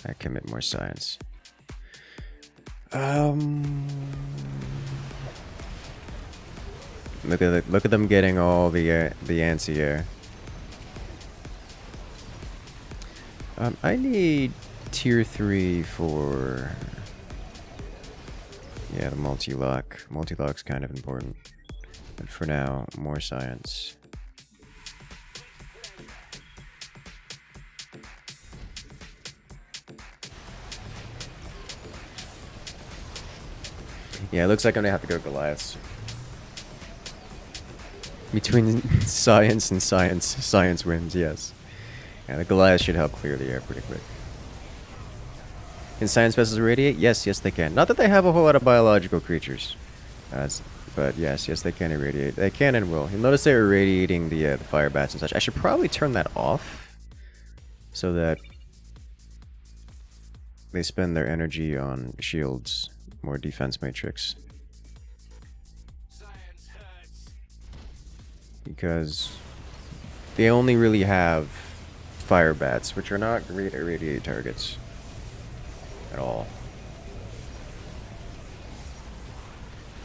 [SPEAKER 1] I commit more science. Look at them getting all the anti-air. I need tier 3 for the multi-lock. Multi-lock's kind of important. But for now, more science. Yeah, it looks like I'm gonna have to go Goliaths. Between science and science wins, yes. Yeah, the Goliath should help clear the air pretty quick. Can science vessels irradiate? Yes, they can. Not that they have a whole lot of biological creatures. But yes, they can irradiate. They can and will. You'll notice they're irradiating the fire bats and such. I should probably turn that off so that they spend their energy on shields, more defense matrix. Because they only really have fire bats, which are not great irradiate targets at all.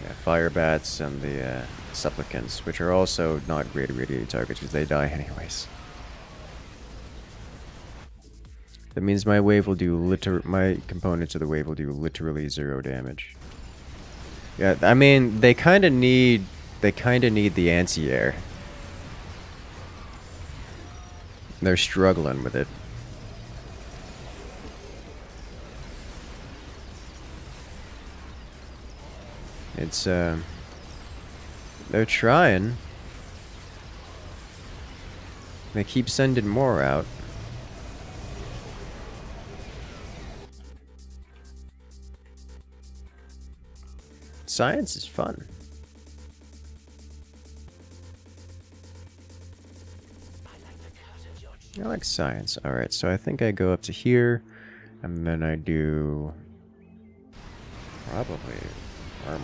[SPEAKER 1] Yeah, fire bats and the supplicants, which are also not great irradiate targets because they die anyways. That means my wave will do my components of the wave will do literally 0 damage. Yeah, I mean they kind of need the anti-air. They're struggling with it. It's they're trying. They keep sending more out. Science is fun. I like science. Alright, so I think I go up to here, and then I do probably armor.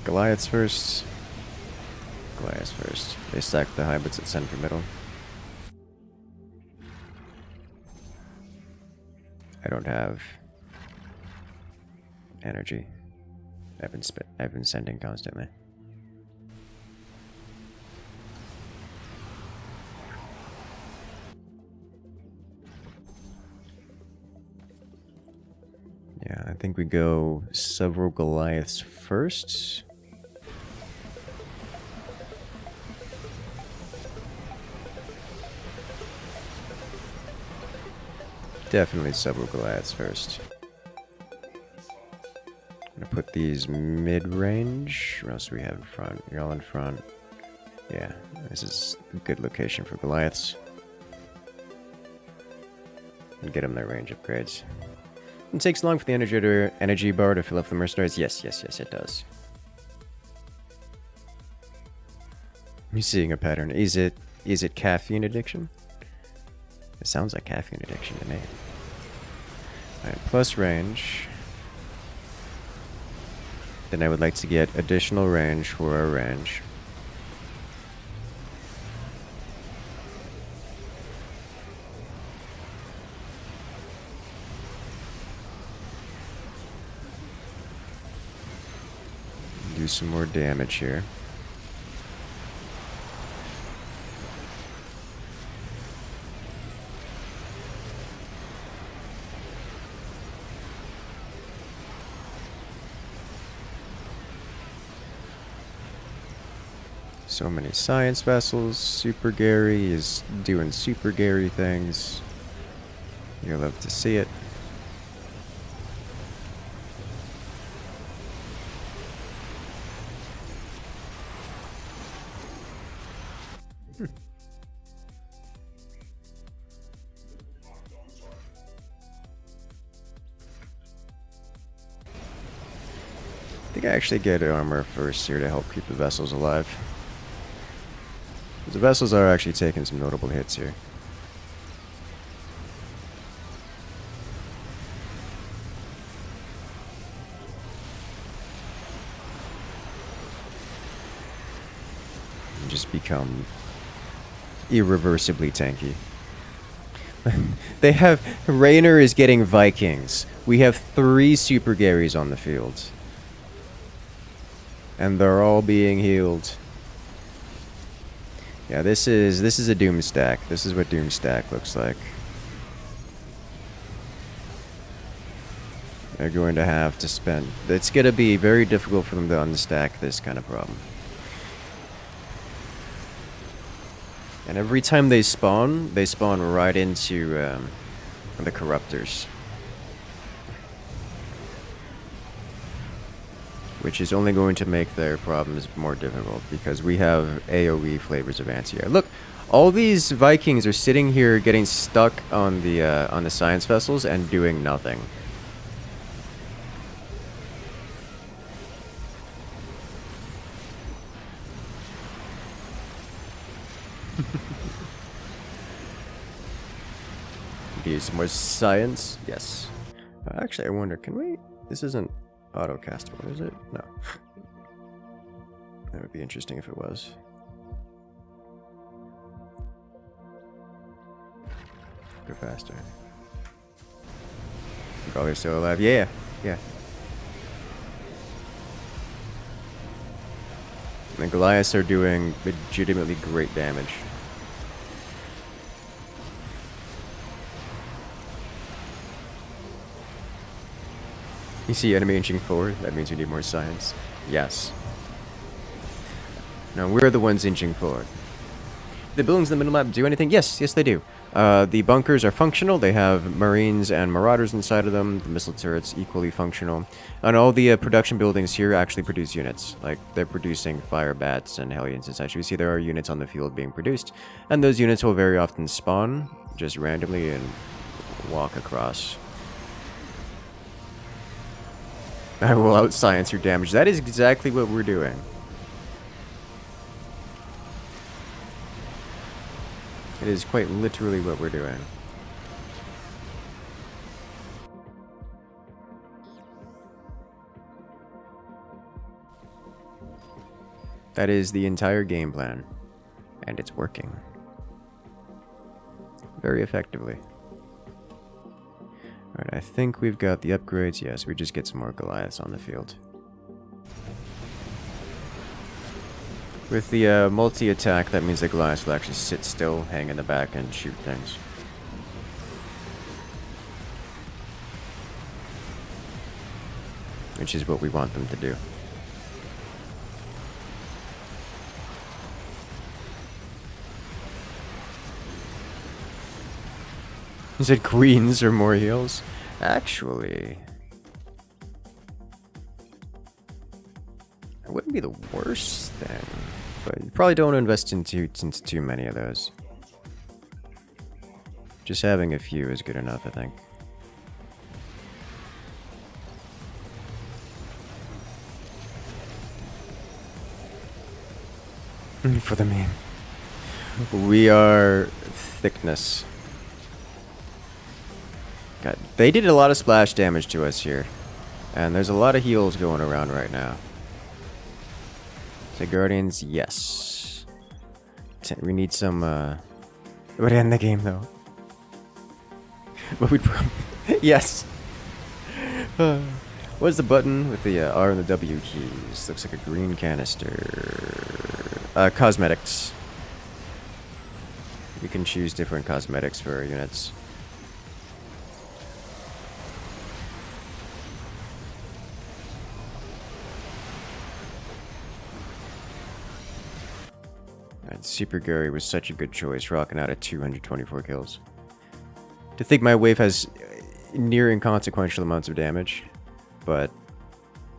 [SPEAKER 1] Goliaths first. Goliaths first. They stack the hybrids at center middle. I don't have energy. I've been sending constantly. Yeah, I think we go several Goliaths first. Definitely several Goliaths first. I'm gonna put these mid-range. What else do we have in front? You're all in front. Yeah, this is a good location for Goliaths. And get them their range upgrades. It takes long for the energy bar to fill up the mercenaries. Yes, it does. I'm seeing a pattern. Is it caffeine addiction? It sounds like caffeine addiction to me. Alright, plus range. Then I would like to get additional range for our range. Do some more damage here. So many science vessels. Super Gary is doing super Gary things. You'll love to see it. I think I actually get armor first here to help keep the vessels alive. The vessels are actually taking some notable hits here. And just become irreversibly tanky. They have... Raynor is getting Vikings. We have 3 Super Garys on the field. And they're all being healed. Yeah, this is a Doomstack. This is what Doomstack looks like. They're going to have to spend... It's going to be very difficult for them to unstack this kind of problem. And every time they spawn right into the Corruptors. Which is only going to make their problems more difficult, because we have AoE flavors of anti-air. Look, all these Vikings are sitting here getting stuck on the science vessels and doing nothing. Use more science? Yes. Actually, I wonder, can we... This isn't auto-castable, is it? No. That would be interesting if it was. Go faster. Probably still alive. Yeah, yeah. The Goliaths are doing legitimately great damage. You see enemy inching forward? That means we need more science. Yes. No, we're the ones inching forward. The buildings in the middle map do anything? Yes, yes they do. The bunkers are functional. They have marines and marauders inside of them. The missile turrets equally functional. And all the production buildings here actually produce units. Like, they're producing fire bats and hellions and such. We see there are units on the field being produced. And those units will very often spawn just randomly and walk across. I will out-science your damage. That is exactly what we're doing. It is quite literally what we're doing. That is the entire game plan. And it's working. Very effectively. Alright, I think we've got the upgrades. Yes, we just get some more Goliaths on the field. With the multi-attack, that means the Goliaths will actually sit still, hang in the back, and shoot things. Which is what we want them to do. You said queens or more heals? Actually... it wouldn't be the worst thing. But you probably don't invest into too many of those. Just having a few is good enough, I think. For the meme. We are thickness. God, they did a lot of splash damage to us here. And there's a lot of heals going around right now. So Guardians, yes. We need some, it would end the game though. But we'd yes. What's the button with the R and the W keys? Looks like a green canister. Cosmetics. We can choose different cosmetics for our units. And Super Gary was such a good choice, rocking out at 224 kills. To think my wave has near inconsequential amounts of damage, but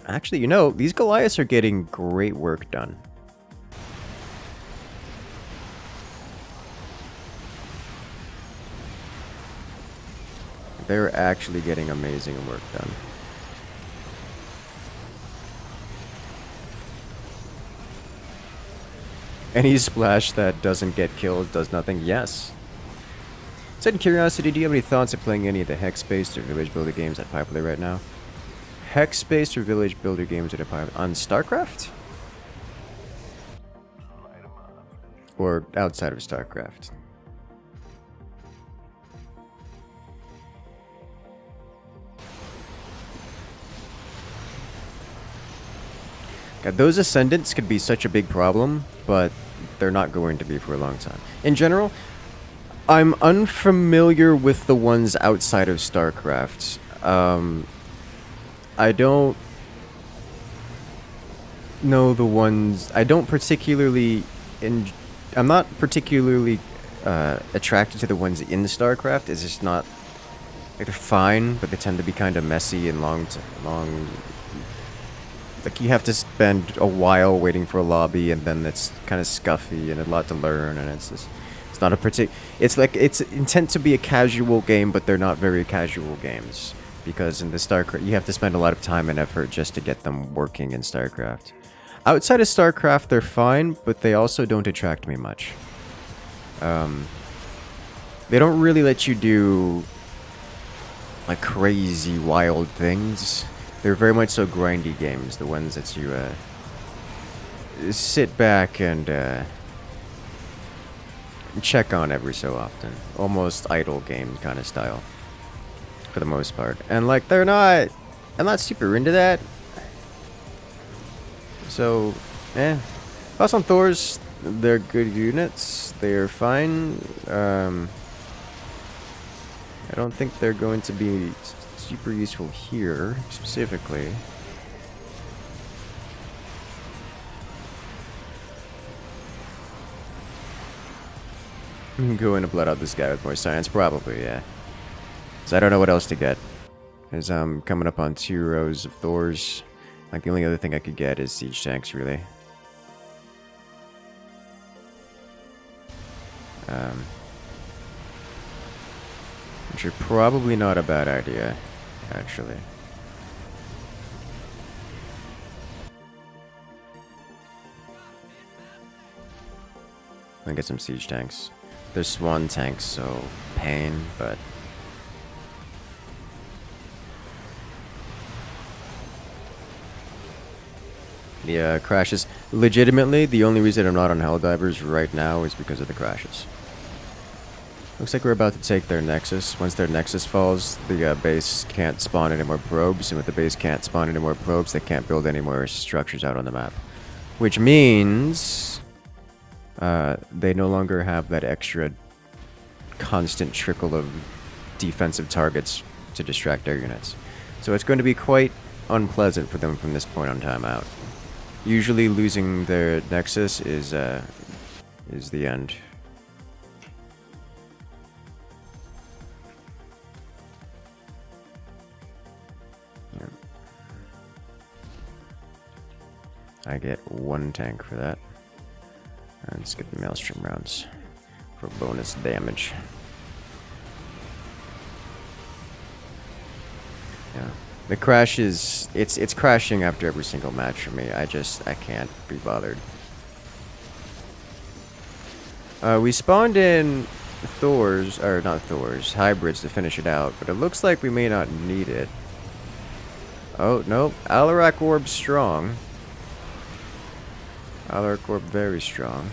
[SPEAKER 1] actually, you know, these Goliaths are getting great work done. They're actually getting amazing work done. Any splash that doesn't get killed does nothing? Yes. Said in curiosity, do you have any thoughts of playing any of the hex-based or village builder games that are popular right now? Hex-based or village builder games that are popular on StarCraft? Or outside of StarCraft? God, those Ascendants could be such a big problem, but they're not going to be for a long time. In general, I'm unfamiliar with the ones outside of StarCraft. I don't know the ones... I don't particularly... I'm not particularly attracted to the ones in StarCraft. It's just not... Like, they're fine, but they tend to be kind of messy and long... Like, you have to spend a while waiting for a lobby, and then it's kind of scuffy and a lot to learn, and it's just... It's not a particular... It's like, it's intent to be a casual game, but they're not very casual games. Because in the StarCraft, you have to spend a lot of time and effort just to get them working in StarCraft. Outside of StarCraft, they're fine, but they also don't attract me much. They don't really let you do, like, crazy, wild things. They're very much so grindy games, the ones that you, sit back and, check on every so often. Almost idle game kind of style. For the most part. And, like, they're not... I'm not super into that. So, Thoughts on Thors, they're good units. They're fine. I don't think they're going to be super useful here, specifically. I'm going to blood out this guy with more science, probably, yeah. So I don't know what else to get. Because I'm coming up on 2 rows of Thors. Like, the only other thing I could get is siege tanks, really. Which are probably not a bad idea, actually. I'm gonna get some siege tanks. There's swan tanks, so pain, but... Yeah, crashes. Legitimately, the only reason I'm not on Helldivers right now is because of the crashes. Looks like we're about to take their Nexus. Once their Nexus falls, the base can't spawn any more probes, and with the base can't spawn any more probes, they can't build any more structures out on the map. Which means... they no longer have that extra constant trickle of defensive targets to distract air units. So it's going to be quite unpleasant for them from this point on time out. Usually losing their Nexus is the end. Yep. I get 1 tank for that. And let's get the Maelstrom rounds for bonus damage. Yeah. The crash is... It's crashing after every single match for me. I can't be bothered. We spawned in Thors, or not Thors, hybrids to finish it out, but it looks like we may not need it. Oh, nope. Alarak Orb strong. Alarak Orb very strong.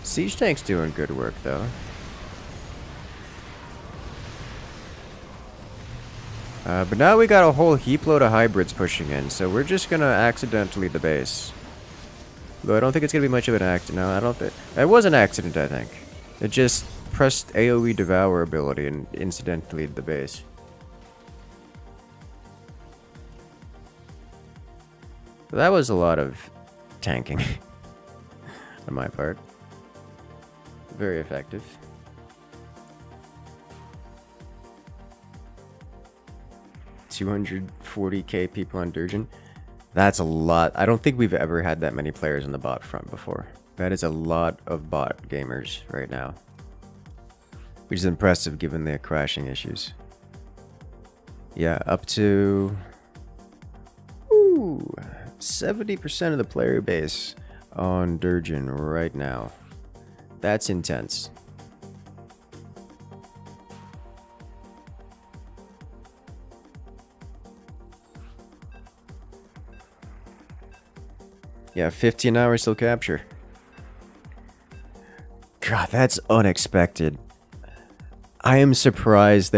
[SPEAKER 1] Siege tank's doing good work, though. But now we got a whole heap load of hybrids pushing in, so we're just gonna accidentally the base. Though I don't think it's gonna be much of an accident. No, I don't think... It was an accident, I think. It just pressed AoE Devour ability and incidentally the base. That was a lot of tanking. on my part. Very effective. $240k people on Durgeon. That's a lot. I don't think we've ever had that many players on the bot front before. That is a lot of bot gamers right now. Which is impressive given their crashing issues. Yeah, up to 70% of the player base on Durgeon right now. That's intense. Yeah, 15 hours till capture. God, that's unexpected. I am surprised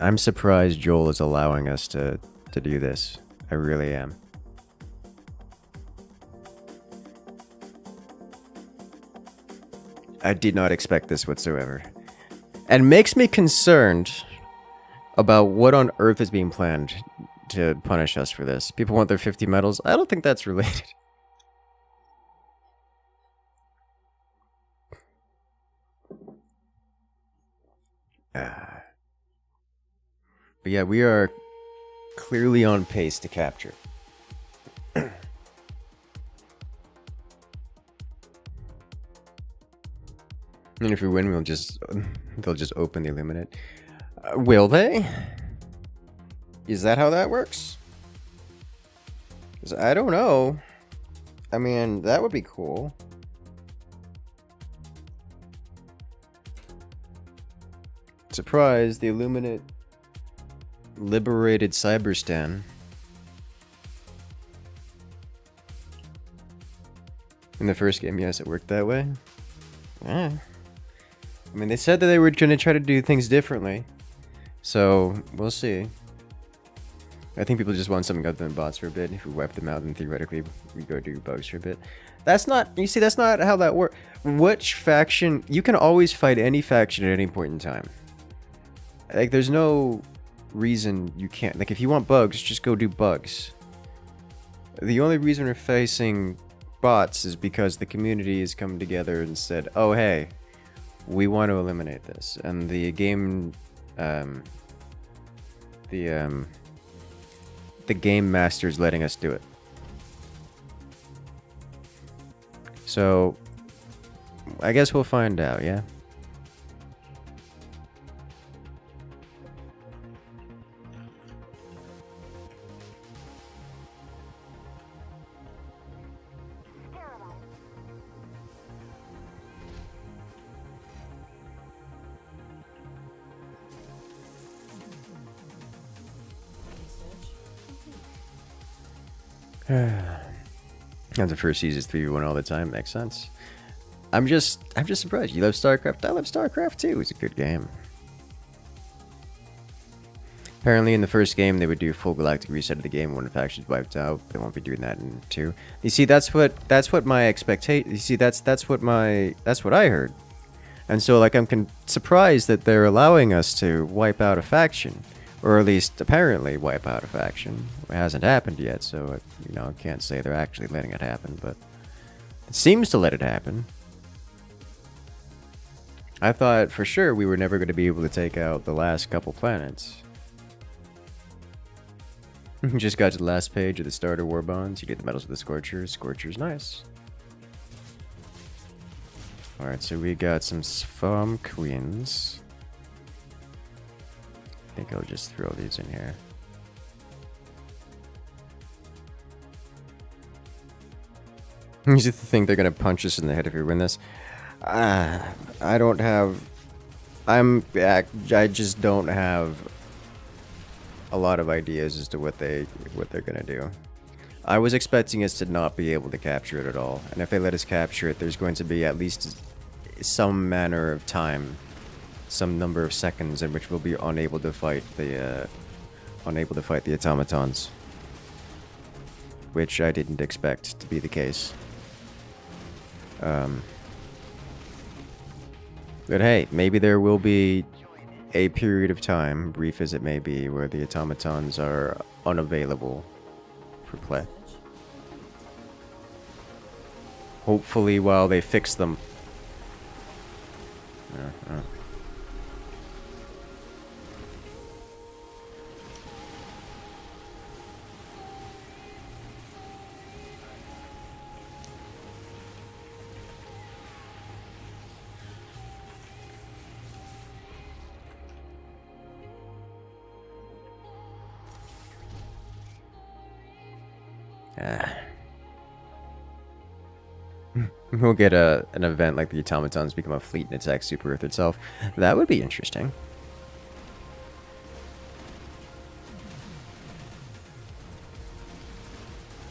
[SPEAKER 1] I'm surprised Joel is allowing us to do this. I really am. I did not expect this whatsoever. And makes me concerned about what on earth is being planned to punish us for this. People want their 50 medals. I don't think that's related. But yeah, we are clearly on pace to capture. And if we win, they'll just open the Illuminate. Will they? Is that how that works? 'Cause I don't know. I mean, that would be cool. Surprise, the Illuminate liberated Cyberstan. In the first game, yes, it worked that way. Yeah. I mean, they said that they were going to try to do things differently. So, we'll see. I think people just want something other than bots for a bit. If we wipe them out, then theoretically we go do bugs for a bit. That's not... You see, that's not how that works. Which faction... You can always fight any faction at any point in time. Like, there's no reason you can't... Like, if you want bugs, just go do bugs. The only reason we're facing bots is because the community has come together and said, oh, hey, we want to eliminate this. And the game... The game master's letting us do it. So, I guess we'll find out, yeah? And the first season is 3v1 all the time. Makes sense. I'm just surprised. You love StarCraft? I love StarCraft II. It's a good game. Apparently in the first game they would do full galactic reset of the game when the faction's wiped out. They won't be doing that in 2. You see, that's what my expectation. You see, that's what I heard. And so like I'm surprised that they're allowing us to wipe out a faction. Or at least, apparently, wipe out a faction. It hasn't happened yet, so, I can't say they're actually letting it happen, but it seems to let it happen. I thought, for sure, we were never going to be able to take out the last couple planets. Just got to the last page of the starter war bonds. You get the medals of the Scorcher. Scorcher's nice. Alright, so we got some Swarm Queens. I think I'll just throw these in here. You think they're gonna punch us in the head if we win this? I don't have... I just don't have a lot of ideas as to what they're gonna do. I was expecting us to not be able to capture it at all, and if they let us capture it, there's going to be at least some manner of time, some number of seconds in which we'll be unable to fight the automatons, which I didn't expect to be the case. But hey, maybe there will be a period of time, brief as it may be, where the automatons are unavailable for play. Hopefully while they fix them. We'll get an event like the automatons become a fleet and attack Super Earth itself. That would be interesting.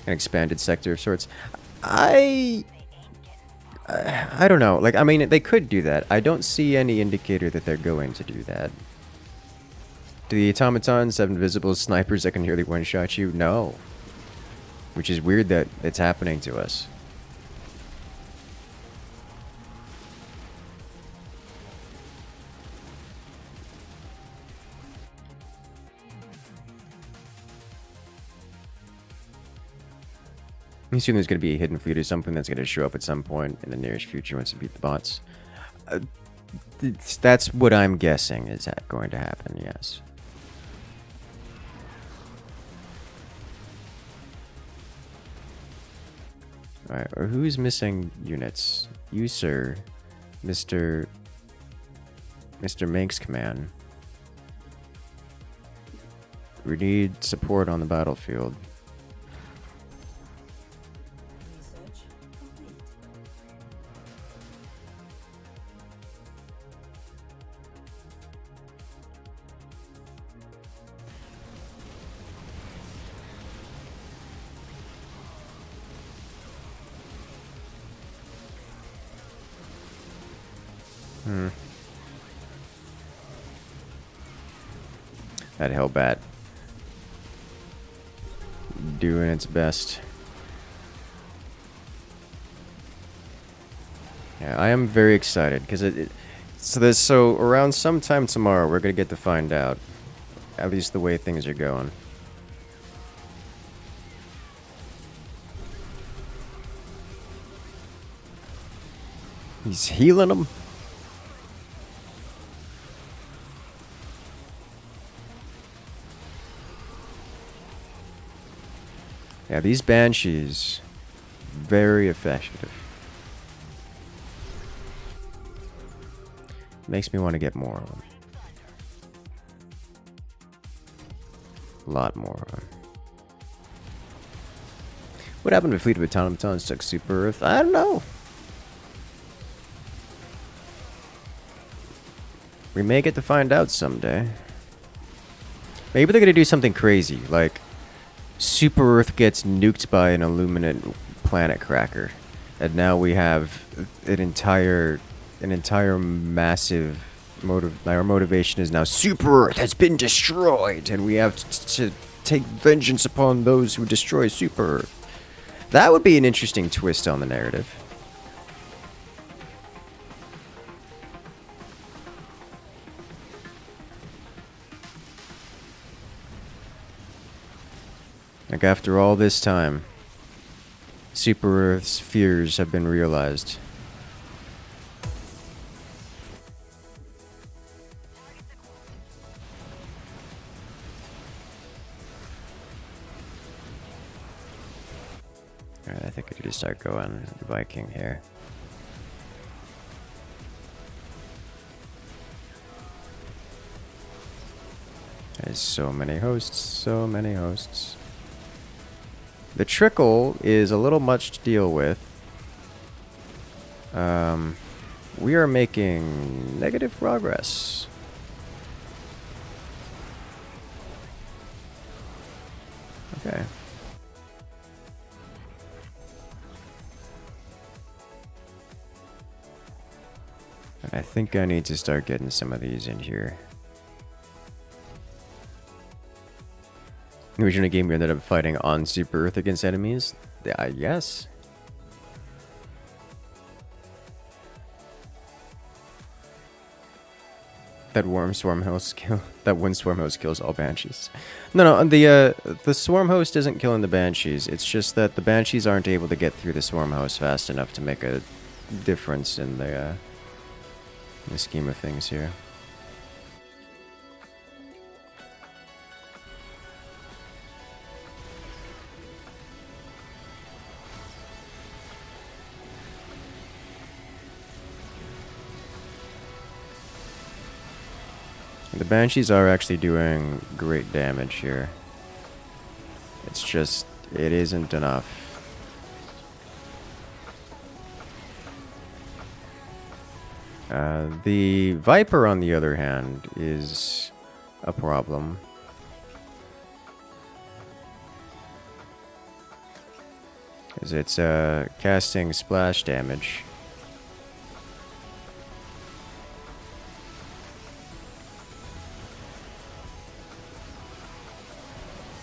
[SPEAKER 1] An expanded sector of sorts. I don't know. Like, I mean, they could do that. I don't see any indicator that they're going to do that. Do the automatons have invisible snipers that can nearly one-shot you? No. Which is weird that it's happening to us. I assume there's going to be a hidden fleet or something that's going to show up at some point in the nearest future once we beat the bots. That's what I'm guessing is that going to happen, yes. Alright, or who's missing units? You, sir. Mr. Manx Command. We need support on the battlefield. That Hellbat doing its best. Yeah, I am very excited because so around sometime tomorrow we're gonna get to find out at least the way things are going. He's healing them. Yeah, these Banshees, very effective. Makes me want to get more of them. A lot more of them. What happened to a fleet of automatons took Super Earth? I don't know. We may get to find out someday. Maybe they're going to do something crazy, like Super Earth gets nuked by an Illuminate planet cracker, and now we have an entire massive our motivation is now Super Earth has been destroyed, and we have to take vengeance upon those who destroy Super Earth. That would be an interesting twist on the narrative. Like, after all this time, Super Earth's fears have been realized. Alright, I think I could just start going Viking here. There's so many hosts, so many hosts. The trickle is a little much to deal with. We are making negative progress. Okay. I think I need to start getting some of these in here. The original game we ended up fighting on Super Earth against enemies? Yes. That worm swarm host kill. That one swarm host kills all banshees. No, the swarm host isn't killing the banshees. It's just that the banshees aren't able to get through the swarm host fast enough to make a difference in the scheme of things here. The banshees are actually doing great damage here. It's just, it isn't enough. The Viper, on the other hand, is a problem. Because it's casting splash damage.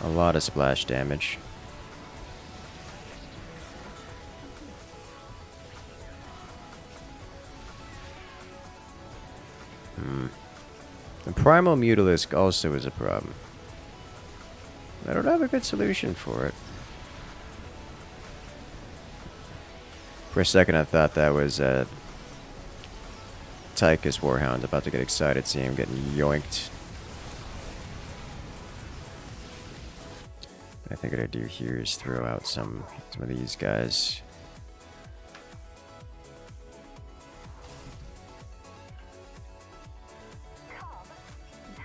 [SPEAKER 1] A lot of splash damage. The Primal Mutalisk also is a problem. I don't have a good solution for it. For a second I thought that was Tychus Warhound about to get excited seeing him getting yoinked. I think what I do here is throw out some of these guys.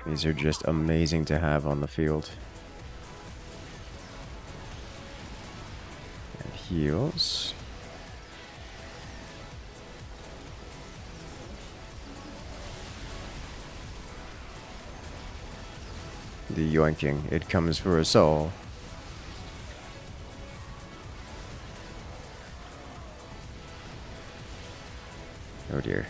[SPEAKER 1] These are just amazing to have on the field. And heals. The yoinking, it comes for us all. Oh dear.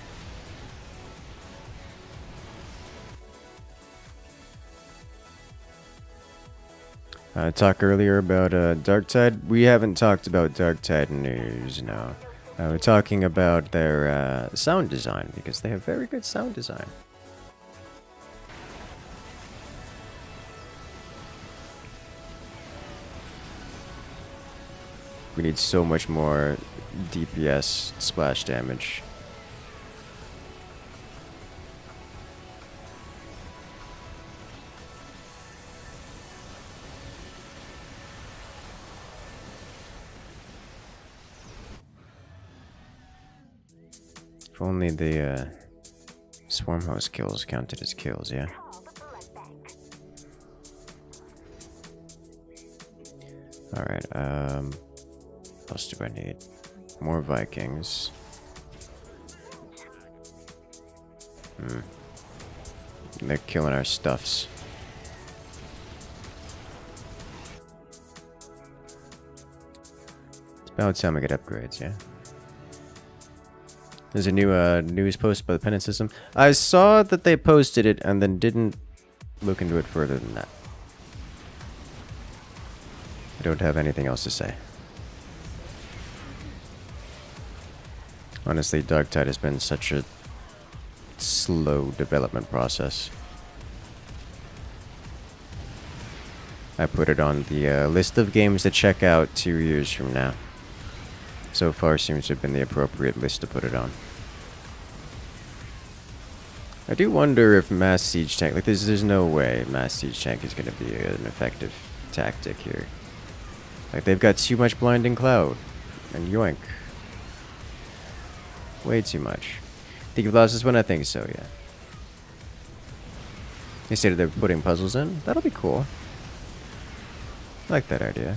[SPEAKER 1] Talk earlier about Darktide. We haven't talked about Darktide news, no. We're talking about their sound design, because they have very good sound design. We need so much more DPS splash damage. If only the swarm host kills counted as kills, yeah. Alright, what else do I need? More Vikings. They're killing our stuffs. It's about time we get upgrades, yeah. There's a new news post by the Penance System. I saw that they posted it and then didn't look into it further than that. I don't have anything else to say. Honestly, Darktide has been such a slow development process. I put it on the list of games to check out 2 years from now. So far seems to have been the appropriate list to put it on. I do wonder if Mass Siege Tank, like there's no way Mass Siege Tank is going to be an effective tactic here. Like they've got too much Blinding Cloud and yoink. Way too much. Think you've lost this one? I think so, yeah. They stated they're putting puzzles in. That'll be cool. I like that idea.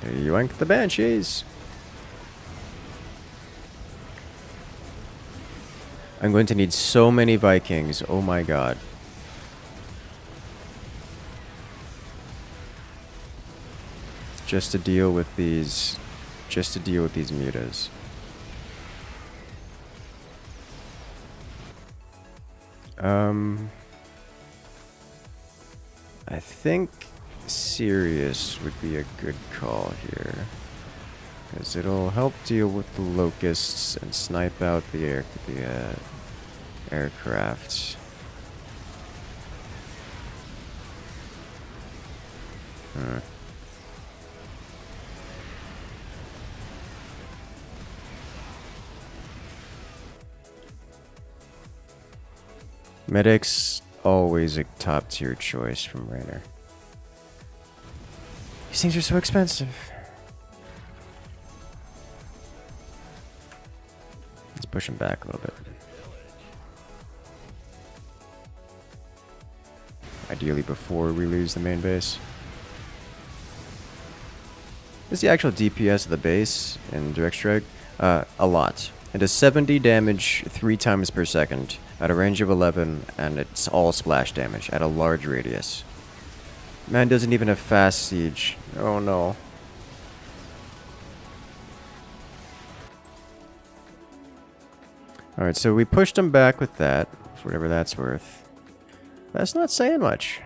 [SPEAKER 1] Yoink the Banshees! I'm going to need so many Vikings. Oh my god. Just to deal with these mutas. I think Sirius would be a good call here. Because it'll help deal with the locusts and snipe out the aircraft. Medic's always a top tier choice from Raynor. These things are so expensive. Let's push him back a little bit. Ideally before we lose the main base. What's the actual DPS of the base in Direct Strike? A lot. It does 70 damage 3 times per second at a range of 11, and it's all splash damage at a large radius. Man doesn't even have fast siege. Oh no. Alright, so we pushed him back with that, for whatever that's worth. That's not saying much.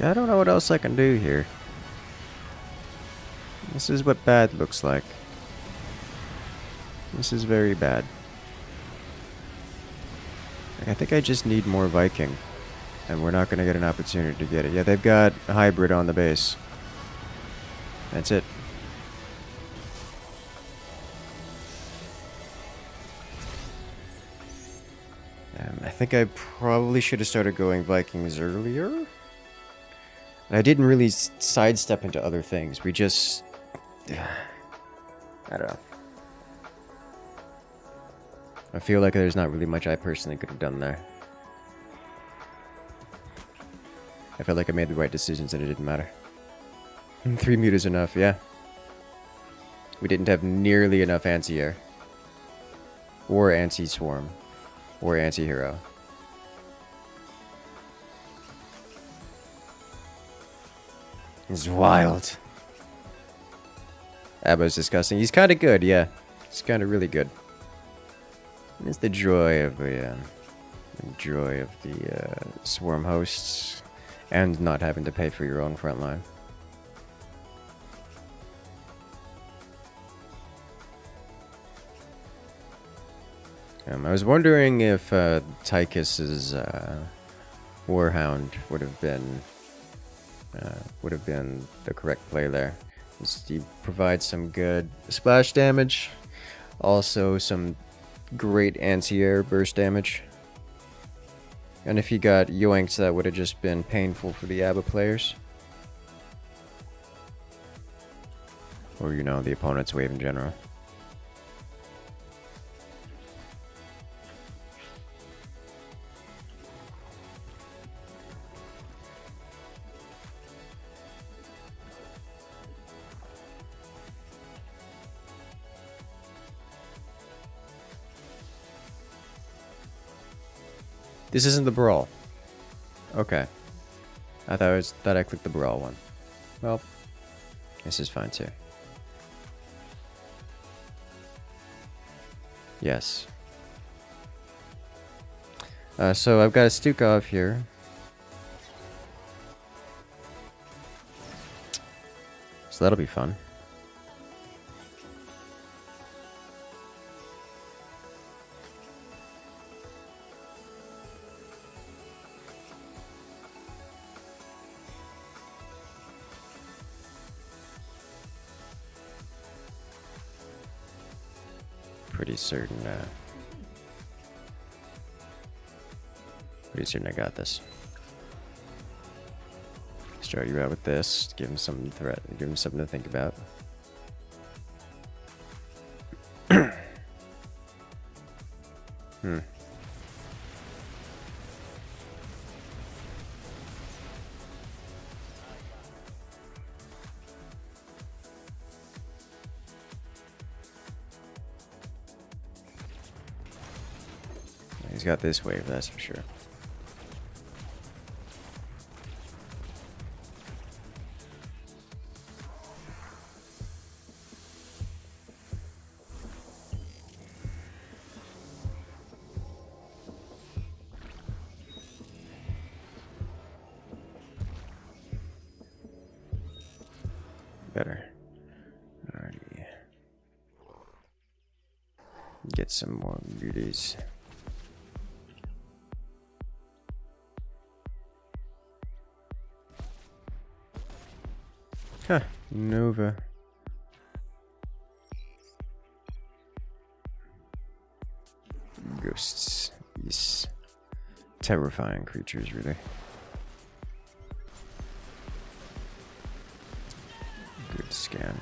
[SPEAKER 1] I don't know what else I can do here. This is what bad looks like. This is very bad. I think I just need more Viking. And we're not going to get an opportunity to get it. Yeah, they've got a hybrid on the base. That's it. I think I probably should have started going Vikings earlier. And I didn't really sidestep into other things. We just... I don't know. I feel like there's not really much I personally could have done there. I felt like I made the right decisions and it didn't matter. 3 meters enough, yeah. We didn't have nearly enough anti-air. Or anti-swarm. Or anti-hero. It's wild. Abba's disgusting. He's kind of good, yeah. He's kind of really good. It's the joy of the swarm hosts, and not having to pay for your own front line. I was wondering if Tychus's Warhound would have been the correct play there. He provides some good splash damage, also some great anti-air burst damage. And if he got yoinked, that would have just been painful for the Abba players. Or, you know, the opponent's wave in general. This isn't the Brawl. Okay. I thought I clicked the Brawl one. Well, this is fine too. Yes. So I've got a Stukov here. So that'll be fun. Pretty certain I got this. Start you out with this. Give him some threat. Give him something to think about. He's got this wave, that's for sure. Get some more goodies. Huh, Nova. Ghosts. Yes. Terrifying creatures, really. Good scan.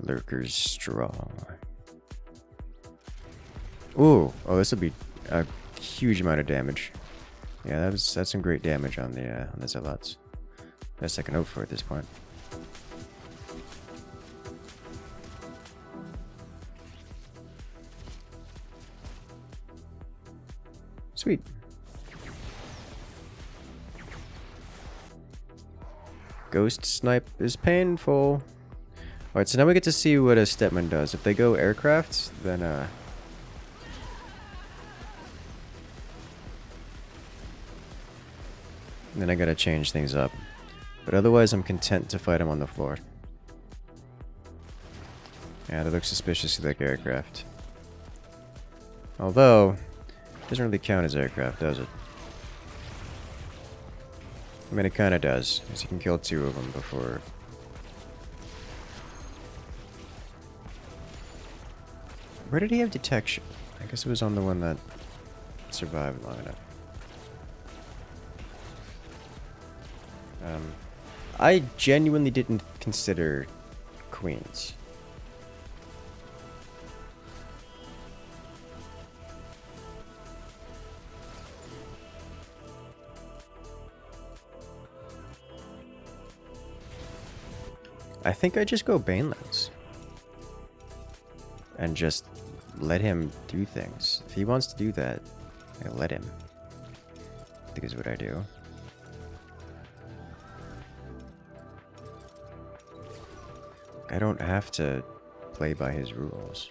[SPEAKER 1] Lurker's strong. Ooh, oh, this will be a huge amount of damage. Yeah, that's some great damage on the Zealots. Best I can hope for at this point. Sweet. Ghost snipe is painful. Alright, so now we get to see what a Stepman does. If they go aircraft, then I gotta change things up. But otherwise, I'm content to fight him on the floor. Yeah, that looks suspiciously like aircraft. Although, it doesn't really count as aircraft, does it? I mean, it kinda does, because you can kill 2 of them before... Where did he have detection? I guess it was on the one that survived long enough. I genuinely didn't consider queens. I think I just go banelings. And just let him do things. If he wants to do that, I let him. I think is what I do. I don't have to play by his rules.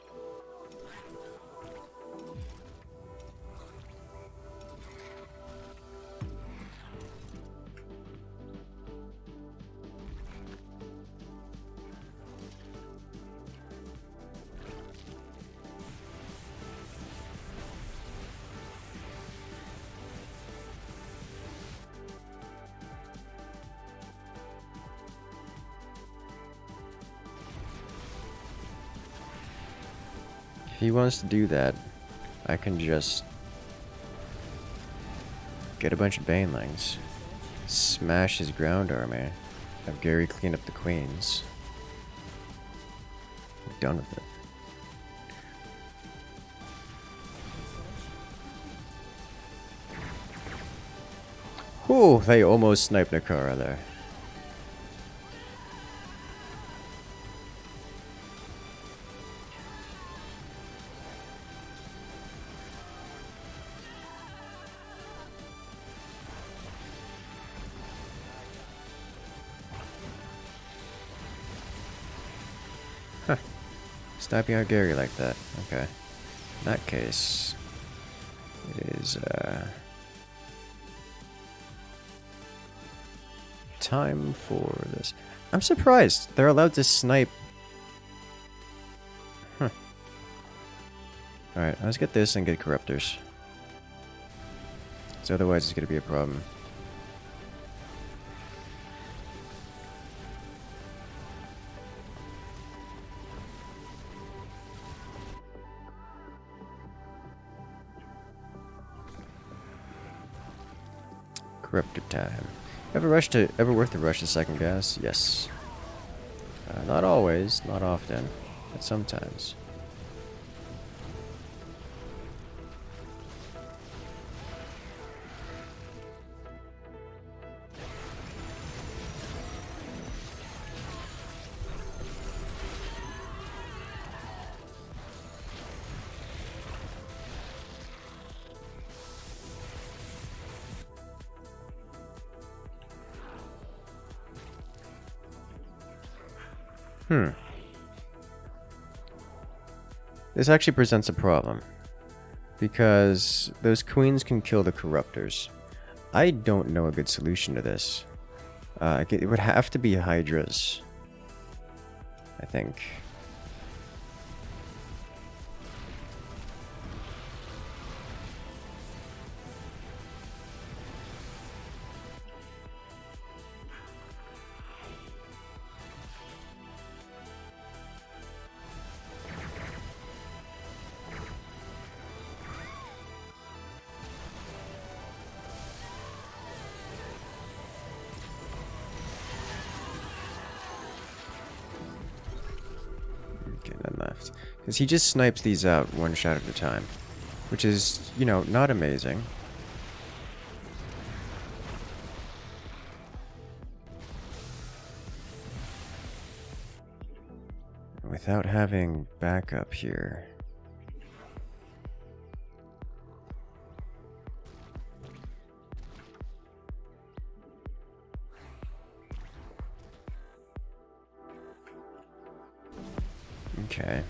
[SPEAKER 1] If he wants to do that, I can just get a bunch of banelings, smash his ground army, have Gary clean up the queens. I'm done with it. Whew, they almost sniped Nakara there. Huh. Sniping out Gary like that. Okay. In that case, it is, time for this. I'm surprised they're allowed to snipe. Huh. Alright, let's get this and get Corruptors. So otherwise it's gonna be a problem. Corruptor time. Ever worth the rush to second gas? Yes. Not always, not often, but sometimes. This actually presents a problem. Because those queens can kill the corruptors. I don't know a good solution to this. It would have to be Hydras, I think. Because he just snipes these out one shot at a time. Which is, you know, not amazing. Without having backup here. Okay.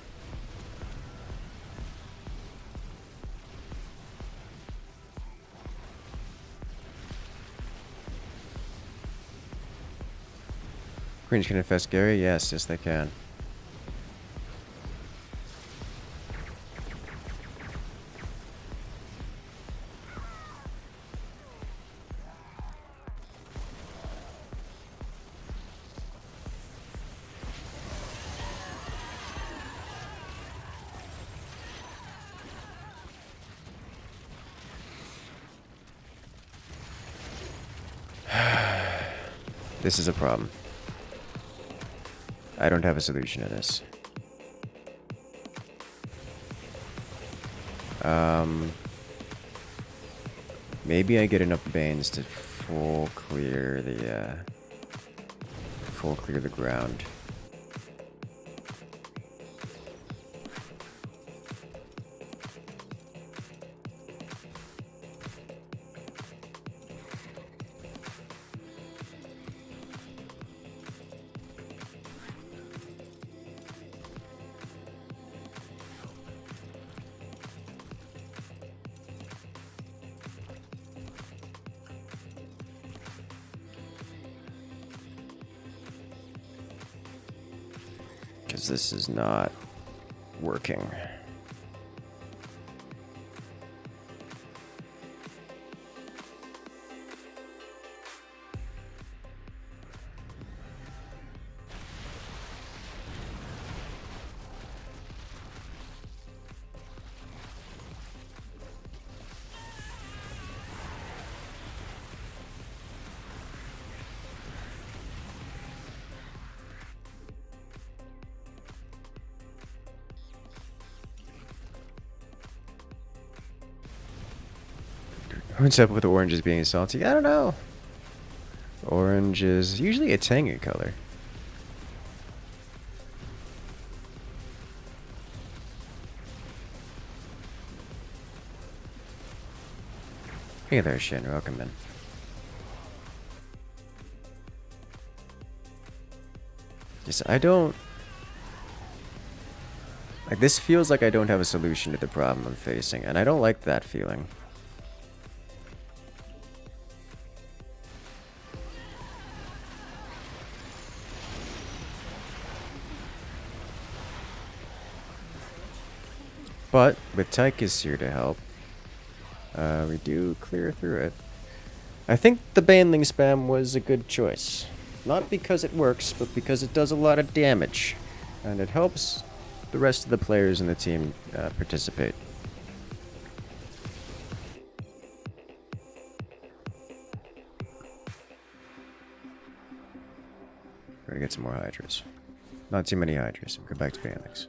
[SPEAKER 1] Queens can infest Gary? Yes, yes they can. This is a problem. I don't have a solution to this. Maybe I get enough Banes to full clear the ground. Because this is not working. What's up with oranges being salty? I don't know. Orange is usually a tangy color. Hey there, Shin. Welcome in. Yes, I don't... Like, this feels like I don't have a solution to the problem I'm facing, and I don't like that feeling. But, with Tychus here to help, we do clear through it. I think the baneling spam was a good choice. Not because it works, but because it does a lot of damage. And it helps the rest of the players in the team participate. We're gonna get some more Hydras. Not too many Hydras. Go back to banelings.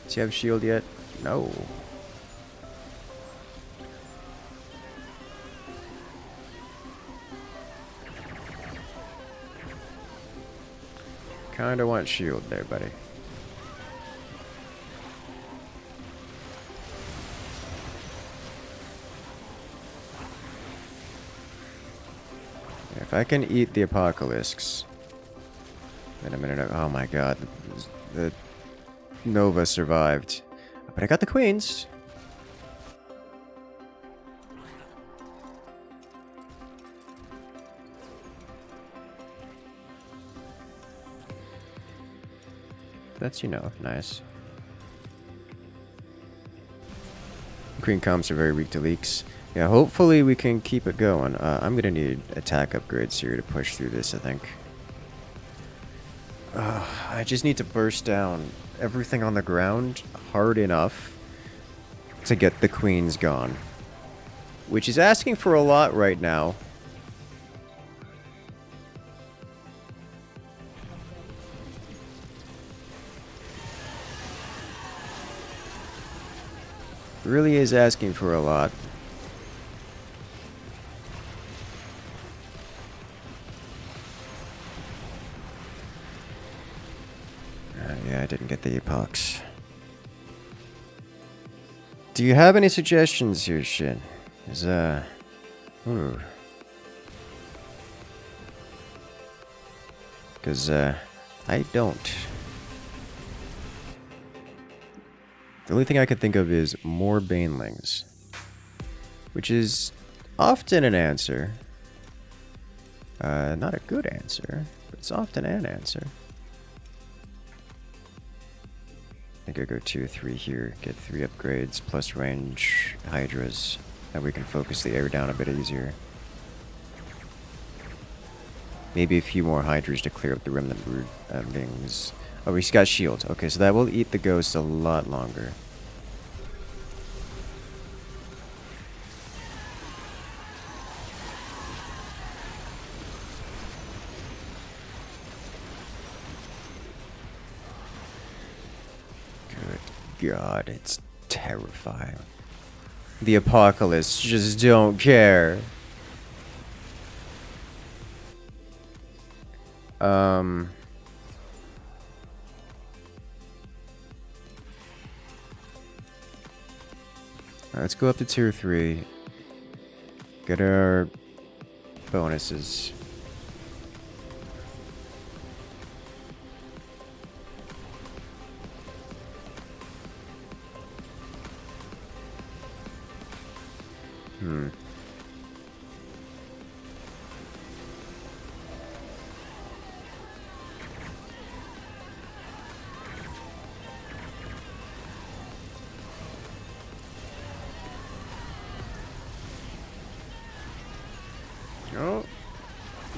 [SPEAKER 1] Does he have shield yet? No. Kinda want shield there, buddy. If I can eat the Apocalypse in a minute. Oh my god. The Nova survived. But I got the Queens. That's, you know, nice. Queen comps are very weak to leaks. Yeah, hopefully we can keep it going. I'm gonna need attack upgrades here to push through this, I think. I just need to burst down everything on the ground hard enough to get the queens gone. Which is asking for a lot right now. Really is asking for a lot. Yeah, I didn't get the epochs. Do you have any suggestions here, Shin? Is, Because, I don't. The only thing I could think of is more banelings. Which is often an answer. Not a good answer, but it's often an answer. I think I go 2 or 3 here, get 3 upgrades, plus range Hydras. That we can focus the air down a bit easier. Maybe a few more Hydras to clear up the remnant brood things. Oh, he's got shield. Okay, so that will eat the ghost a lot longer. God, it's terrifying. The Apocalypse just don't care. Let's go up to tier 3. Get our bonuses. Oh,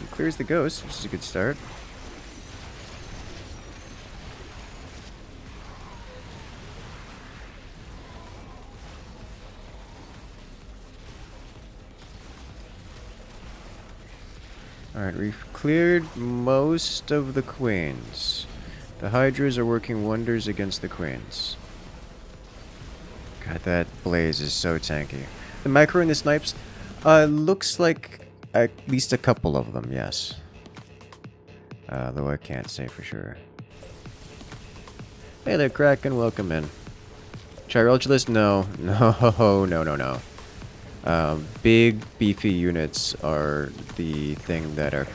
[SPEAKER 1] he clears the ghost, which is a good start. Alright, we've cleared most of the queens. The Hydras are working wonders against the queens. God, that blaze is so tanky. The micro and the snipes, looks like at least a couple of them, yes. Though I can't say for sure. Hey there, Kraken, welcome in. Chirologist, no. No. Big, beefy units are the thing that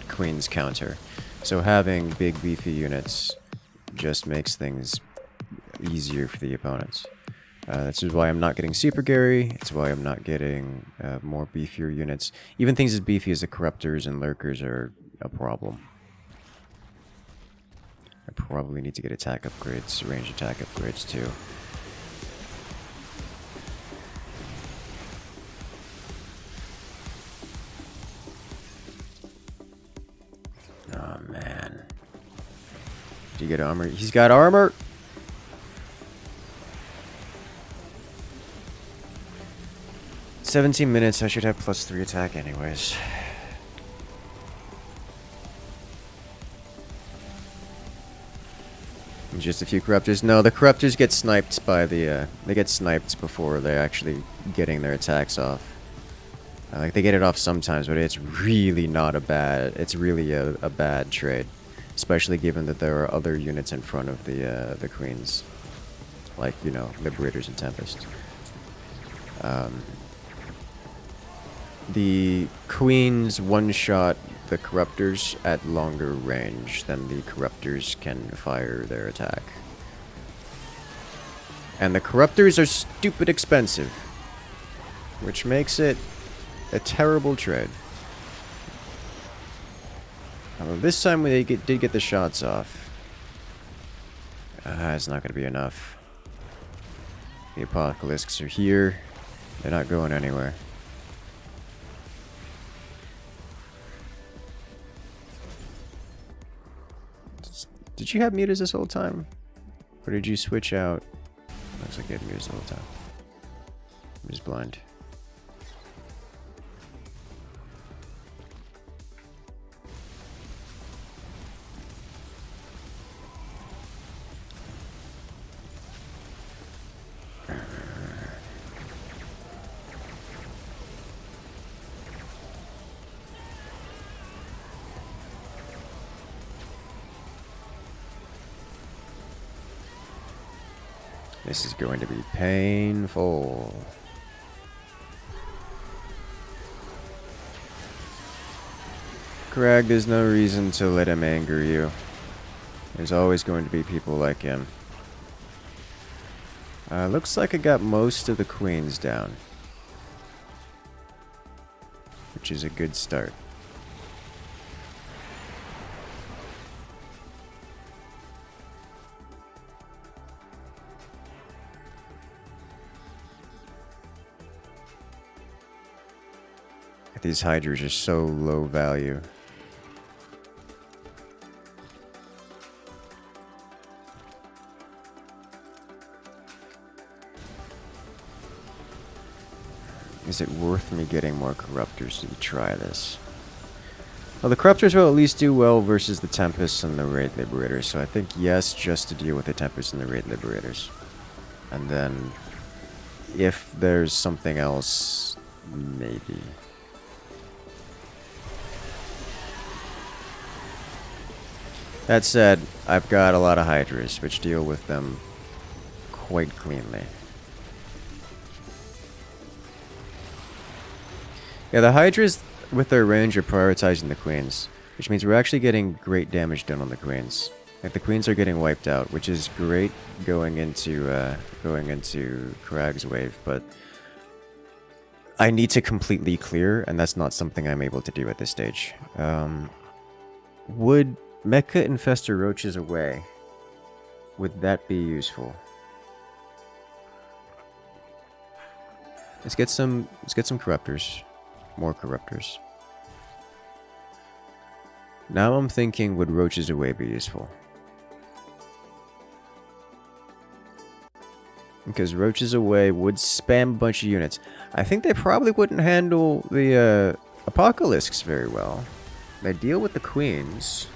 [SPEAKER 1] queens counter. So having big, beefy units just makes things easier for the opponents. This is why I'm not getting Super Gary. It's why I'm not getting more beefier units. Even things as beefy as the Corruptors and Lurkers are a problem. I probably need to get attack upgrades, range attack upgrades too. Oh man. Do you get armor? He's got armor! 17 minutes, I should have +3 attack anyways. And just a few Corruptors. No, the Corruptors get sniped by the, they get sniped before they're actually getting their attacks off. Like, they get it off sometimes, but it's really not a bad, it's really a bad trade. Especially given that there are other units in front of the Queens. Like, you know, Liberators and Tempest. the queens one-shot the corruptors at longer range than the corruptors can fire their attack. And the corruptors are stupid expensive, which makes it a terrible trade. Although this time they did get the shots off. It's not going to be enough. The Apocalypses are here. They're not going anywhere. Did you have mutas this whole time? Or did you switch out? Looks like you had mutas the whole time. I'm just blind. This is going to be painful. Crag, there's no reason to let him anger you. There's always going to be people like him. Looks like I got most of the queens down, which is a good start. These Hydras are so low value. Is it worth me getting more Corruptors to try this? Well, the Corruptors will at least do well versus the Tempests and the Raid Liberators, so I think yes, just to deal with the Tempests and the Raid Liberators. And then, if there's something else, maybe. That said, I've got a lot of Hydras, which deal with them quite cleanly. Yeah, the Hydras, with their range, are prioritizing the Queens, which means we're actually getting great damage done on the Queens. Like, the Queens are getting wiped out, which is great going into Krag's wave, but I need to completely clear, and that's not something I'm able to do at this stage. Would Mecha Infestor Roaches away? Would that be useful? Let's get some Corruptors. More Corruptors. Now I'm thinking, would Roaches away be useful? Because Roaches away would spam a bunch of units. I think they probably wouldn't handle the Apocalypses very well. They deal with the Queens.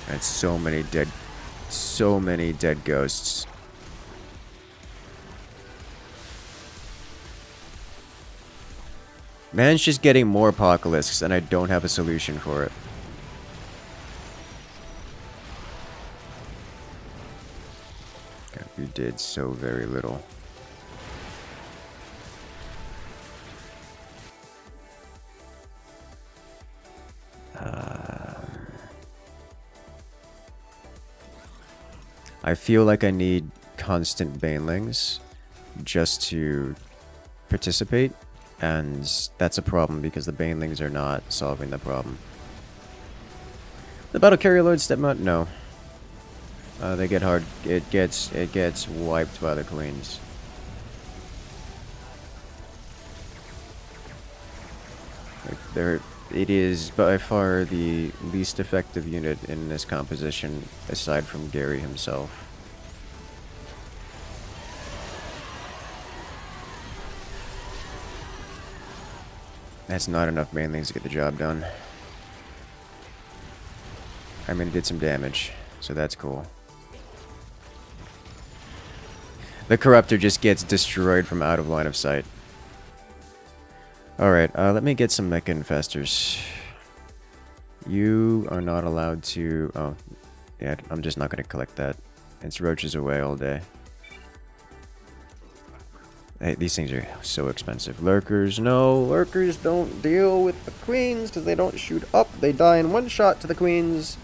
[SPEAKER 1] And so many dead ghosts. Man's just getting more Apocalypses, and I don't have a solution for it. God, you did so very little. I feel like I need constant banelings just to participate, and that's a problem because the banelings are not solving the problem. The battle carrier lords step out? No. They get hard. It gets wiped by the queens. It is by far the least effective unit in this composition, aside from Gary himself. That's not enough banelings to get the job done. I mean, it did some damage, so that's cool. The Corruptor just gets destroyed from out of line of sight. Alright, let me get some Mecha Infestors. You are not allowed to... Oh, yeah, I'm just not going to collect that. It's Roaches away all day. Hey, these things are so expensive. Lurkers, no. Lurkers don't deal with the queens because they don't shoot up. They die in one shot to the queens.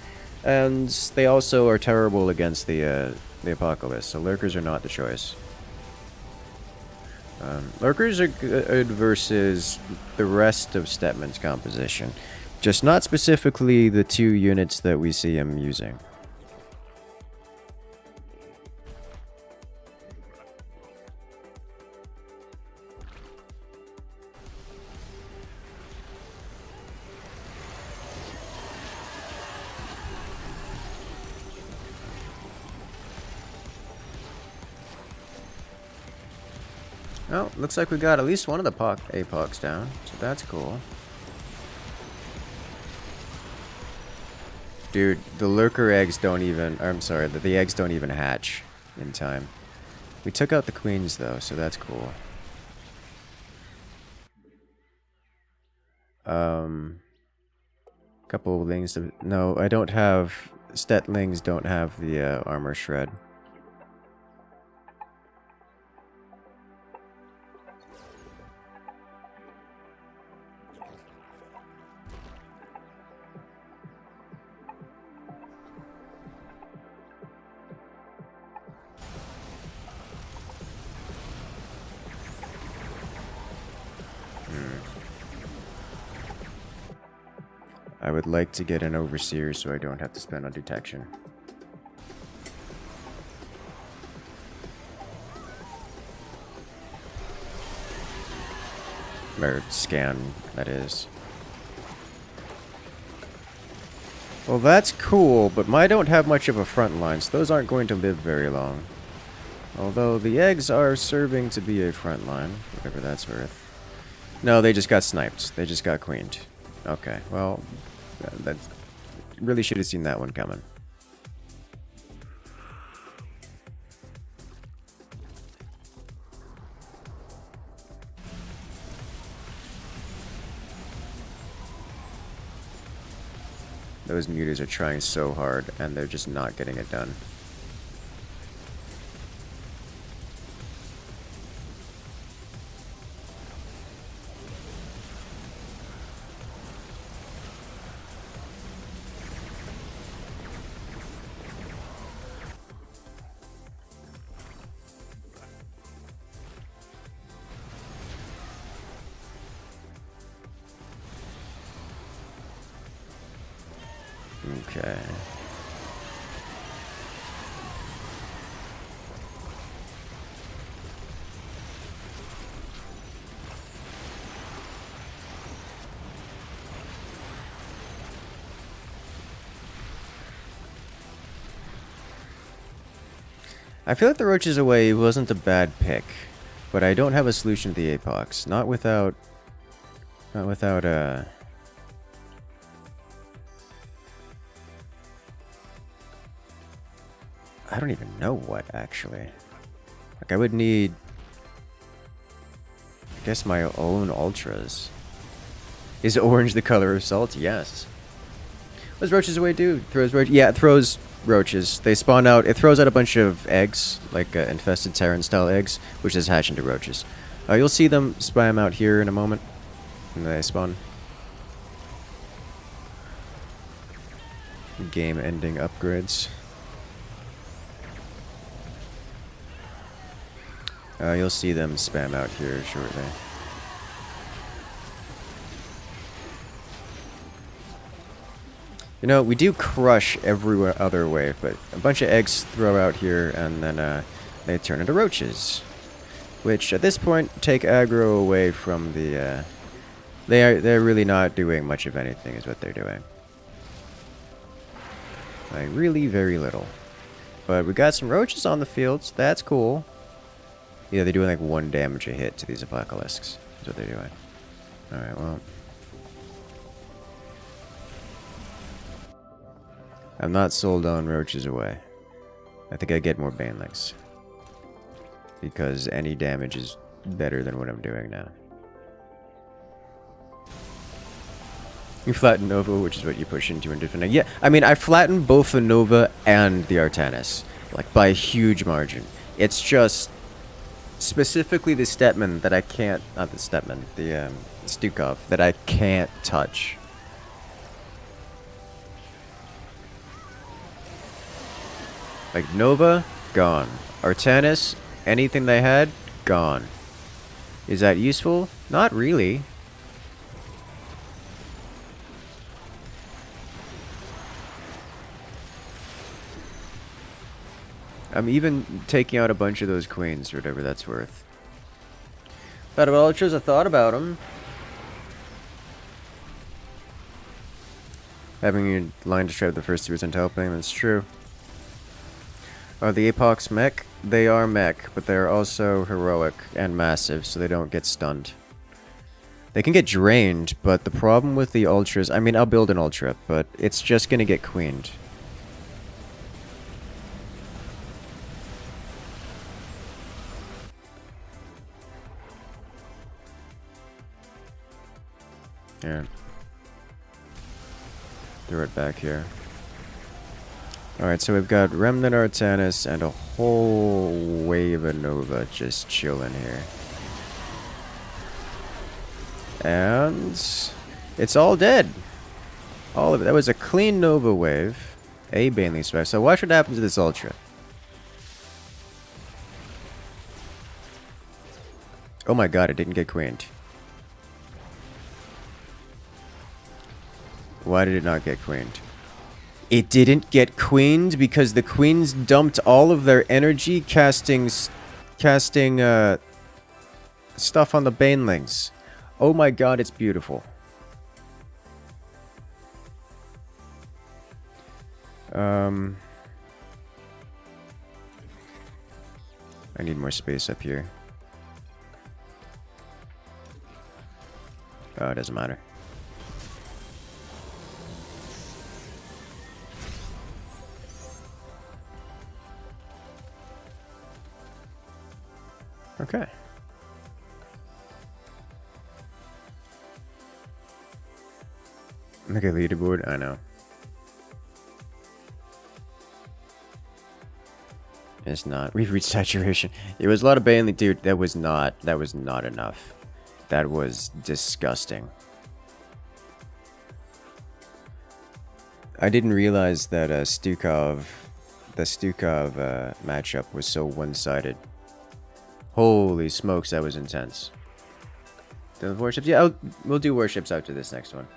[SPEAKER 1] And they also are terrible against the Apocalypse. So lurkers are not the choice. Lurkers are good versus the rest of Stetman's composition. Just not specifically the 2 units that we see him using. Oh, looks like we got at least one of the Apocs down, so that's cool. Dude, the lurker eggs don't even... I'm sorry, the eggs don't even hatch in time. We took out the queens, though, so that's cool. Couple of lings to... No, I don't have... Stetlings don't have the armor shred. I would like to get an overseer so I don't have to spend on detection. Or scan, that is. Well, that's cool, but I don't have much of a front line, so those aren't going to live very long. Although the eggs are serving to be a front line, whatever that's worth. No, they just got sniped. They just got queened. Okay, well, that really should have seen that one coming. Those mutas are trying so hard, and they're just not getting it done. Okay. I feel like the roaches away wasn't a bad pick, but I don't have a solution to the Apox. Not without I don't even know what, actually. Like, I would need... I guess my own ultras. Is orange the color of salt? Yes. What does roaches away do? Throws roaches? Yeah, it throws roaches. They spawn out... It throws out a bunch of eggs, like infested Terran-style eggs, which is hatch into roaches. You'll see them spam out here in a moment. And they spawn. Game-ending upgrades. You'll see them spam out here shortly. You know, we do crush every other wave, but a bunch of eggs throw out here, and then they turn into roaches. Which, at this point, take aggro away from the... They're really not doing much of anything, is what they're doing. Like, really very little. But we got some roaches on the field, so that's cool. Yeah, they're doing like 1 damage a hit to these Apocalypses. That's what they're doing. Alright, well. I'm not sold on roaches away. I think I get more banelings. Because any damage is better than what I'm doing now. You flatten Nova, which is what you push into Infinite. Yeah, I mean, I flattened both the Nova and the Artanis. Like, by a huge margin. It's just... Specifically the Stetman that I can't... Not the Stetman, the Stukov that I can't touch. Like Nova, gone. Artanis, anything they had, gone. Is that useful? Not really. I'm even taking out a bunch of those queens, or whatever that's worth. Thought about Ultras, I thought about them. Having your line describe the first two isn't helping, that's true. Are the Apox mech? They are mech, but they're also heroic and massive, so they don't get stunned. They can get drained, but the problem with the Ultras... I mean, I'll build an Ultra, but it's just gonna get queened. Yeah. Throw it back here. Alright, so we've got Remnant Artanis and a whole wave of Nova just chilling here. And it's all dead. All of it. That was a clean Nova wave. A Baneling spec. So watch what happens to this Ultra. Oh my god, it didn't get queened. Why did it not get queened? It didn't get queened because the queens dumped all of their energy casting stuff on the banelings. Oh my god, it's beautiful. I need more space up here. Oh, it doesn't matter. Okay. Look at leaderboard, I know. It's not. We've reached saturation. It was a lot of Baneling, dude. That was not enough. That was disgusting. I didn't realize that the Stukov matchup was so one-sided. Holy smokes, that was intense. Done with Warships? Yeah, we'll do Warships after this next one.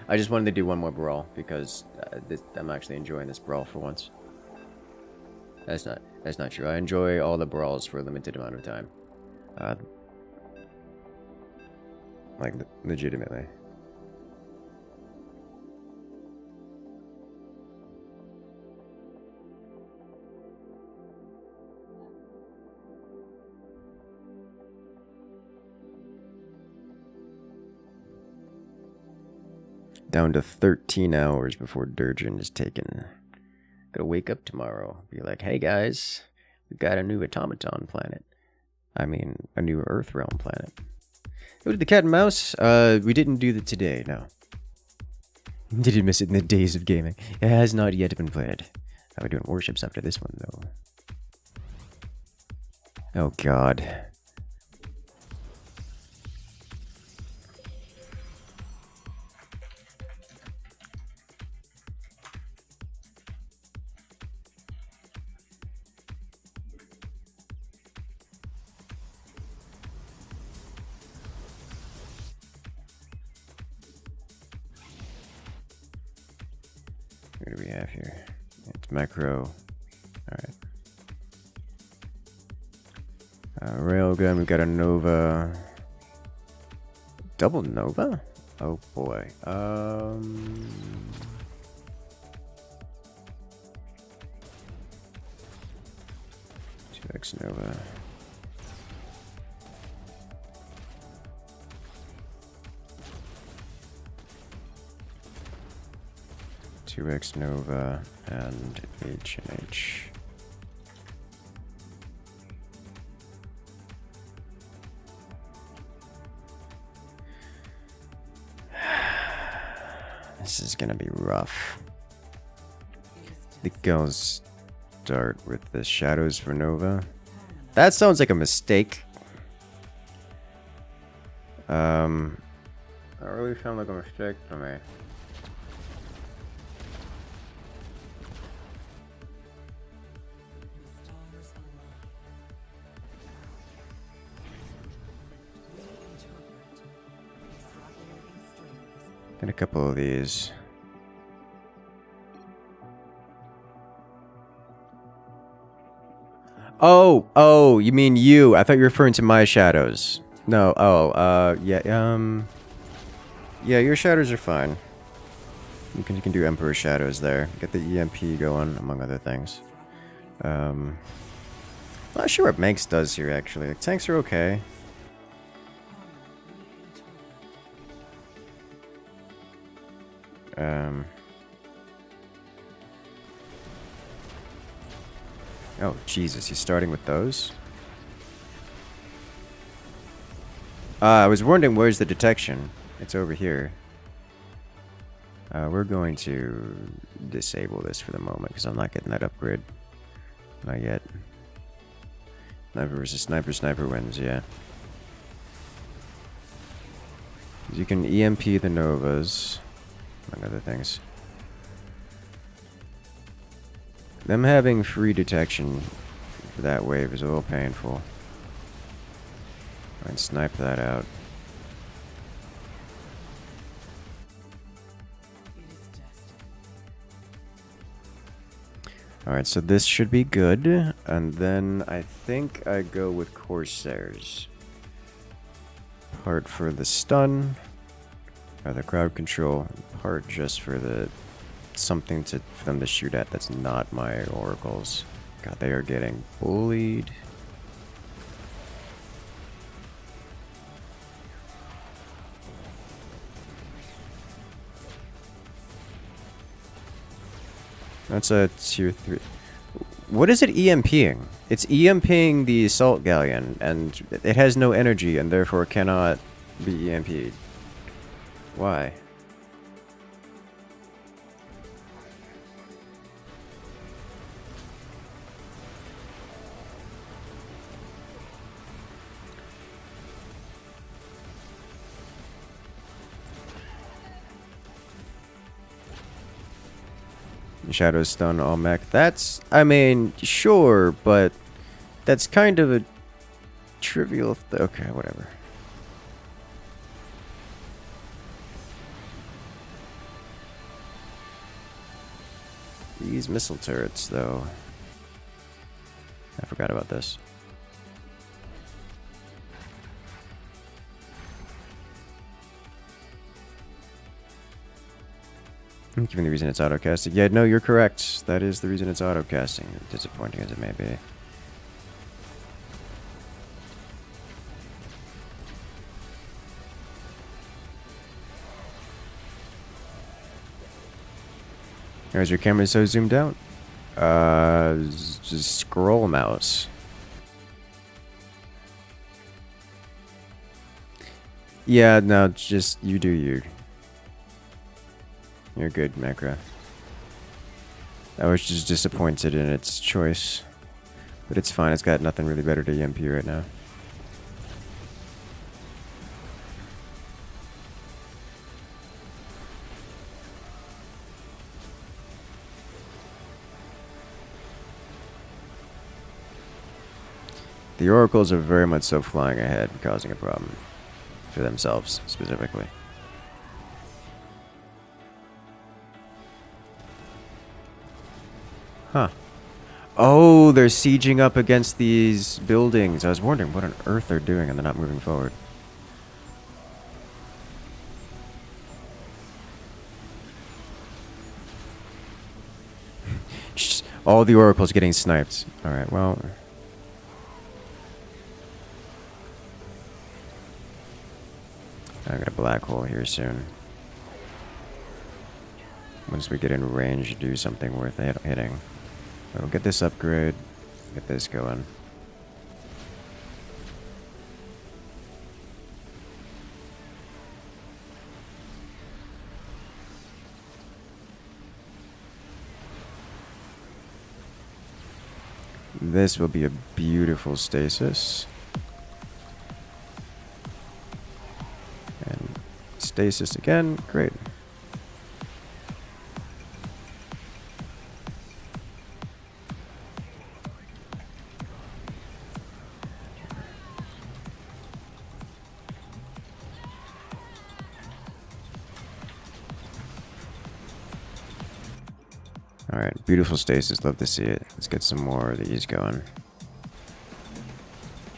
[SPEAKER 1] I just wanted to do one more Brawl, because I'm actually enjoying this Brawl for once. That's not true. I enjoy all the Brawls for a limited amount of time. Like, legitimately. Down to 13 hours before Durgeon is taken. Gotta wake up tomorrow. Be like, hey guys, we got a new automaton planet. I mean, a new Earth realm planet. Go to the cat and mouse. We didn't do that today, no. Didn't miss it in the days of gaming. It has not yet been played. We're doing Warships after this one, though. Oh god. What do we have here? It's macro. Alright. Railgun, we've got a Nova. Double Nova? Oh boy. 2x Nova. X Nova and H and H. This is gonna be rough. The girls start with the Shadows for Nova. That sounds like a mistake. That really sounds like a mistake to me. Get a couple of these. Oh, you mean you. I thought you were referring to my shadows. No, yeah, yeah, your shadows are fine. You can do Emperor shadows there. Get the EMP going, among other things. I'm not sure what Manx does here, actually. Like, tanks are okay. Oh, Jesus, he's starting with those? I was wondering where's the detection. It's over here. We're going to disable this for the moment, because I'm not getting that upgrade. Not yet. Sniper versus sniper, sniper wins, yeah. You can EMP the Novas, among other things. Them having free detection for that wave is a little painful. And snipe that out. Alright, so this should be good. And then I think I go with Corsairs. Part for the stun, or the crowd control, part just for the something for them to shoot at that's not my oracles. God, they are getting bullied. That's a tier 3. What is it EMPing? It's EMPing the assault galleon, and it has no energy and therefore cannot be EMP'd. Why? Shadow stun all mech. That's, I mean, sure, but that's kind of a trivial. Okay, whatever. These missile turrets, though. I forgot about this. Given the reason it's auto-casting. Yeah, no, you're correct. That is the reason it's auto-casting. Disappointing as it may be. There's your camera so zoomed out. Just scroll mouse. Yeah, no, just you do you. You're good, Macra. I was just disappointed in its choice. But it's fine, it's got nothing really better to EMP right now. The oracles are very much so flying ahead, causing a problem. For themselves, specifically. Huh. Oh, they're sieging up against these buildings. I was wondering what on earth they're doing and they're not moving forward. All the oracles getting sniped. Alright, well. I got a black hole here soon. Once we get in range, do something worth hitting. We'll get this upgrade, get this going. This will be a beautiful stasis. Stasis again. Great. Alright, beautiful stasis. Love to see it. Let's get some more of these going.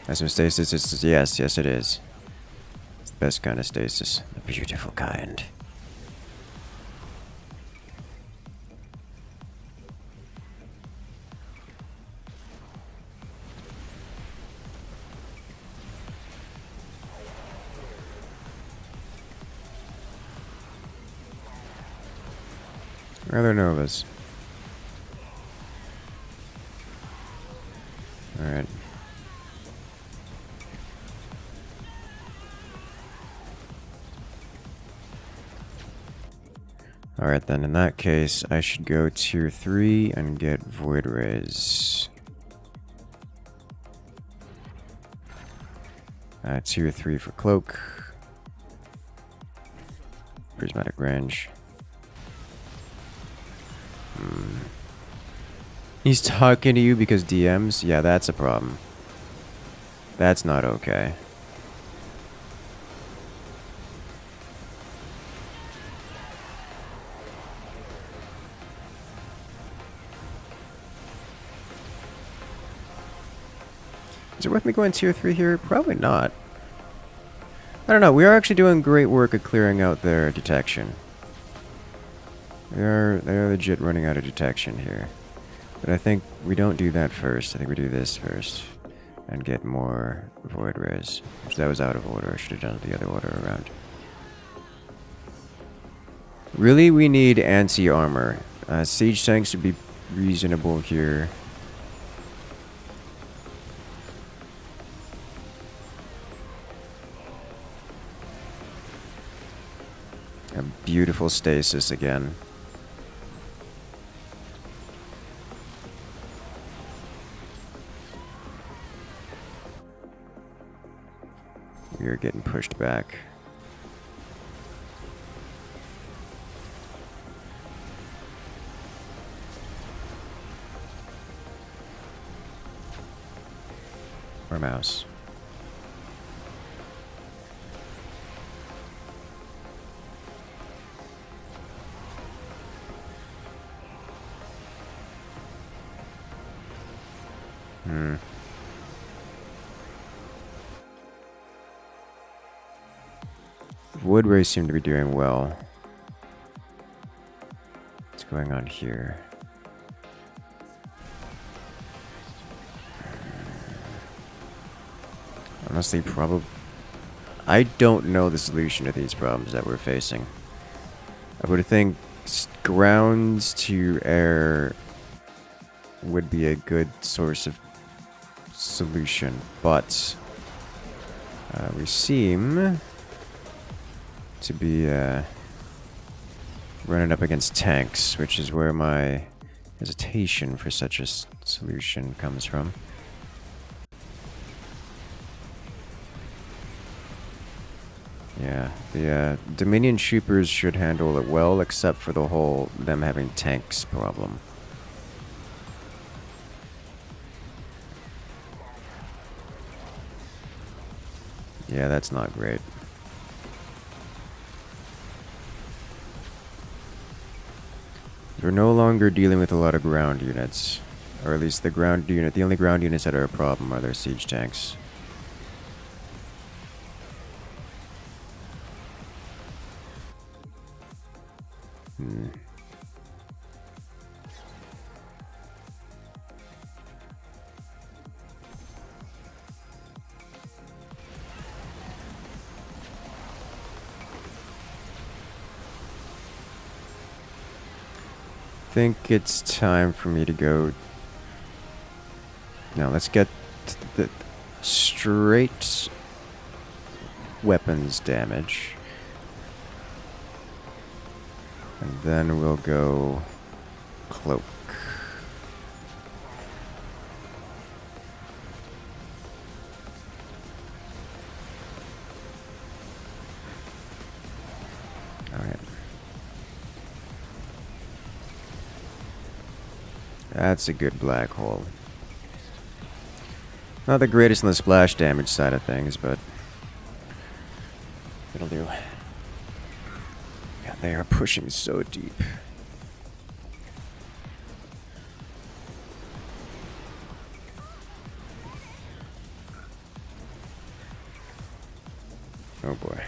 [SPEAKER 1] That's some stasis. Yes, it is. It's the best kind of stasis. The beautiful kind. Rather Novas. Alright. Alright then, in that case, I should go tier 3 and get Void Rays. Tier 3 for Cloak. Prismatic Range. He's talking to you because DMs? Yeah, that's a problem. That's not okay. Is it worth me going tier 3 here? Probably not. I don't know. We are actually doing great work at clearing out their detection. They're legit running out of detection here. But I think we don't do that first. I think we do this first. And get more Void Rays. Which that was out of order. I should have done it the other order around. Really, we need anti-armor. Siege tanks would be reasonable here. A beautiful stasis again. We are getting pushed back. Or mouse. Void Rays seem to be doing well. What's going on here? Honestly, probably... I don't know the solution to these problems that we're facing. I would think grounds to air would be a good source of solution, but we seem to be running up against tanks, which is where my hesitation for such a solution comes from. Yeah, the Dominion Troopers should handle it well, except for the whole them having tanks problem. Yeah, that's not great. We're no longer dealing with a lot of ground units. Or at least the only ground units that are a problem are their siege tanks. I think it's time for me to go. Now let's get the straight weapons damage. And then we'll go cloak. That's a good black hole. Not the greatest on the splash damage side of things, but it'll do. God, they are pushing so deep. Oh boy.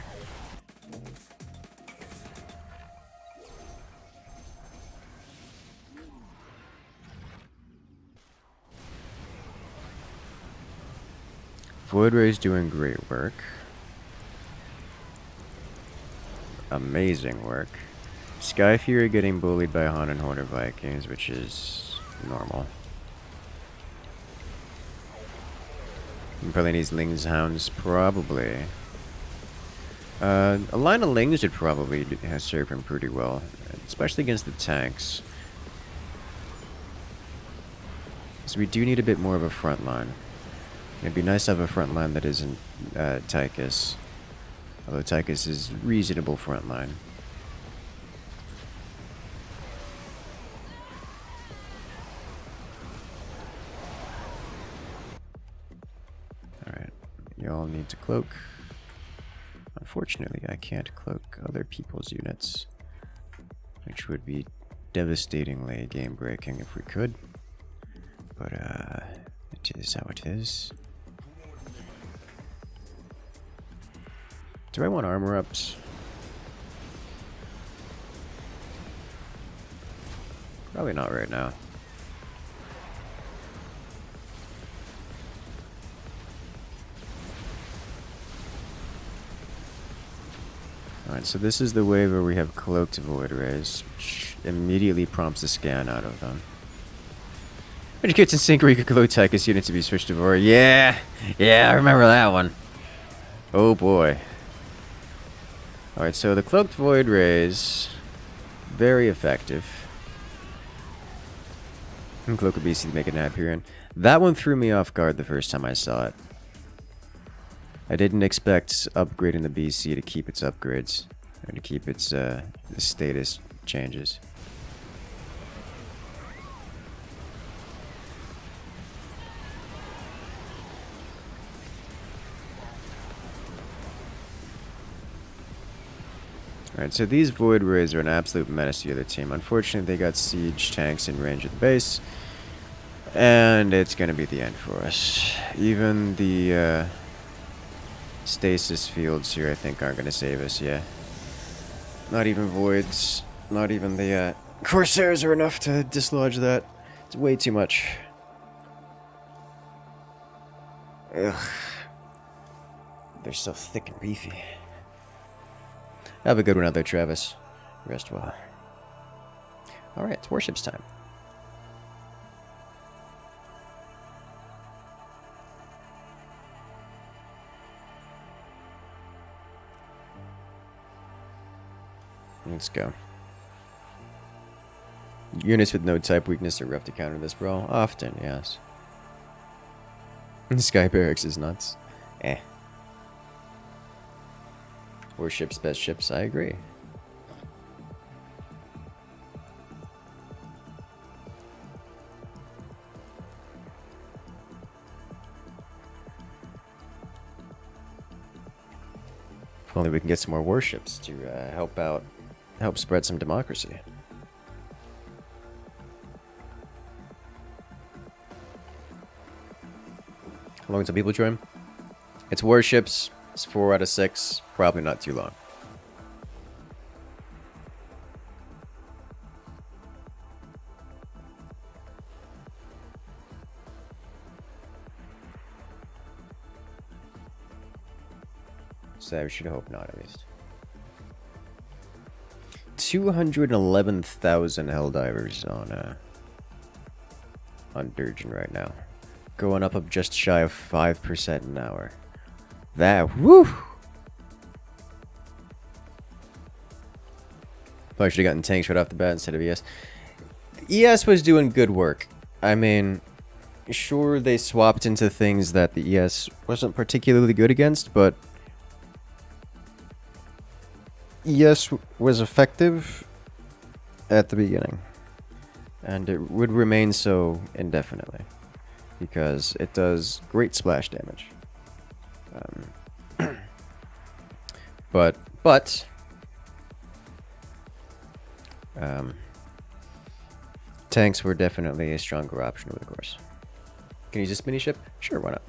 [SPEAKER 1] Void Ray's doing great work. Amazing work. Sky Fury getting bullied by Han and Horner Vikings, which is normal. Probably needs Lings Hounds, probably. A line of Lings would probably have served him pretty well, especially against the tanks. So we do need a bit more of a front line. It'd be nice to have a front line that isn't Tychus. Although Tychus is reasonable front line. Alright, y'all need to cloak. Unfortunately, I can't cloak other people's units, which would be devastatingly game-breaking if we could. But, it is how it is. Do I want armor ups? Probably not right now. Alright, so this is the wave where we have cloaked Void Rays, which immediately prompts a scan out of them. Which gets in sync where you could cloak Tychus units to be switched to Void. Yeah! Yeah, I remember that one. Oh boy. Alright, so the cloaked Void Rays, very effective. And cloak a BC to make it Hyperion. That one threw me off guard the first time I saw it. I didn't expect upgrading the BC to keep its upgrades, or to keep its status changes. Alright, so these Void Rays are an absolute menace to the other team. Unfortunately, they got siege tanks in range of the base, and it's going to be the end for us. Even the stasis fields here, I think, aren't going to save us, yeah. Not even Voids, not even the Corsairs are enough to dislodge that. It's way too much. Ugh. They're so thick and beefy. Have a good one out there, Travis. Rest well. Alright, it's Warships time. Let's go. Units with no type weakness are rough to counter this brawl. Often, yes. Sky Barracks is nuts. Eh. Warships, best ships, I agree. If only we can get some more warships to help spread some democracy. How long until people join? It's warships. It's 4 out of 6. Probably not too long. So I should hope not, at least. 211,000 Helldivers on Durgeon right now. Going up just shy of 5% an hour. That, woo! Probably should have gotten tanks right off the bat instead of ES. ES was doing good work. I mean, sure, they swapped into things that the ES wasn't particularly good against, but ES was effective at the beginning. And it would remain so indefinitely, because it does great splash damage. But tanks were definitely a stronger option over the course. Can you use this mini ship? Sure, why not?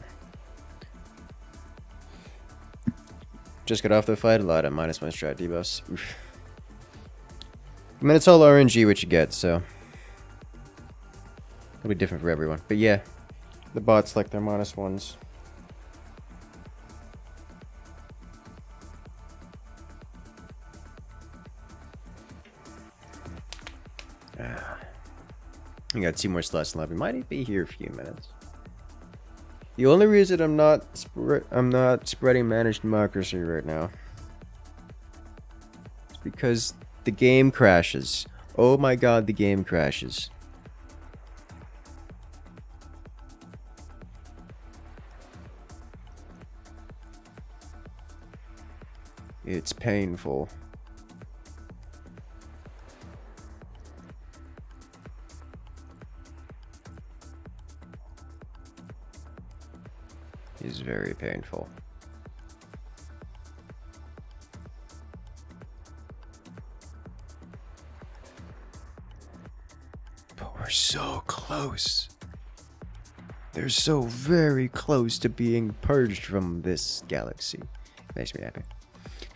[SPEAKER 1] Just got off the fight, a lot of -1 strat debuffs. Oof. I mean, it's all RNG what you get, so it'll be different for everyone. But yeah, the bots like their -1s. I got 2 more slots left. We might be here a few minutes. The only reason I'm not spreading managed democracy right now is because the game crashes. Oh my god, the game crashes. It's painful. It's very painful. But we're so close. They're so very close to being purged from this galaxy. Makes me happy.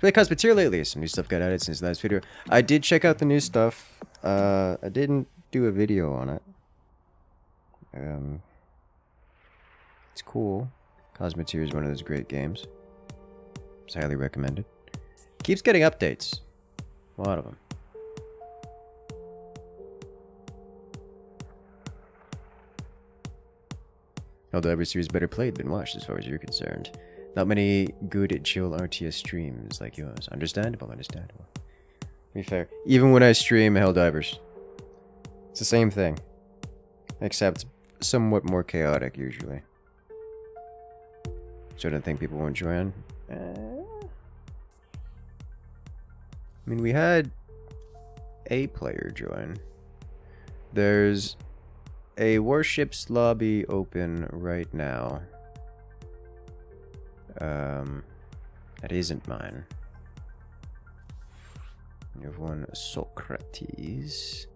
[SPEAKER 1] Play Cosmeteer lately. Some new stuff got added since the last video. I did check out the new stuff. I didn't do a video on it. It's cool. Cosmeteer is one of those great games. It's highly recommended. Keeps getting updates. A lot of them. Helldivers series better played than watched as far as you're concerned. Not many good chill RTS streams like yours. Understandable, understandable. To be fair, even when I stream Helldivers, it's the same thing. Except somewhat more chaotic usually. So I don't think people won't join. I mean, we had a player join. There's a Warships lobby open right now. That isn't mine. You have one Socrates.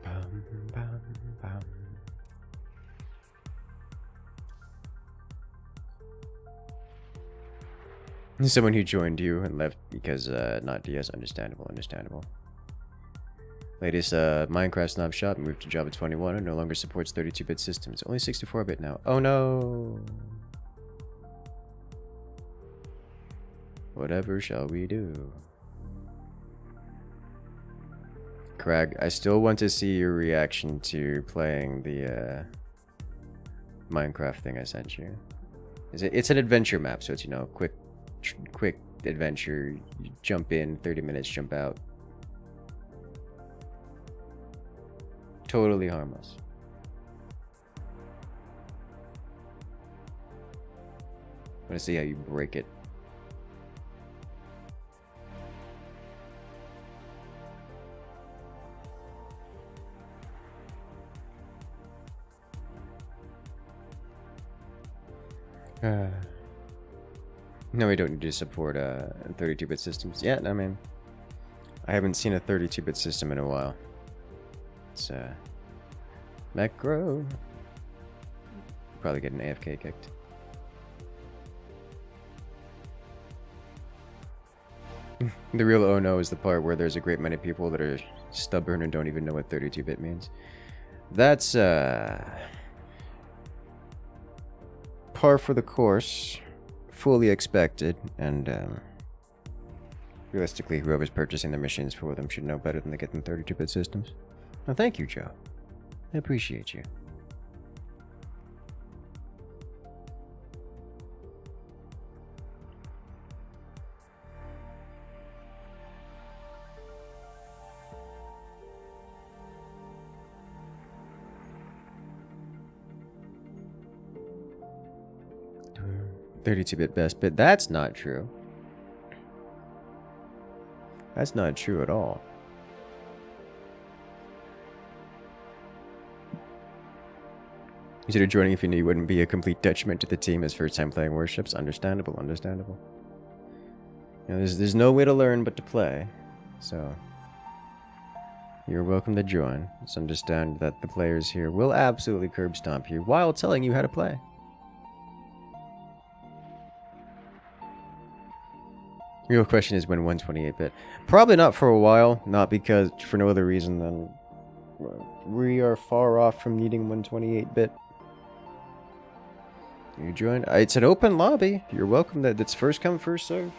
[SPEAKER 1] Bum, bum, bum. Someone who joined you and left because not DS. Understandable, understandable. Latest Minecraft snapshot moved to Java 21 and no longer supports 32-bit systems. Only 64-bit now. Oh no! Whatever shall we do? Craig, I still want to see your reaction to playing the Minecraft thing I sent you. It's an adventure map, so it's, you know, quick adventure. You jump in, 30 minutes, jump out. Totally harmless. I want to see how you break it. No, we don't need to support 32-bit systems yet. I mean, I haven't seen a 32-bit system in a while. It's macro. Probably get an AFK kicked. The real oh no is the part where there's a great many people that are stubborn and don't even know what 32-bit means. That's par for the course, fully expected, and realistically, whoever's purchasing the machines for them should know better than they get in 32-bit systems. Well, thank you, Joe. I appreciate you. $32-bit best bit. That's not true. That's not true at all. Consider joining if you knew you wouldn't be a complete detriment to the team as first time playing Warships. Understandable, understandable. You know, there's no way to learn but to play. So, you're welcome to join. Just understand that the players here will absolutely curb stomp you while telling you how to play. The real question is when 128-bit. Probably not for a while, not because, for no other reason than we are far off from needing 128-bit. You join? It's an open lobby. You're welcome. That's first come, first serve.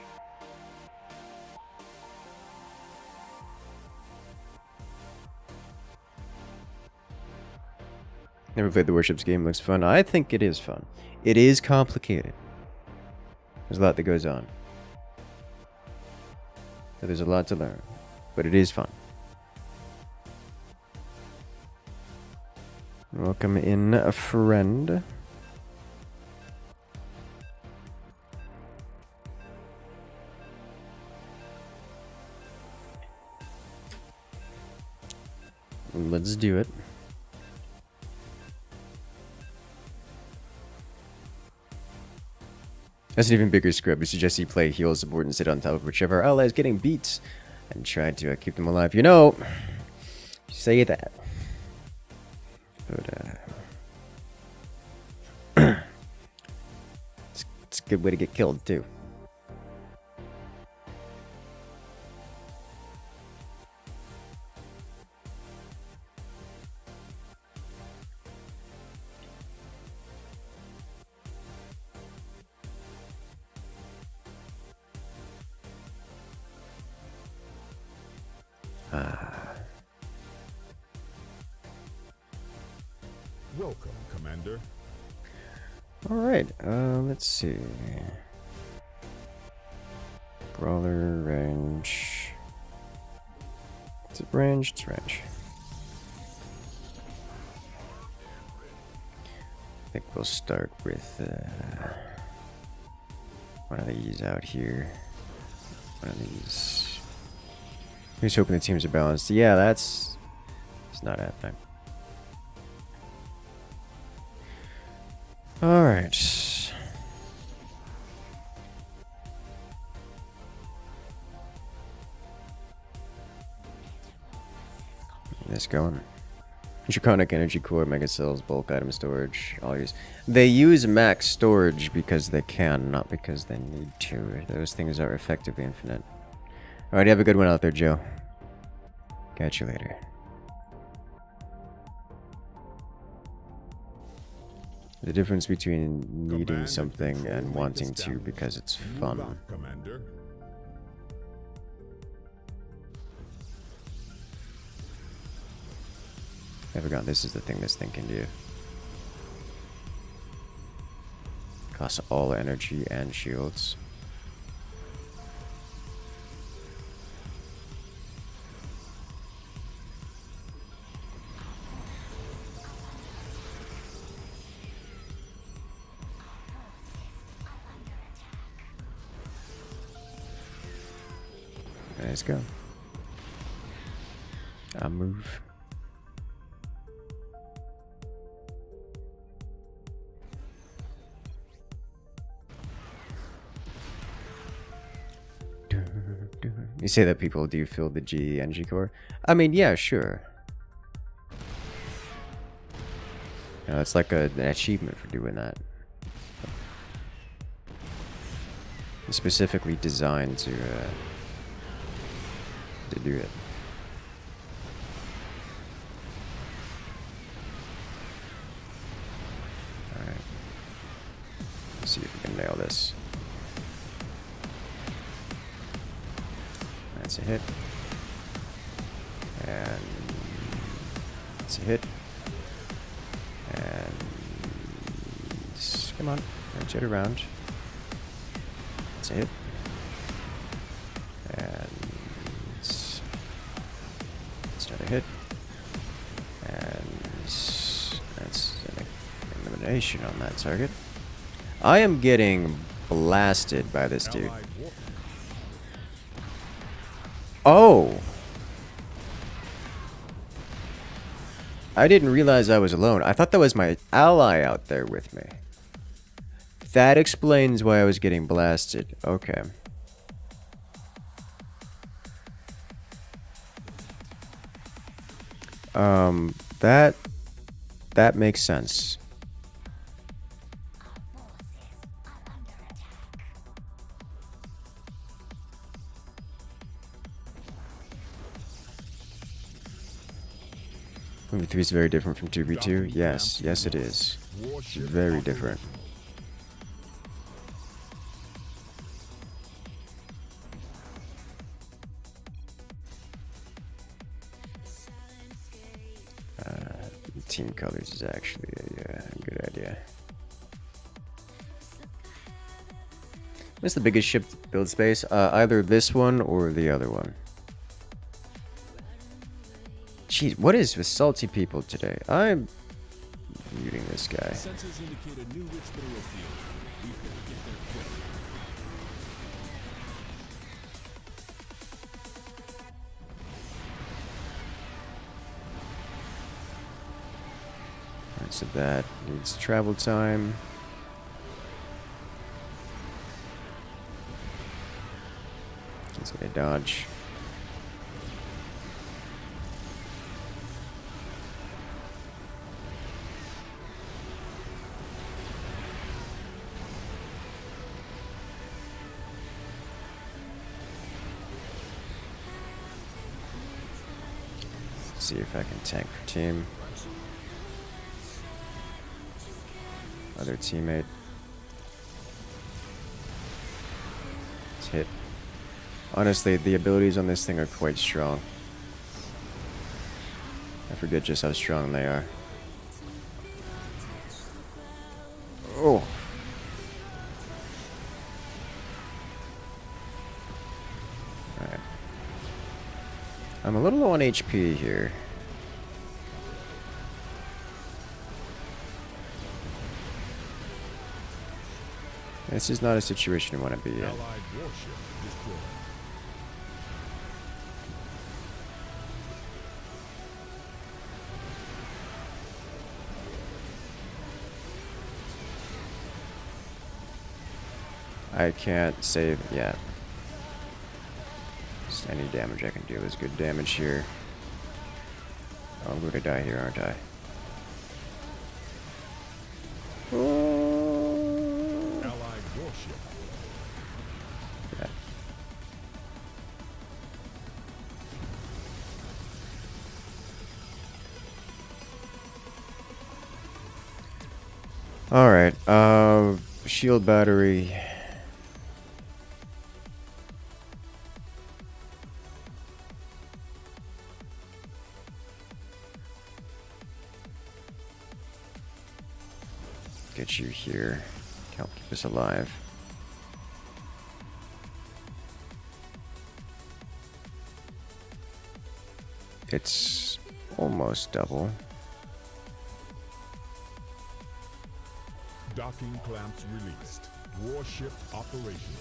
[SPEAKER 1] Never played the Warships game. Looks fun. I think it is fun. It is complicated. There's a lot that goes on. There's a lot to learn. But it is fun. Welcome in, a friend. Let's do it. That's an even bigger script. We suggest you play heal support and sit on top of whichever ally is getting beat and try to keep them alive. You know, say that. But, it's a good way to get killed, too.
[SPEAKER 2] Welcome, Commander.
[SPEAKER 1] Alright, let's see. Brawler, range. Is it range? It's range. I think we'll start with one of these out here. One of these. Here's hoping the teams are balanced. Yeah, it's not happening. Alright. This going. Draconic energy core, mega cells, bulk item storage, all use. They use max storage because they can, not because they need to. Those things are effectively infinite. Alright, have a good one out there, Joe. Catch you later. The difference between needing something and wanting to because it's fun. I forgot this is the thing this thing can do. Costs all energy and shields. Let's go. I'll move. You say that people do feel the G energy core? I mean, yeah, sure. You know, it's like an achievement for doing that. It's specifically designed to do it. Alright. Let's see if we can nail this. That's a hit. And it's a hit. And come on, rotate around. It's a hit. And it's another hit. And that's an elimination on that target. I am getting blasted by this dude. Oh! I didn't realize I was alone. I thought that was my ally out there with me. That explains why I was getting blasted. Okay. That makes sense. Movie 3 is very different from 2v2. Yes, yes it is. It's very different. Team colors is actually a good idea. What's the biggest ship build space? Either this one or the other one. Jeez, what is with salty people today? I'm muting this guy.
[SPEAKER 2] Sensors indicate a new rich mineral field. We've got to get there quick.
[SPEAKER 1] Alright, so that needs travel time. He's gonna dodge. See if I can tank for team. Other teammate. Let's hit. Honestly, the abilities on this thing are quite strong. I forget just how strong they are. Oh. Alright. I'm a little low on HP here. This is not a situation you want to be in.
[SPEAKER 2] Allied warship destroyed.
[SPEAKER 1] I can't save yet. Just any damage I can do is good damage here. Oh, I'm going to die here, aren't I?
[SPEAKER 2] Allied warship.
[SPEAKER 1] Yeah. Alright, shield battery. Get you here. Help keep us alive. It's almost double.
[SPEAKER 2] Docking clamps released. Warship operational.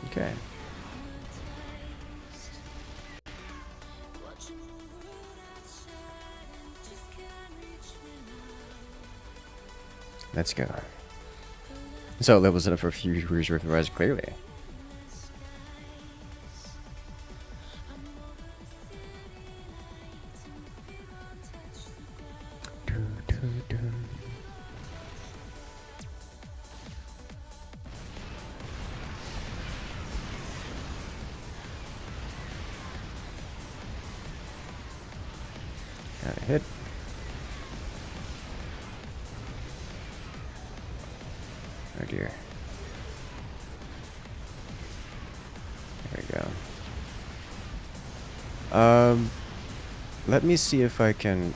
[SPEAKER 1] Okay. Let's go. So it levels it up for a few years worth of rise clearly. Got a hit. Oh dear. There we go. Let me see if I can...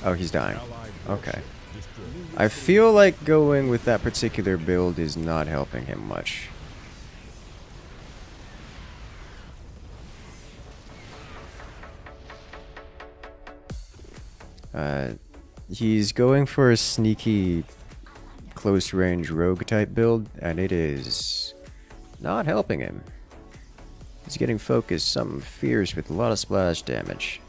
[SPEAKER 1] Oh, he's dying.
[SPEAKER 2] Allied
[SPEAKER 1] Okay.
[SPEAKER 2] warship Destroy.
[SPEAKER 1] I feel like going with that particular build is not helping him much. He's going for a sneaky close range rogue type build, and it is not helping him. He's getting focused something fierce with a lot of splash damage.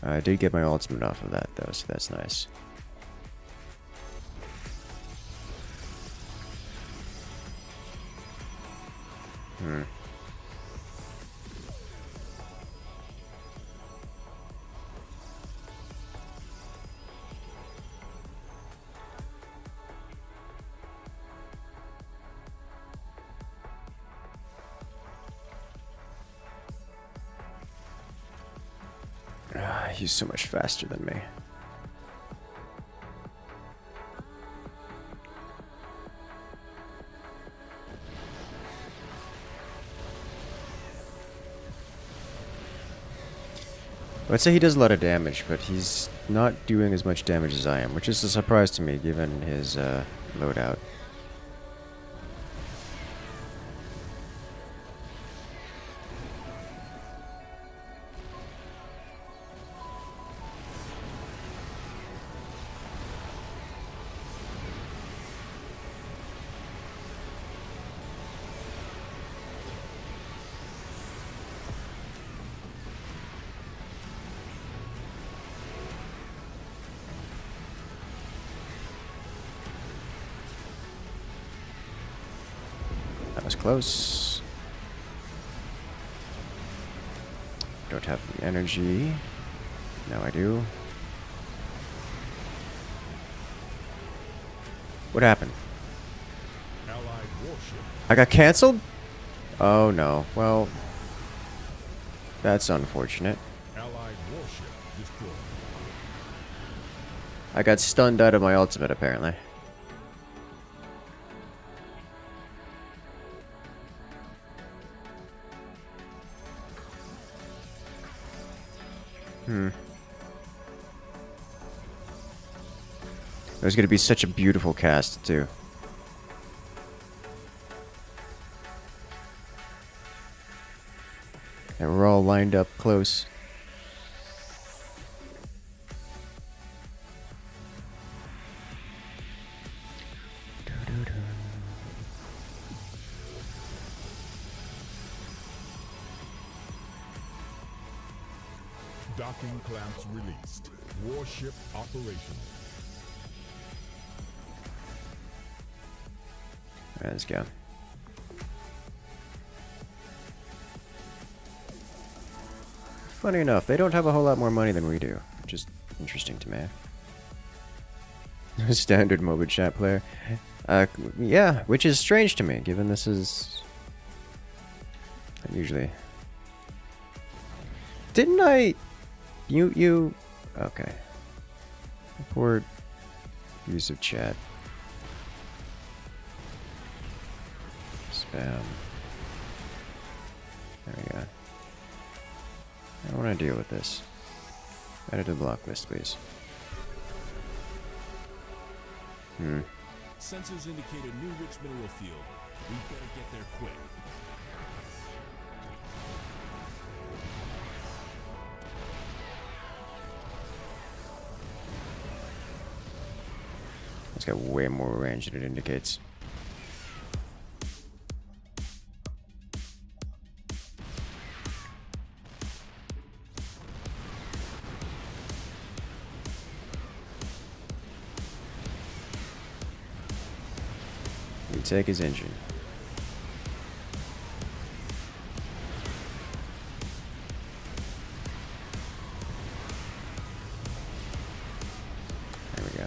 [SPEAKER 1] I did get my ultimate off of that though, so that's nice. He's so much faster than me. I'd say he does a lot of damage, but he's not doing as much damage as I am, which is a surprise to me given his loadout. That was close. Don't have the energy. Now I do. What happened?
[SPEAKER 2] Allied warship.
[SPEAKER 1] I got cancelled? Oh no. Well, that's unfortunate.
[SPEAKER 2] Allied warship destroyed.
[SPEAKER 1] I got stunned out of my ultimate apparently. It was going to be such a beautiful cast, too. And we're all lined up close.
[SPEAKER 2] Docking clamps released. Warship operational.
[SPEAKER 1] Alright, let's go. Funny enough, they don't have a whole lot more money than we do, which is interesting to me. Standard mobile chat player. Yeah, which is strange to me, given this is... usually... Didn't I... You... Okay. Report use of chat. Spam. There we go. I don't want to deal with this. Edit the block list, please.
[SPEAKER 2] Sensors indicate a new rich mineral field. We better get there quick.
[SPEAKER 1] It's got way more range than it indicates. We take his engine. There we go.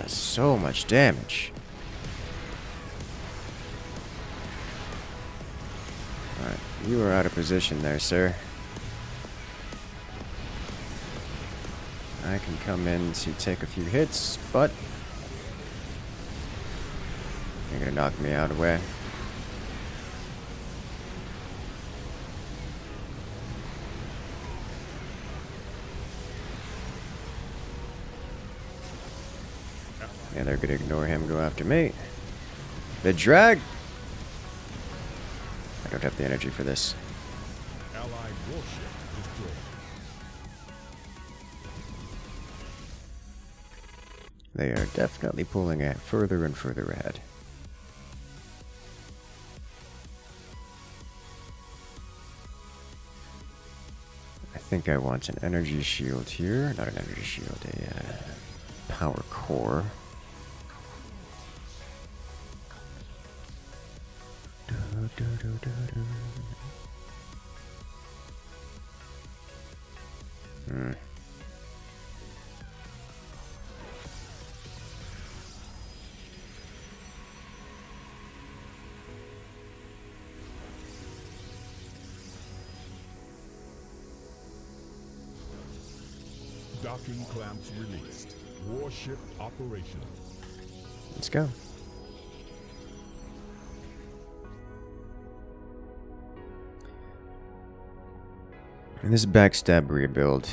[SPEAKER 1] So much damage. You are out of position there, sir. I can come in to take a few hits, but you're gonna knock me out of the way. Yeah, they're gonna ignore him, go after me. The drag! I don't have the energy for this.
[SPEAKER 2] Allied warship destroyed.
[SPEAKER 1] They are definitely pulling it further and further ahead. I think I want an energy shield here. Not an energy shield, a power core. Hmm.
[SPEAKER 2] Docking clamps released. Warship operational.
[SPEAKER 1] Let's go. And this backstab rebuild,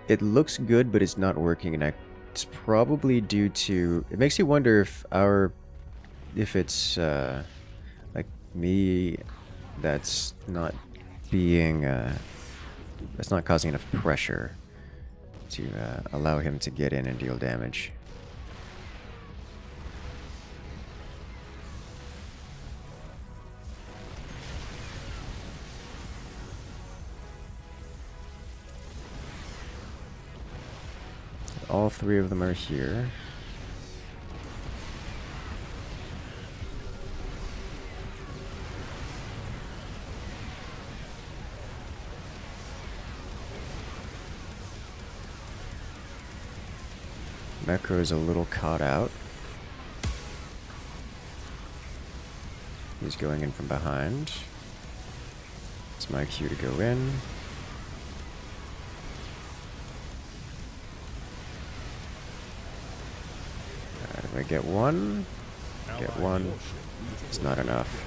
[SPEAKER 1] it looks good, but it's not working, and it's probably due to. It makes you wonder if it's like me, that's not being, that's not causing enough pressure to allow him to get in and deal damage. All three of them are here. Mecro is a little caught out. He's going in from behind. It's my cue to go in. If I get one, get one. It's not enough.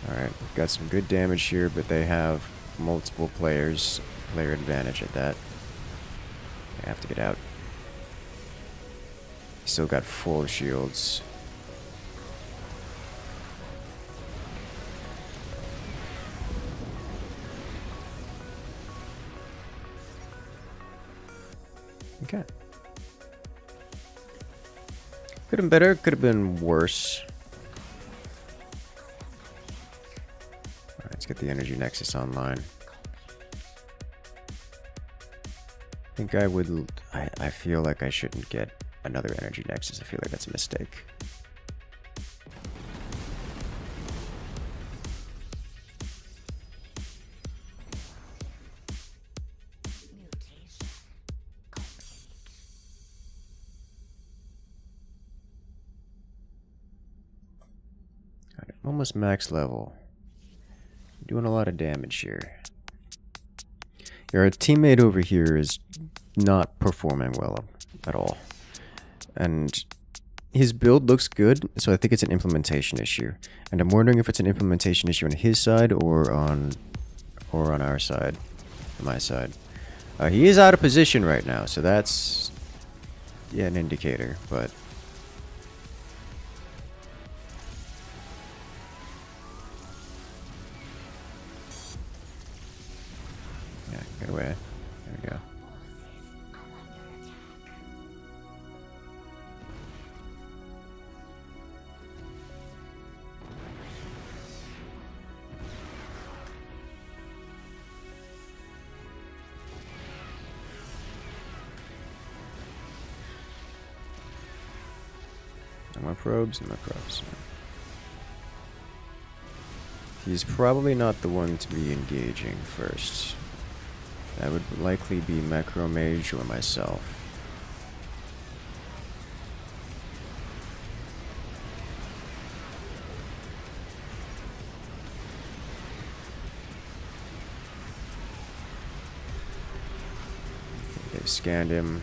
[SPEAKER 1] Alright, we've got some good damage here, but they have multiple players. Player advantage at that. I have to get out. Still got full shields. Okay. Could have been better, could have been worse. Alright, let's get the energy nexus online. I think I would. I feel like I shouldn't get another energy nexus. I feel like that's a mistake. Almost max level. Doing a lot of damage here. Your teammate over here is not performing well at all. And his build looks good, so I think it's an implementation issue. And I'm wondering if it's an implementation issue on his side or on our side, my side. He is out of position right now, so that's an indicator, but get away. There we go. No more probes, no more probes. He's probably not the one to be engaging first. That would likely be Macro Mage or myself. They scanned him.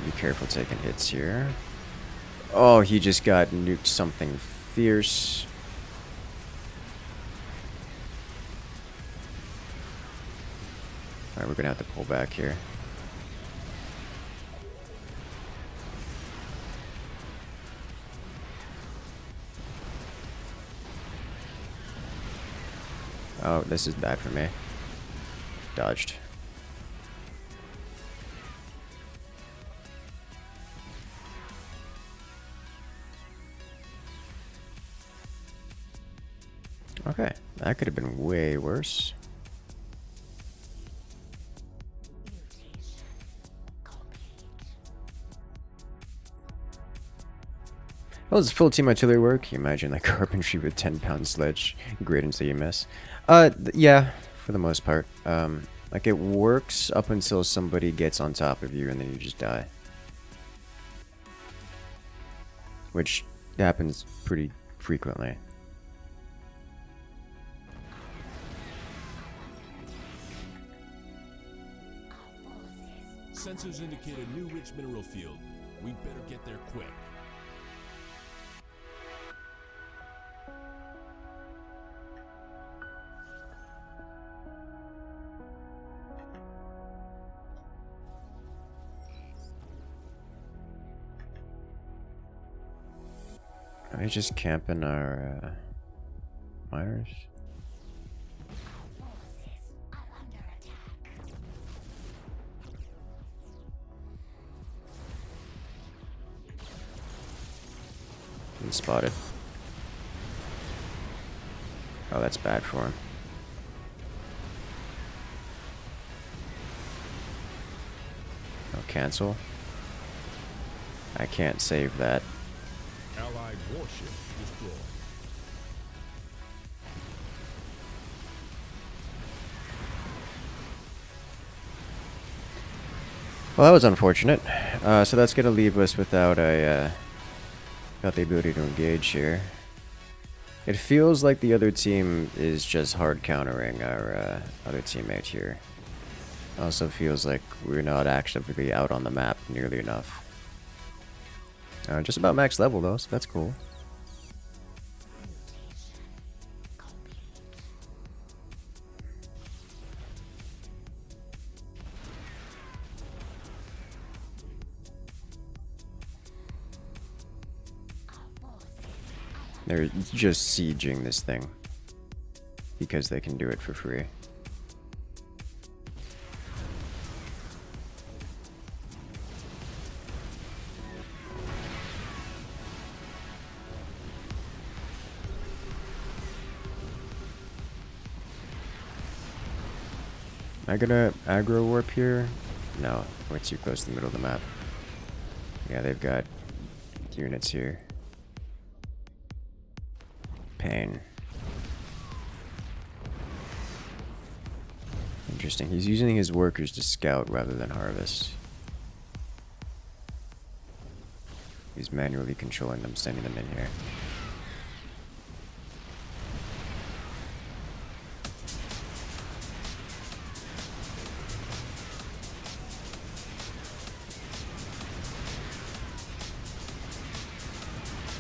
[SPEAKER 1] Be careful taking hits here. Oh, he just got nuked something fierce. Alright, we're gonna have to pull back here. Oh, this is bad for me. Dodged. Okay, that could have been way worse. Well, it's full team artillery work. You imagine like carpentry with 10-pound sledge, great until you miss. Yeah, for the most part. Like it works up until somebody gets on top of you and then you just die. Which happens pretty frequently.
[SPEAKER 2] Sensors indicate a new rich mineral field. We'd better get there quick.
[SPEAKER 1] Are we just camping our miners? Been spotted. Oh, that's bad for him. Oh, cancel. I can't save that.
[SPEAKER 2] Allied warship destroyed.
[SPEAKER 1] Well, that was unfortunate. So that's gonna leave us without a without the ability to engage here. It feels like the other team is just hard countering our other teammate here. Also feels like we're not actively out on the map nearly enough. Just about max level though, so that's cool. They're just sieging this thing because they can do it for free. Am I gonna aggro warp here? No, we're too close to the middle of the map. Yeah, they've got units here. Pain. Interesting. He's using his workers to scout rather than harvest. He's manually controlling them, sending them in here.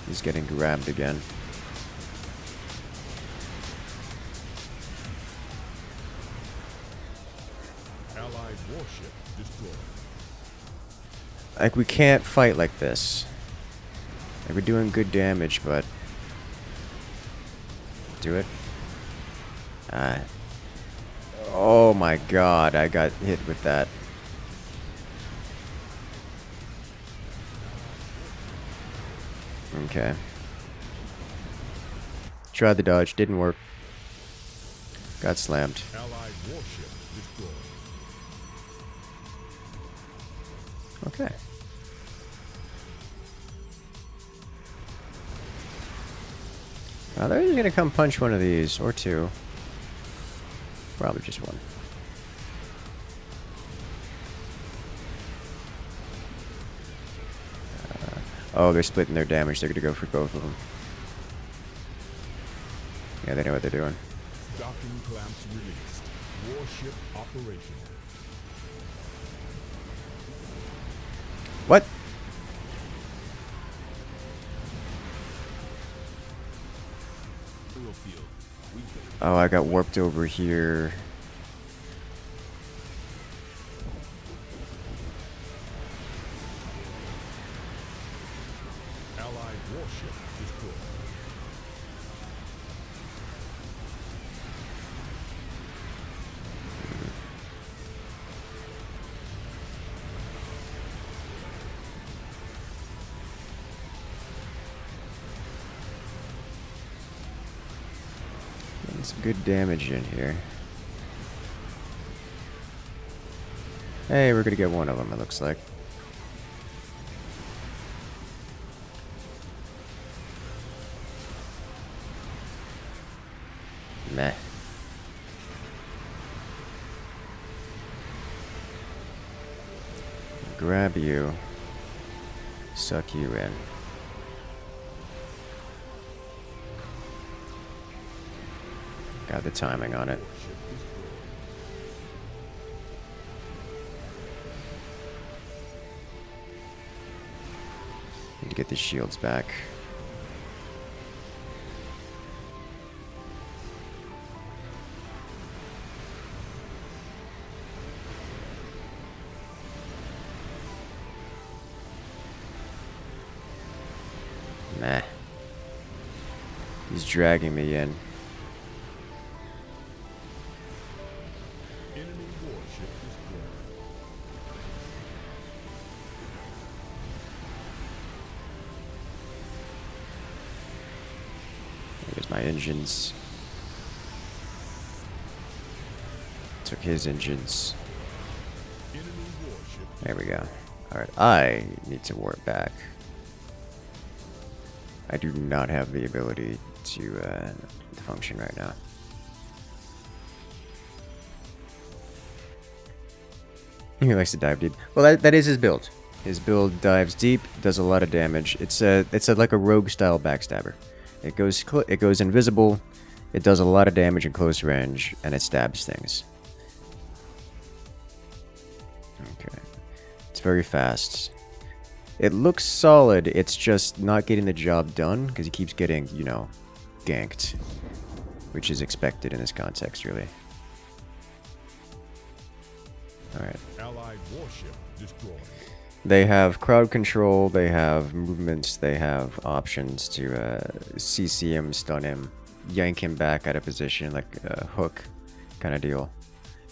[SPEAKER 1] He's getting grabbed again.
[SPEAKER 2] Allied warship destroyed.
[SPEAKER 1] Like, we can't fight like this. Like, we're doing good damage, but... Do it. Oh my god, I got hit with that. Okay. Tried the dodge, didn't work. Got slammed.
[SPEAKER 2] Allied warship destroyed.
[SPEAKER 1] Okay. Now they're just gonna come punch one of these, or two. Probably just one. Oh, they're splitting their damage. They're gonna go for both of them. Yeah, they know what they're doing.
[SPEAKER 2] Docking clamps released. Warship operational.
[SPEAKER 1] What?
[SPEAKER 2] Field.
[SPEAKER 1] Oh, I got warped over here.
[SPEAKER 2] Allied warship destroyed.
[SPEAKER 1] Getting some good damage in here. Hey, we're gonna get one of them, it looks like. Meh. Grab you. Suck you in. Got the timing on it. Need to get these shields back. Meh. He's dragging me in.
[SPEAKER 2] Enemy warship destroyed.
[SPEAKER 1] There's my engines. Took his engines.
[SPEAKER 2] Enemy warship.
[SPEAKER 1] There we go. Alright, I need to warp back. I do not have the ability to function right now. He likes to dive deep. Well, that is his build. His build dives deep, does a lot of damage. It's like a rogue style backstabber. It goes invisible. It does a lot of damage in close range, and it stabs things. Okay, it's very fast. It looks solid, it's just not getting the job done, because he keeps getting, you know, ganked. Which is expected in this context, really. Alright.
[SPEAKER 2] Allied warship destroyed.
[SPEAKER 1] They have crowd control, they have movements, they have options to CC him, stun him, yank him back out of position, like a hook kind of deal.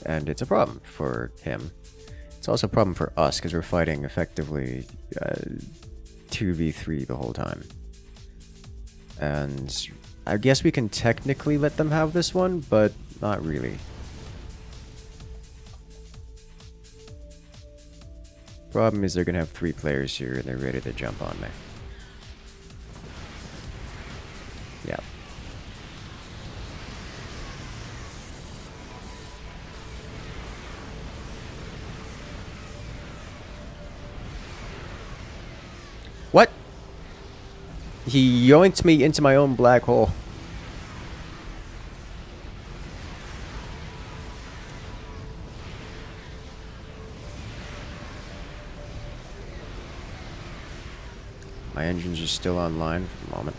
[SPEAKER 1] And it's a problem for him. It's also a problem for us, because we're fighting effectively 2v3 the whole time. And I guess we can technically let them have this one, but not really. Problem is they're going to have 3 players here, and they're ready to jump on me. Yeah. What? He yoinked me into my own black hole. My engines are still online for the moment.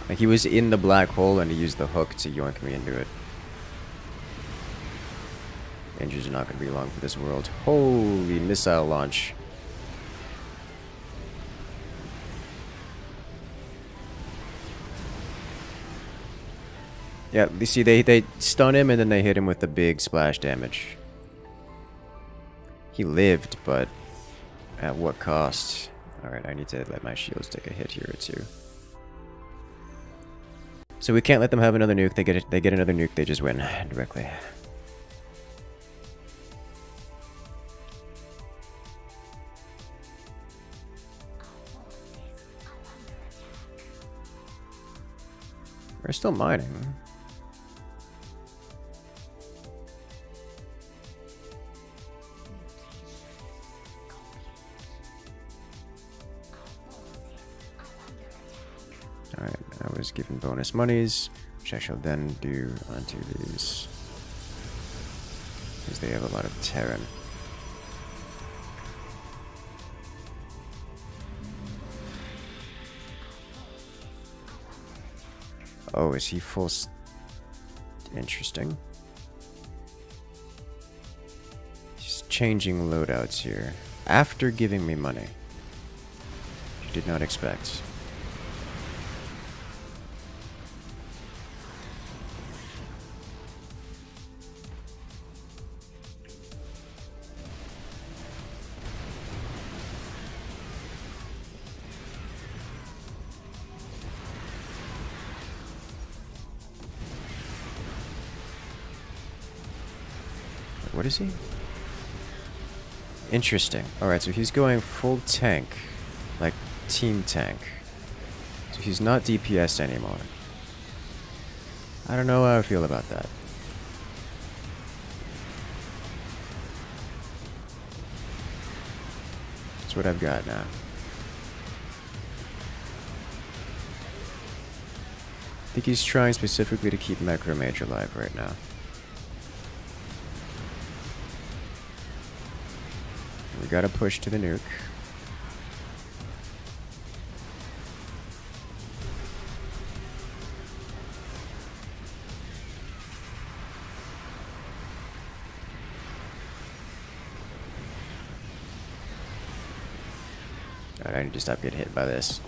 [SPEAKER 1] Like, he was in the black hole and he used the hook to yoink me into it. Engines are not going to be long for this world. Holy missile launch. Yeah, you see, they stun him and then they hit him with the big splash damage. He lived, but at what cost? Alright, I need to let my shields take a hit here or two. So we can't let them have another nuke. They get another nuke, they just win directly. We're still mining. Alright, I was given bonus monies. which I shall then do onto these, because they have a lot of Terran. Oh, is he full? Interesting. He's changing loadouts here after giving me money. You did not expect. What is he? Interesting. Alright, so he's going full tank. Like, team tank. So he's not DPS anymore. I don't know how I feel about that. That's what I've got now. I think he's trying specifically to keep Micro Mage alive right now. We gotta push to the nuke. Alright, I need to stop getting hit by this.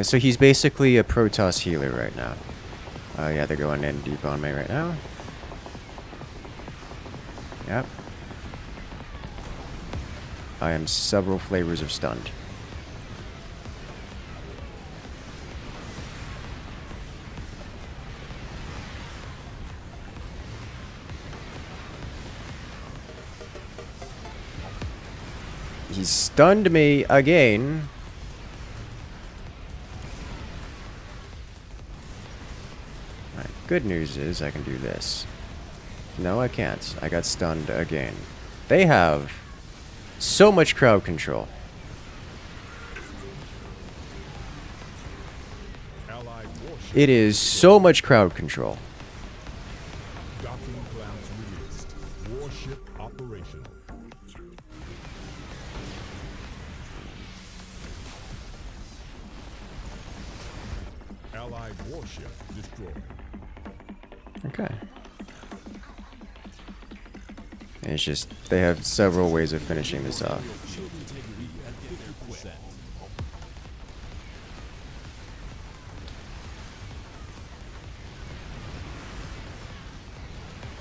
[SPEAKER 1] So he's basically a Protoss healer right now. Yeah, they're going in deep on me right now. Yep. I am several flavors of stunned. He stunned me again. Alright, good news is I can do this. No, I can't. I got stunned again. They have so much crowd control. It is so much crowd control.
[SPEAKER 2] Docking clouds released. Warship operational. Allied warship destroyed.
[SPEAKER 1] Okay. And it's just, they have several ways of finishing this off.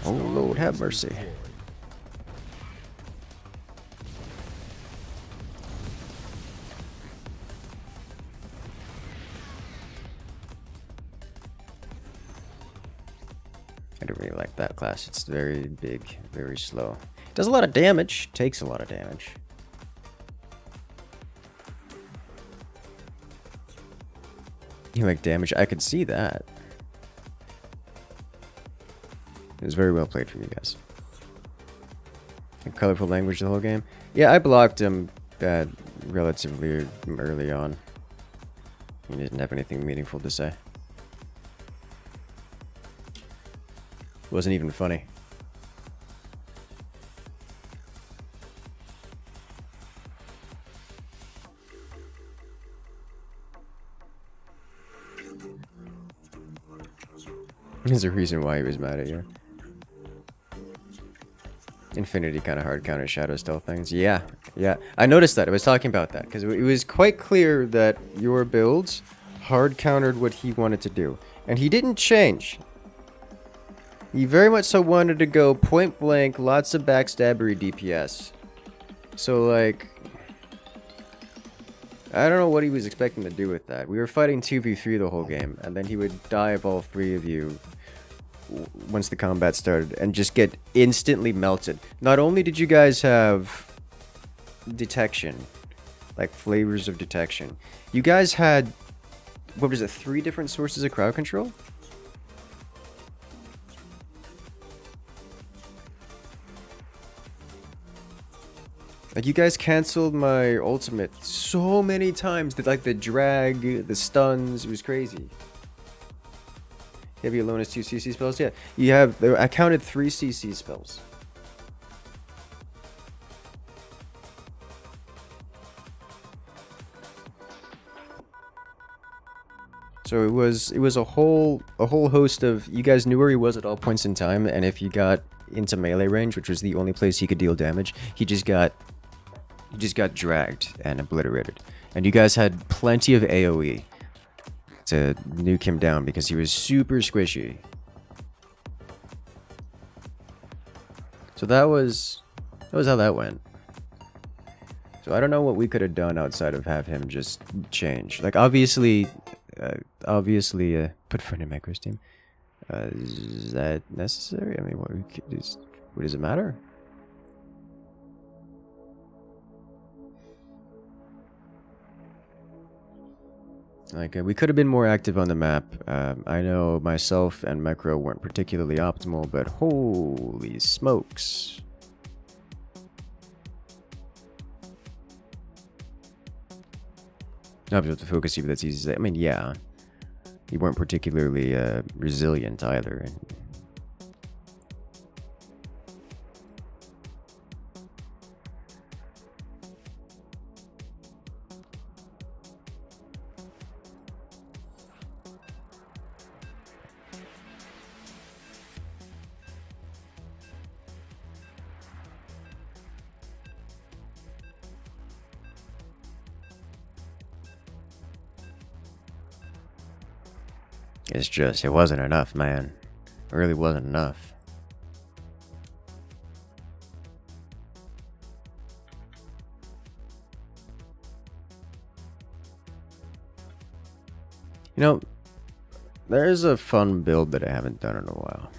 [SPEAKER 1] Oh Lord, have mercy. I don't really like that class. It's very big, very slow. Does a lot of damage, takes a lot of damage. You like damage? I could see that. It was very well played from you guys. And colorful language the whole game. Yeah, I blocked him relatively early on. He didn't have anything meaningful to say. Wasn't even funny. There's a reason why he was mad at you. Infinity kind of hard counter shadow stealth things. Yeah, yeah. I noticed that. I was talking about that because it was quite clear that your builds hard countered what he wanted to do. And he didn't change. He very much so wanted to go point blank, lots of backstabbery DPS. So, like, I don't know what he was expecting to do with that. We were fighting 2v3 the whole game, and then he would dive all three of you once the combat started and just get instantly melted. Not only did you guys have detection, like flavors of detection, you guys had, what was it, 3 different sources of crowd control? Like, you guys canceled my ultimate so many times. Like, the drag, the stuns, it was crazy. Heavy alone is 2 CC spells? Yeah. You have, I counted 3 CC spells. So it was a whole host of, you guys knew where he was at all points in time, and if you got into melee range, which was the only place he could deal damage, he just got dragged and obliterated. And you guys had plenty of AoE to nuke him down because he was super squishy. So that was how that went. So I don't know what we could have done outside of have him just change. Like, obviously put friend in Macro's team. Is that necessary? I mean, what does it matter? Like, we could have been more active on the map. I know myself and Micro weren't particularly optimal, but holy smokes. Not able to focus you, but that's easy to say. I mean, yeah. You weren't particularly resilient either. It's just, it wasn't enough, man. It really wasn't enough. You know, there's a fun build that I haven't done in a while.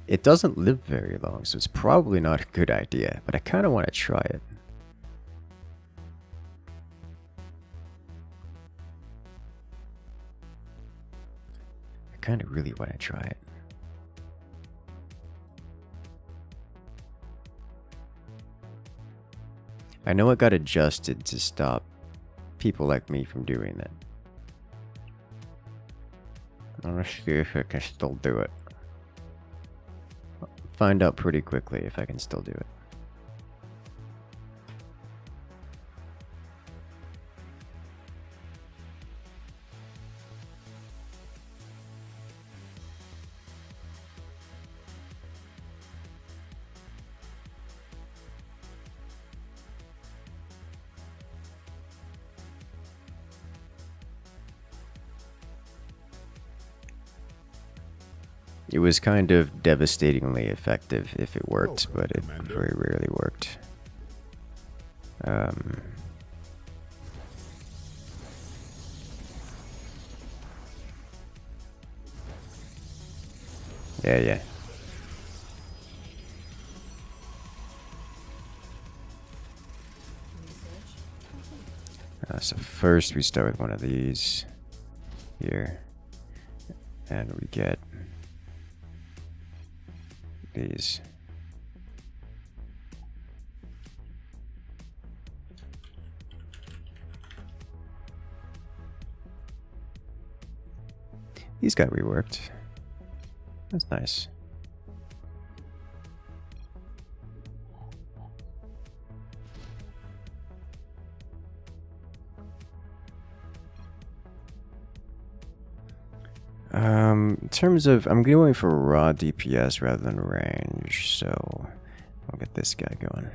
[SPEAKER 1] It doesn't live very long, so it's probably not a good idea, but I kind of want to try it. I kind of really want to try it. I know it got adjusted to stop people like me from doing that. I'm gonna see if I can still do it. I'll find out pretty quickly if I can still do it. It was kind of devastatingly effective if it worked, but it very rarely worked. Yeah. So first we start with one of these here, and we get these. These got reworked. That's nice. In terms of, I'm going for raw DPS rather than range, so I'll get this guy going.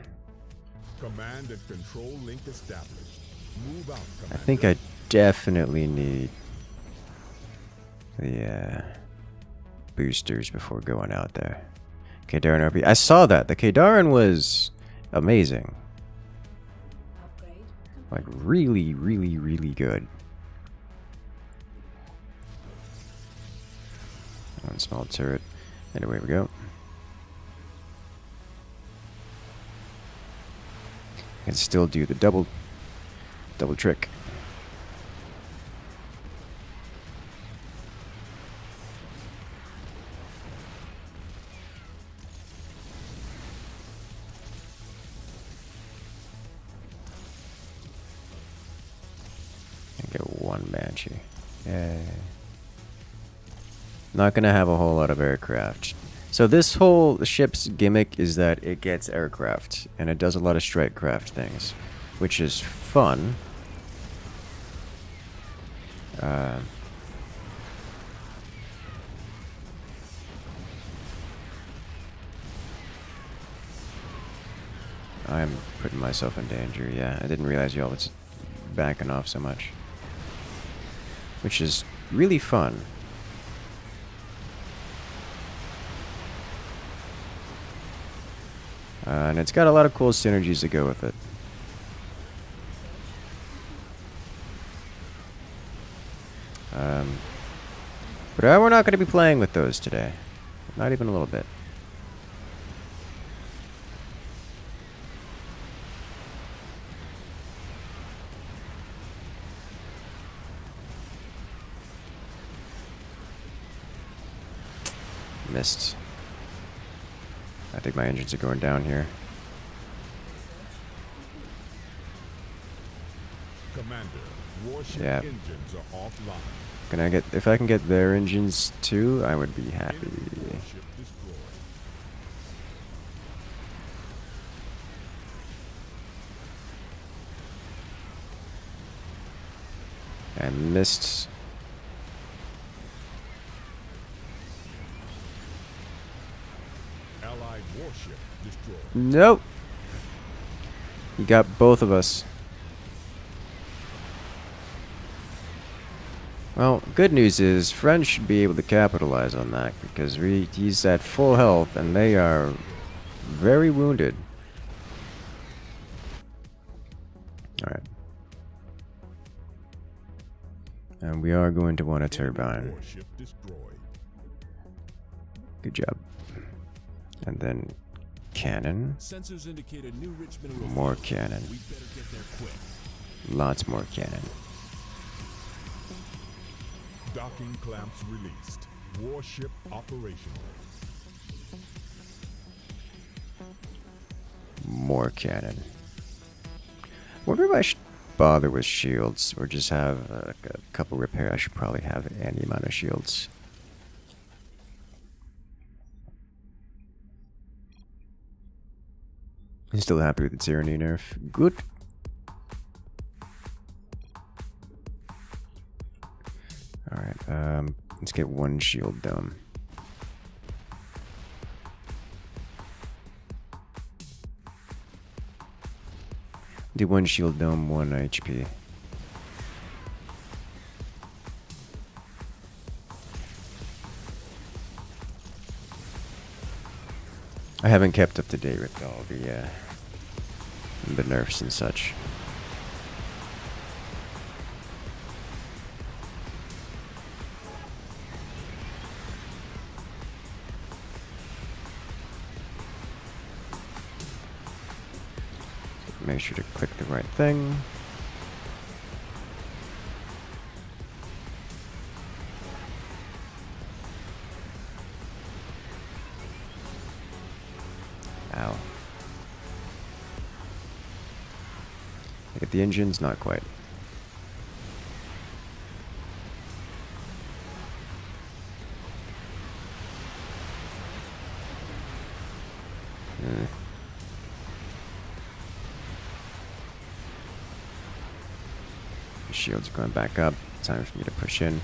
[SPEAKER 2] Command and control link established. Move out,
[SPEAKER 1] I think I definitely need the boosters before going out there. Kadarin RP. I saw that. The Kadarin was amazing. Like, really, really, really good. One small turret. And away we go. I can still do the double trick. One Banshee. Yay. Not gonna have a whole lot of aircraft. So this whole ship's gimmick is that it gets aircraft, and it does a lot of strike craft things, which is fun. I'm putting myself in danger, yeah. I didn't realize y'all was backing off so much. Which is really fun. And it's got a lot of cool synergies to go with it. But we're not going to be playing with those today. Not even a little bit. Missed. I think my engines are going down here.
[SPEAKER 2] Commander, warship
[SPEAKER 1] Yep.
[SPEAKER 2] engines are offline.
[SPEAKER 1] Can I get, if I can get their engines too, I would be happy.
[SPEAKER 2] Enemy warship destroyed.
[SPEAKER 1] I missed.
[SPEAKER 2] Allied warship destroyed.
[SPEAKER 1] Nope. You got both of us. Well, good news is French should be able to capitalize on that because he's at full health and they are very wounded. Alright. And we are going to want a turbine.
[SPEAKER 2] Warship destroyed.
[SPEAKER 1] Good job. And then cannon.
[SPEAKER 3] Sensors indicate a new rich mineral
[SPEAKER 1] More
[SPEAKER 3] field.
[SPEAKER 1] cannon.
[SPEAKER 3] We better get there quick.
[SPEAKER 1] Lots more cannon.
[SPEAKER 2] Docking clamps released. Warship operational.
[SPEAKER 1] More cannon. Wonder if I should bother with shields or just have a couple repair. I should probably have any amount of shields. I'm still happy with the tyranny nerf. Good. Alright, let's get one shield dome. Do one shield dome, 1 HP. I haven't kept up to date with all the nerfs and such. Make sure to click the right thing. Ow. Look at the engines, not quite. The shields are going back up. Time for me to push in.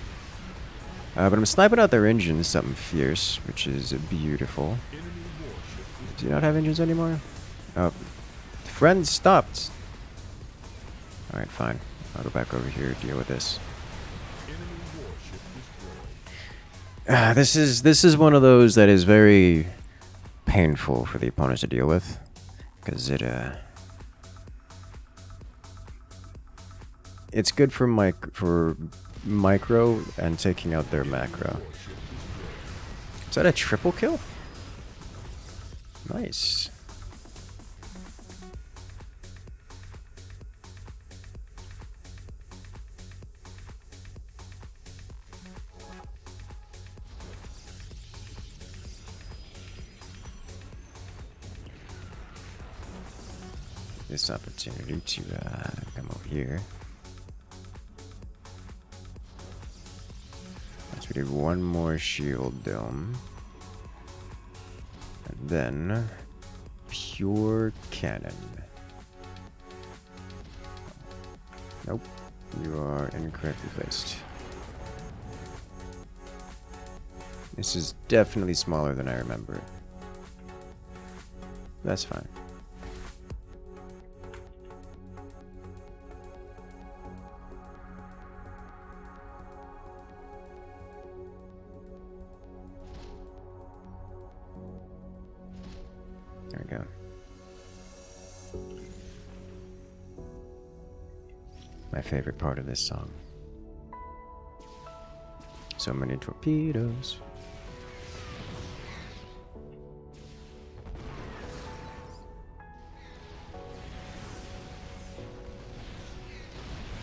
[SPEAKER 1] But I'm sniping out their engines, something fierce, which is beautiful.
[SPEAKER 2] Enemy warship
[SPEAKER 1] Do you not have engines anymore? Oh. Friends stopped. Alright, fine. I'll go back over here, deal with this.
[SPEAKER 2] enemy warship destroyed.
[SPEAKER 1] This is one of those that is very painful for the opponents to deal with. Because it's good for micro and taking out their macro. Is that a triple kill? Nice. This opportunity to come over here. needed one more shield dome. And then pure cannon. Nope, you are incorrectly placed. This is definitely smaller than I remember it. That's fine. There we go. My favorite part of this song. So many torpedoes.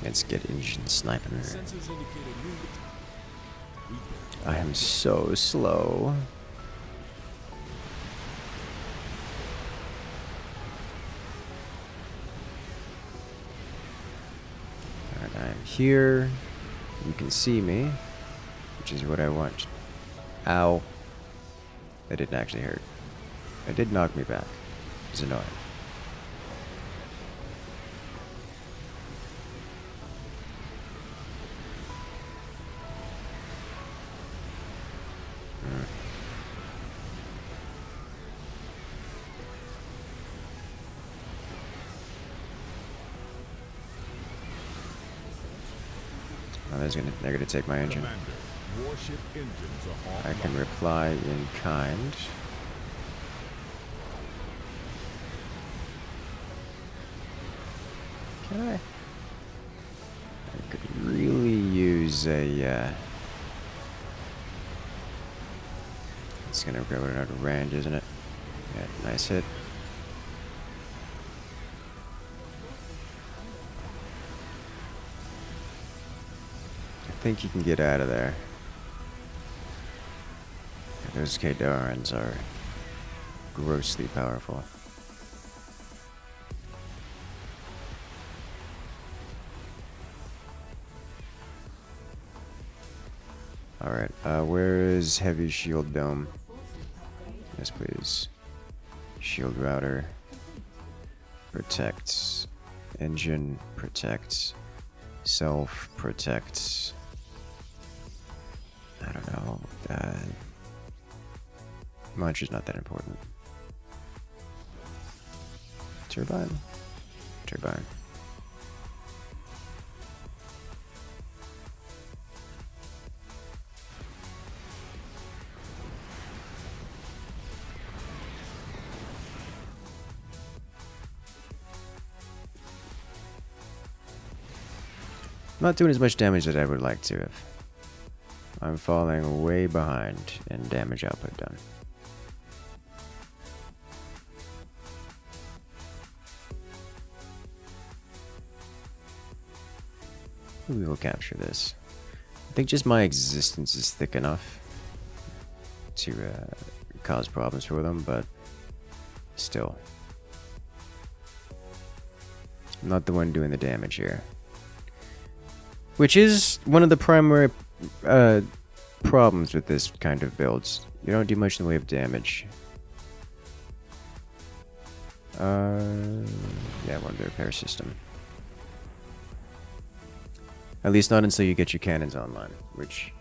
[SPEAKER 1] Let's get engine sniping.
[SPEAKER 3] Sensors indicate a new
[SPEAKER 1] I am so slow. Alright, I'm here. You can see me, which is what I want. Ow. That didn't actually hurt. It did knock me back. It's annoying. They're gonna take my engine.
[SPEAKER 2] Commander, warship engines are
[SPEAKER 1] I can
[SPEAKER 2] offline.
[SPEAKER 1] reply in kind. Can I? I could really use a. It's gonna go out of range, isn't it? Yeah, nice hit. I think you can get out of there. Those K'Darans are grossly powerful. Alright, where is Heavy Shield Dome? Yes, please. Shield Router. Protects. Engine protects. Self protects. I don't know. Launcher's not that important. Turbine? Turbine. Not doing as much damage as I would like to have. I'm falling way behind in damage output done. We will capture this. I think just my existence is thick enough to cause problems for them, but still. I'm not the one doing the damage here. Which is one of the primary problems with this kind of builds. You don't do much in the way of damage. Yeah, one of the repair system. At least not until you get your cannons online, which,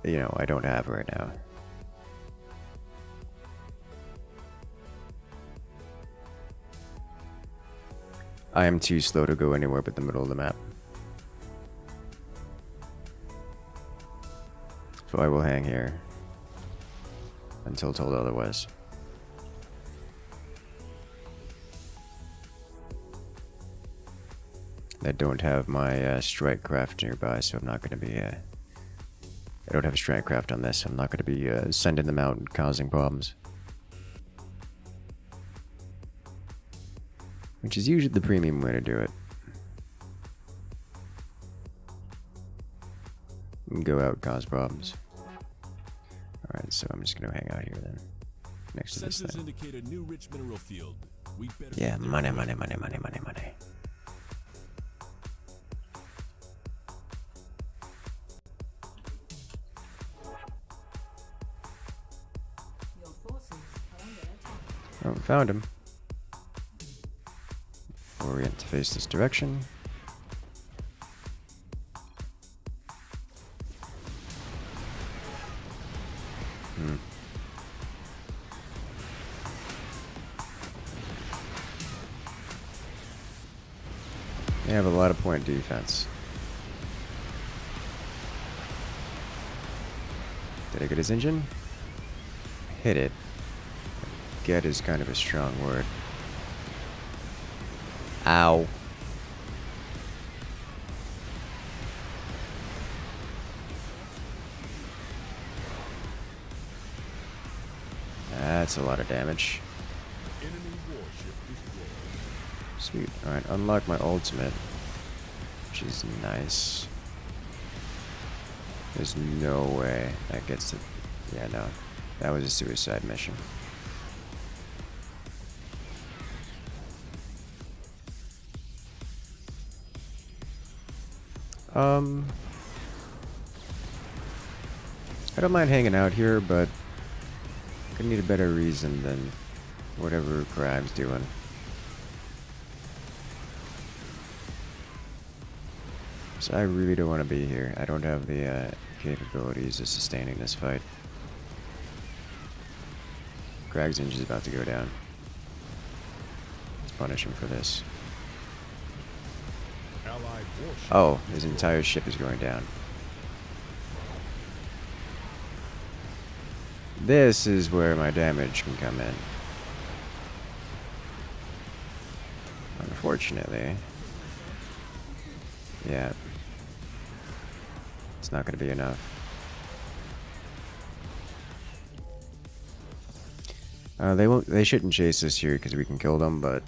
[SPEAKER 1] you know, I don't have right now. I am too slow to go anywhere but the middle of the map. So I will hang here until told otherwise. I don't have my strike craft nearby, so I'm not going to be. I don't have a strike craft on this. So I'm not going to be sending them out and causing problems. Which is usually the premium way to do it. And go out and cause problems. Alright, so I'm just going to hang out here then. Next to this
[SPEAKER 3] Sensors
[SPEAKER 1] thing.
[SPEAKER 3] indicate a new rich mineral field. We better
[SPEAKER 1] Yeah,
[SPEAKER 3] get there
[SPEAKER 1] money,
[SPEAKER 3] quick.
[SPEAKER 1] money, money, money, money, money. Oh, found him. Orient to face this direction. They have a lot of point defense. Did I get his engine? Hit it. Get is kind of a strong word. Ow. That's a lot of damage.
[SPEAKER 2] Enemy warship destroyed.
[SPEAKER 1] Sweet. Alright, unlock my ultimate. Which is nice. There's no way that gets to... Yeah, no. That was a suicide mission. I don't mind hanging out here, but I need a better reason than whatever Crab's doing. So I really don't want to be here. I don't have the capabilities of sustaining this fight. Crag's engine's about to go down. Let's punish him for this.
[SPEAKER 2] Allied warship.
[SPEAKER 1] Oh, his entire ship is going down. This is where my damage can come in. Unfortunately. Yeah. It's not going to be enough. They shouldn't chase us here because we can kill them, but...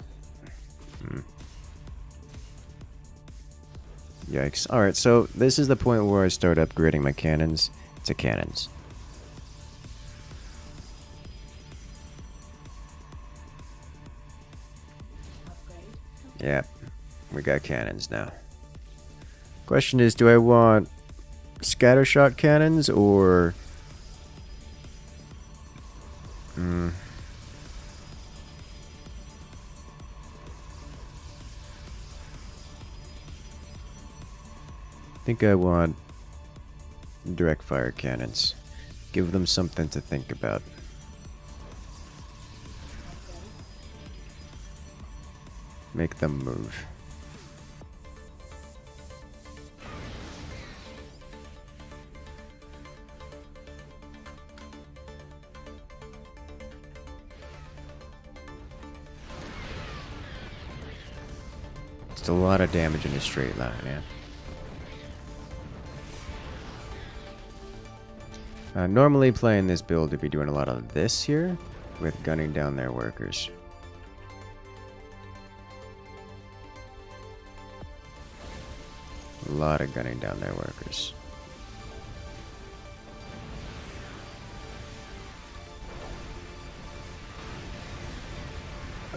[SPEAKER 1] Yikes. Alright, so this is the point where I start upgrading my cannons to cannons. Yep, we got cannons now. Question is, do I want scattershot cannons or... I think I want direct fire cannons. Give them something to think about. Make them move. It's a lot of damage in a straight line, yeah. Normally playing this build would be doing a lot of this here with gunning down their workers. A lot of gunning down their workers.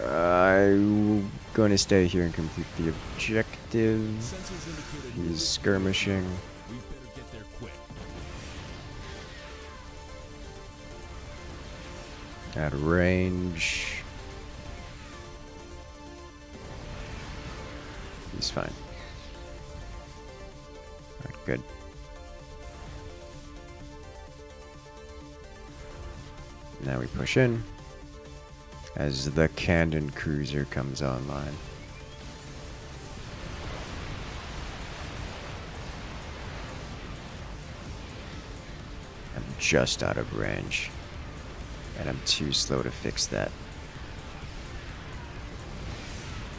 [SPEAKER 1] I'm going to stay here and complete the objective. He's skirmishing.
[SPEAKER 3] We better get there quick.
[SPEAKER 1] At range. He's fine. Alright, good. Now we push in as the Camden cruiser comes online. I'm just out of range. And I'm too slow to fix that.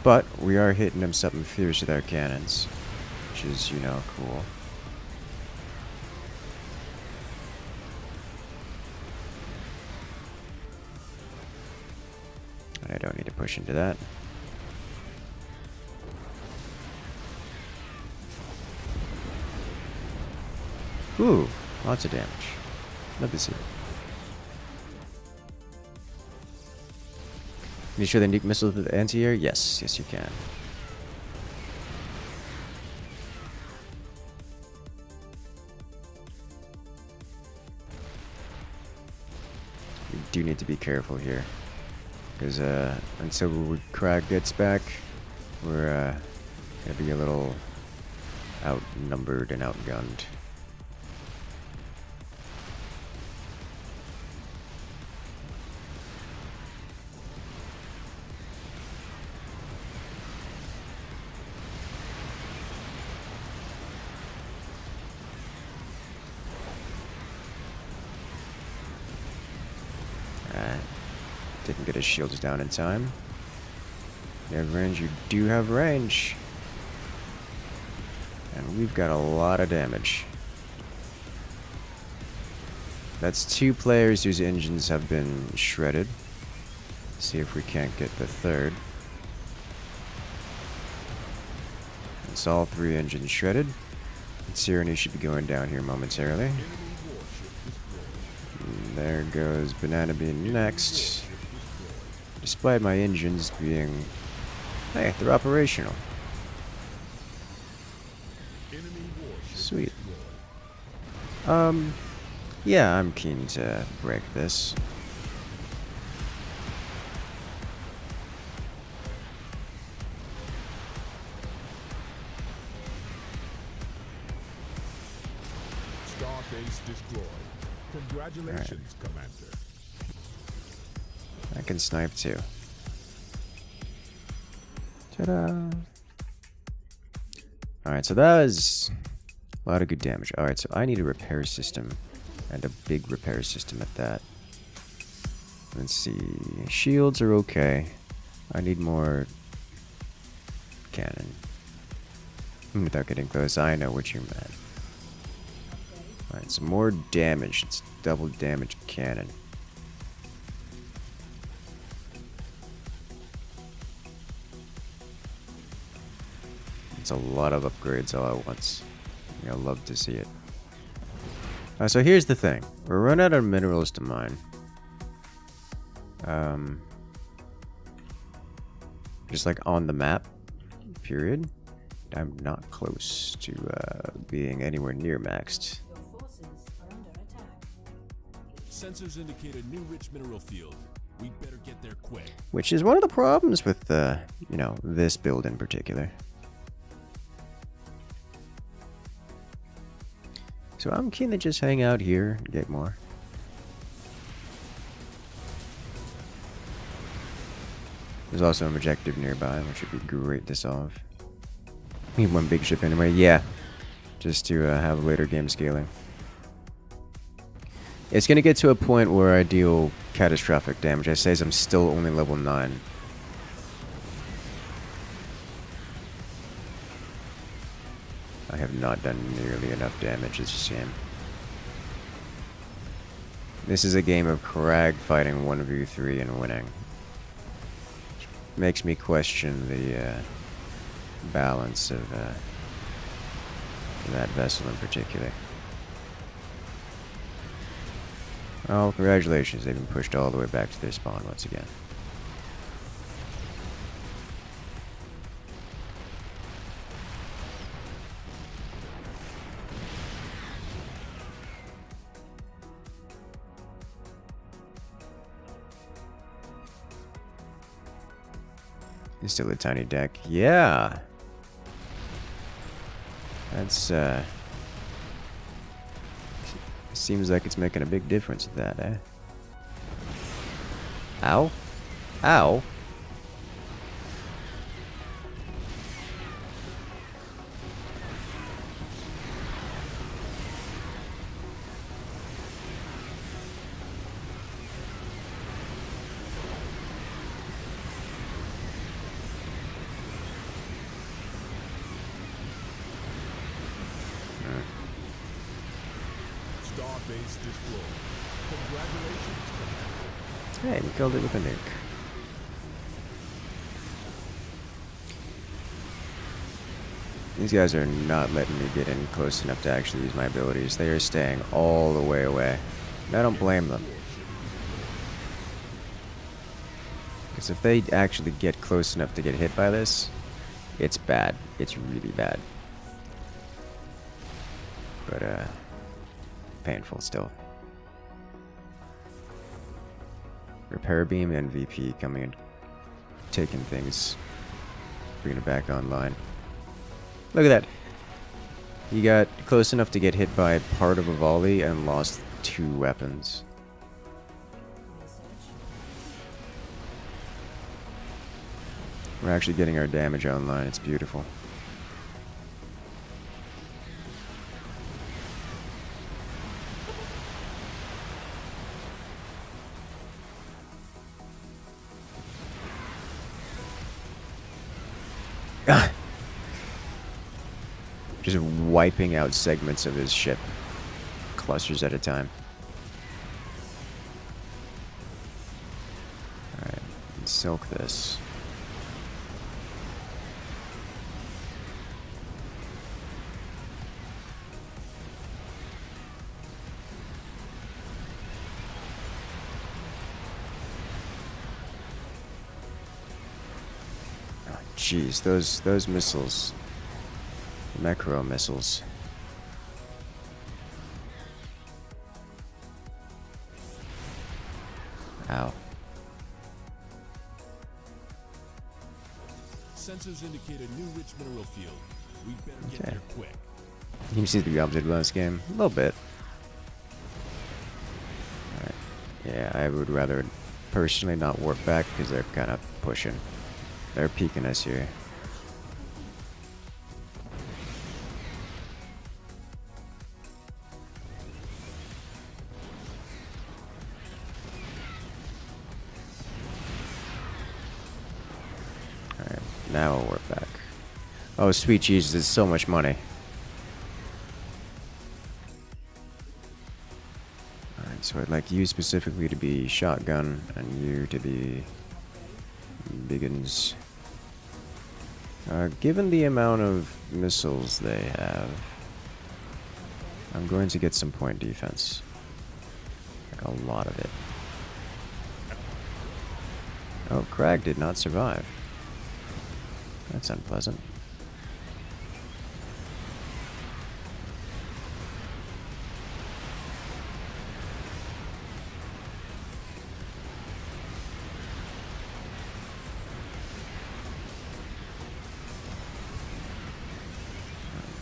[SPEAKER 1] But we are hitting them something fierce with our cannons, which is, you know, cool. I don't need to push into that. Ooh, lots of damage. Love to see it. Can you show the nuke missile to the anti-air? Yes, yes you can. We do need to be careful here. Because until Crag gets back, we're gonna be a little outnumbered and outgunned. Didn't get his shields down in time. You have range, you do have range. And we've got a lot of damage. That's 2 players whose engines have been shredded. See if we can't get the third. It's all 3 engines shredded. Tyranny should be going down here momentarily. And there goes Banana Bean next. Despite my engines being... Hey, they're operational. Sweet. Yeah, I'm keen to break this.
[SPEAKER 2] Starbase destroyed. Congratulations, Commander.
[SPEAKER 1] I can snipe too. Ta-da! Alright, so that was a lot of good damage. Alright, so I need a repair system. And a big repair system at that. Let's see. Shields are okay. I need more cannon. Without getting close, I know what you meant. Alright, so more damage. It's double damage cannon. It's a lot of upgrades all at once. You'll love to see it. So here's the thing. We're running out of minerals to mine. Just like on the map, period. I'm not close to being anywhere near maxed.
[SPEAKER 4] Your forces are under attack.
[SPEAKER 3] Sensors indicate a new rich mineral field. We'd better get there quick.
[SPEAKER 1] Which is one of the problems with, you know, this build in particular. So I'm keen to just hang out here and get more. There's also an objective nearby, which would be great to solve. Need one big ship anyway, yeah. Just to have later game scaling. It's gonna get to a point where I deal catastrophic damage. I say I'm still only level 9. I have not done nearly enough damage, it's a shame. This is a game of Crag fighting 1v3 and winning. Makes me question the balance of that vessel in particular. Oh, congratulations, they've been pushed all the way back to their spawn once again. It's still a tiny deck. Yeah. That's, seems like it's making a big difference with that, eh? Ow. Ow.
[SPEAKER 2] Starbase destroyed. Congratulations, Commander.
[SPEAKER 1] Hey, we killed it with a nuke. These guys are not letting me get in close enough to actually use my abilities. They are staying all the way away. And I don't blame them. Because if they actually get close enough to get hit by this, it's bad. It's really bad. But, painful still. Repair beam and VP coming and taking things, bringing it back online. Look at that. He got close enough to get hit by part of a volley and lost 2 weapons. We're actually getting our damage online. It's beautiful. Just wiping out segments of his ship, clusters at a time. Alright, silk this. Oh, jeez, those missiles. Macro missiles. Ow.
[SPEAKER 3] Sensors indicate a new rich mineral field. We better get
[SPEAKER 1] Okay.
[SPEAKER 3] there quick.
[SPEAKER 1] You seem to be opposite last game. A little bit. Alright. Yeah, I would rather personally not warp back because they're kind of pushing. They're peeking us here. Now we'll work back. Oh, sweet Jesus, it's so much money. Alright, so I'd like you specifically to be shotgun, and you to be biggins. Given the amount of missiles they have, I'm going to get some point defense. Like a lot of it. Oh, Crag did not survive. That's unpleasant.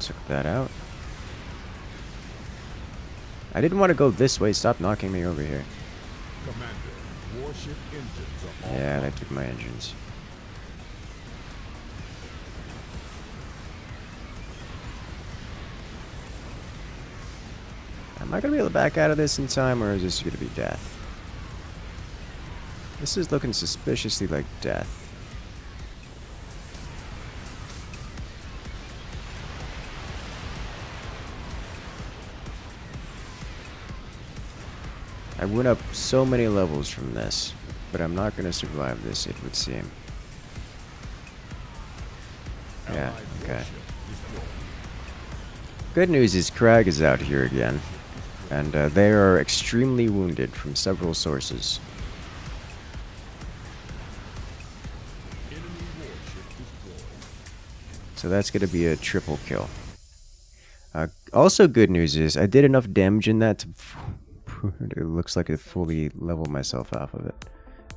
[SPEAKER 1] Took that out. I didn't want to go this way. Stop knocking me over here.
[SPEAKER 2] Commander, warship engines are
[SPEAKER 1] Yeah, they took my engines. Am I going to be able to back out of this in time, or is this going to be death? This is looking suspiciously like death. I went up so many levels from this, but I'm not going to survive this, it would seem. Yeah, okay. Good news is Crag is out here again, and they are extremely wounded from several sources. So that's going to be a triple kill. Also good news is I did enough damage in that to... It looks like it fully leveled myself off of it.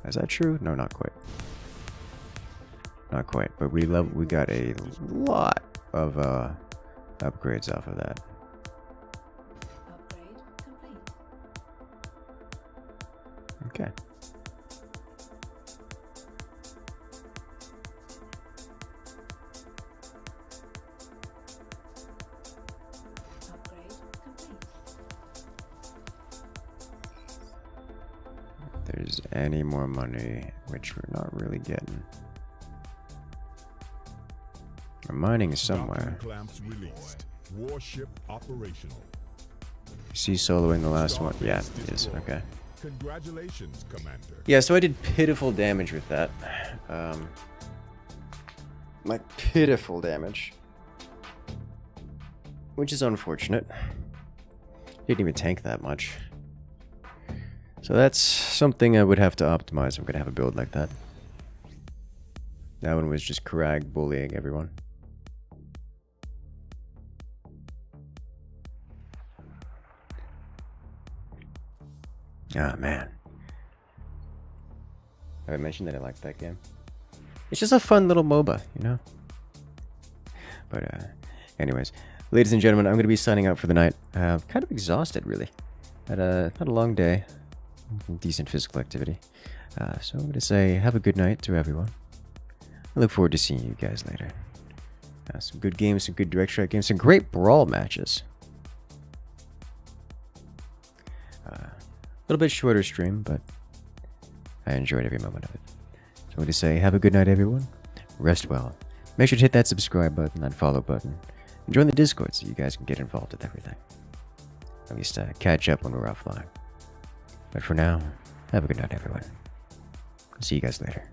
[SPEAKER 1] Is that true? No, not quite. Not quite, but we got a lot of upgrades off of that.
[SPEAKER 4] Upgrade complete.
[SPEAKER 1] Okay.
[SPEAKER 4] Upgrade complete.
[SPEAKER 1] If there's any more money, which we're not really getting. We're mining somewhere.
[SPEAKER 2] clamps released. Warship operational.
[SPEAKER 1] See soloing the last one? Yeah, it is. Okay.
[SPEAKER 2] Congratulations, Commander.
[SPEAKER 1] Yeah, so I did pitiful damage with that. Like, pitiful damage. Which is unfortunate. Didn't even tank that much. So that's something I would have to optimize if I'm gonna have a build like that. That one was just Crag bullying everyone. Ah, man. Have I mentioned that I like that game? It's just a fun little MOBA, you know? But, anyways. Ladies and gentlemen, I'm going to be signing out for the night. Kind of exhausted, really. Had a long day. Decent physical activity. So I'm going to say have a good night to everyone. I look forward to seeing you guys later. Some good games, some good direct strike games, some great Brawl matches. A little bit shorter stream, but I enjoyed every moment of it. So I'm going to say have a good night, everyone. Rest well. Make sure to hit that subscribe button, that follow button, and join the Discord so you guys can get involved with everything. At least catch up when we're offline. But for now, have a good night, everyone. See you guys later.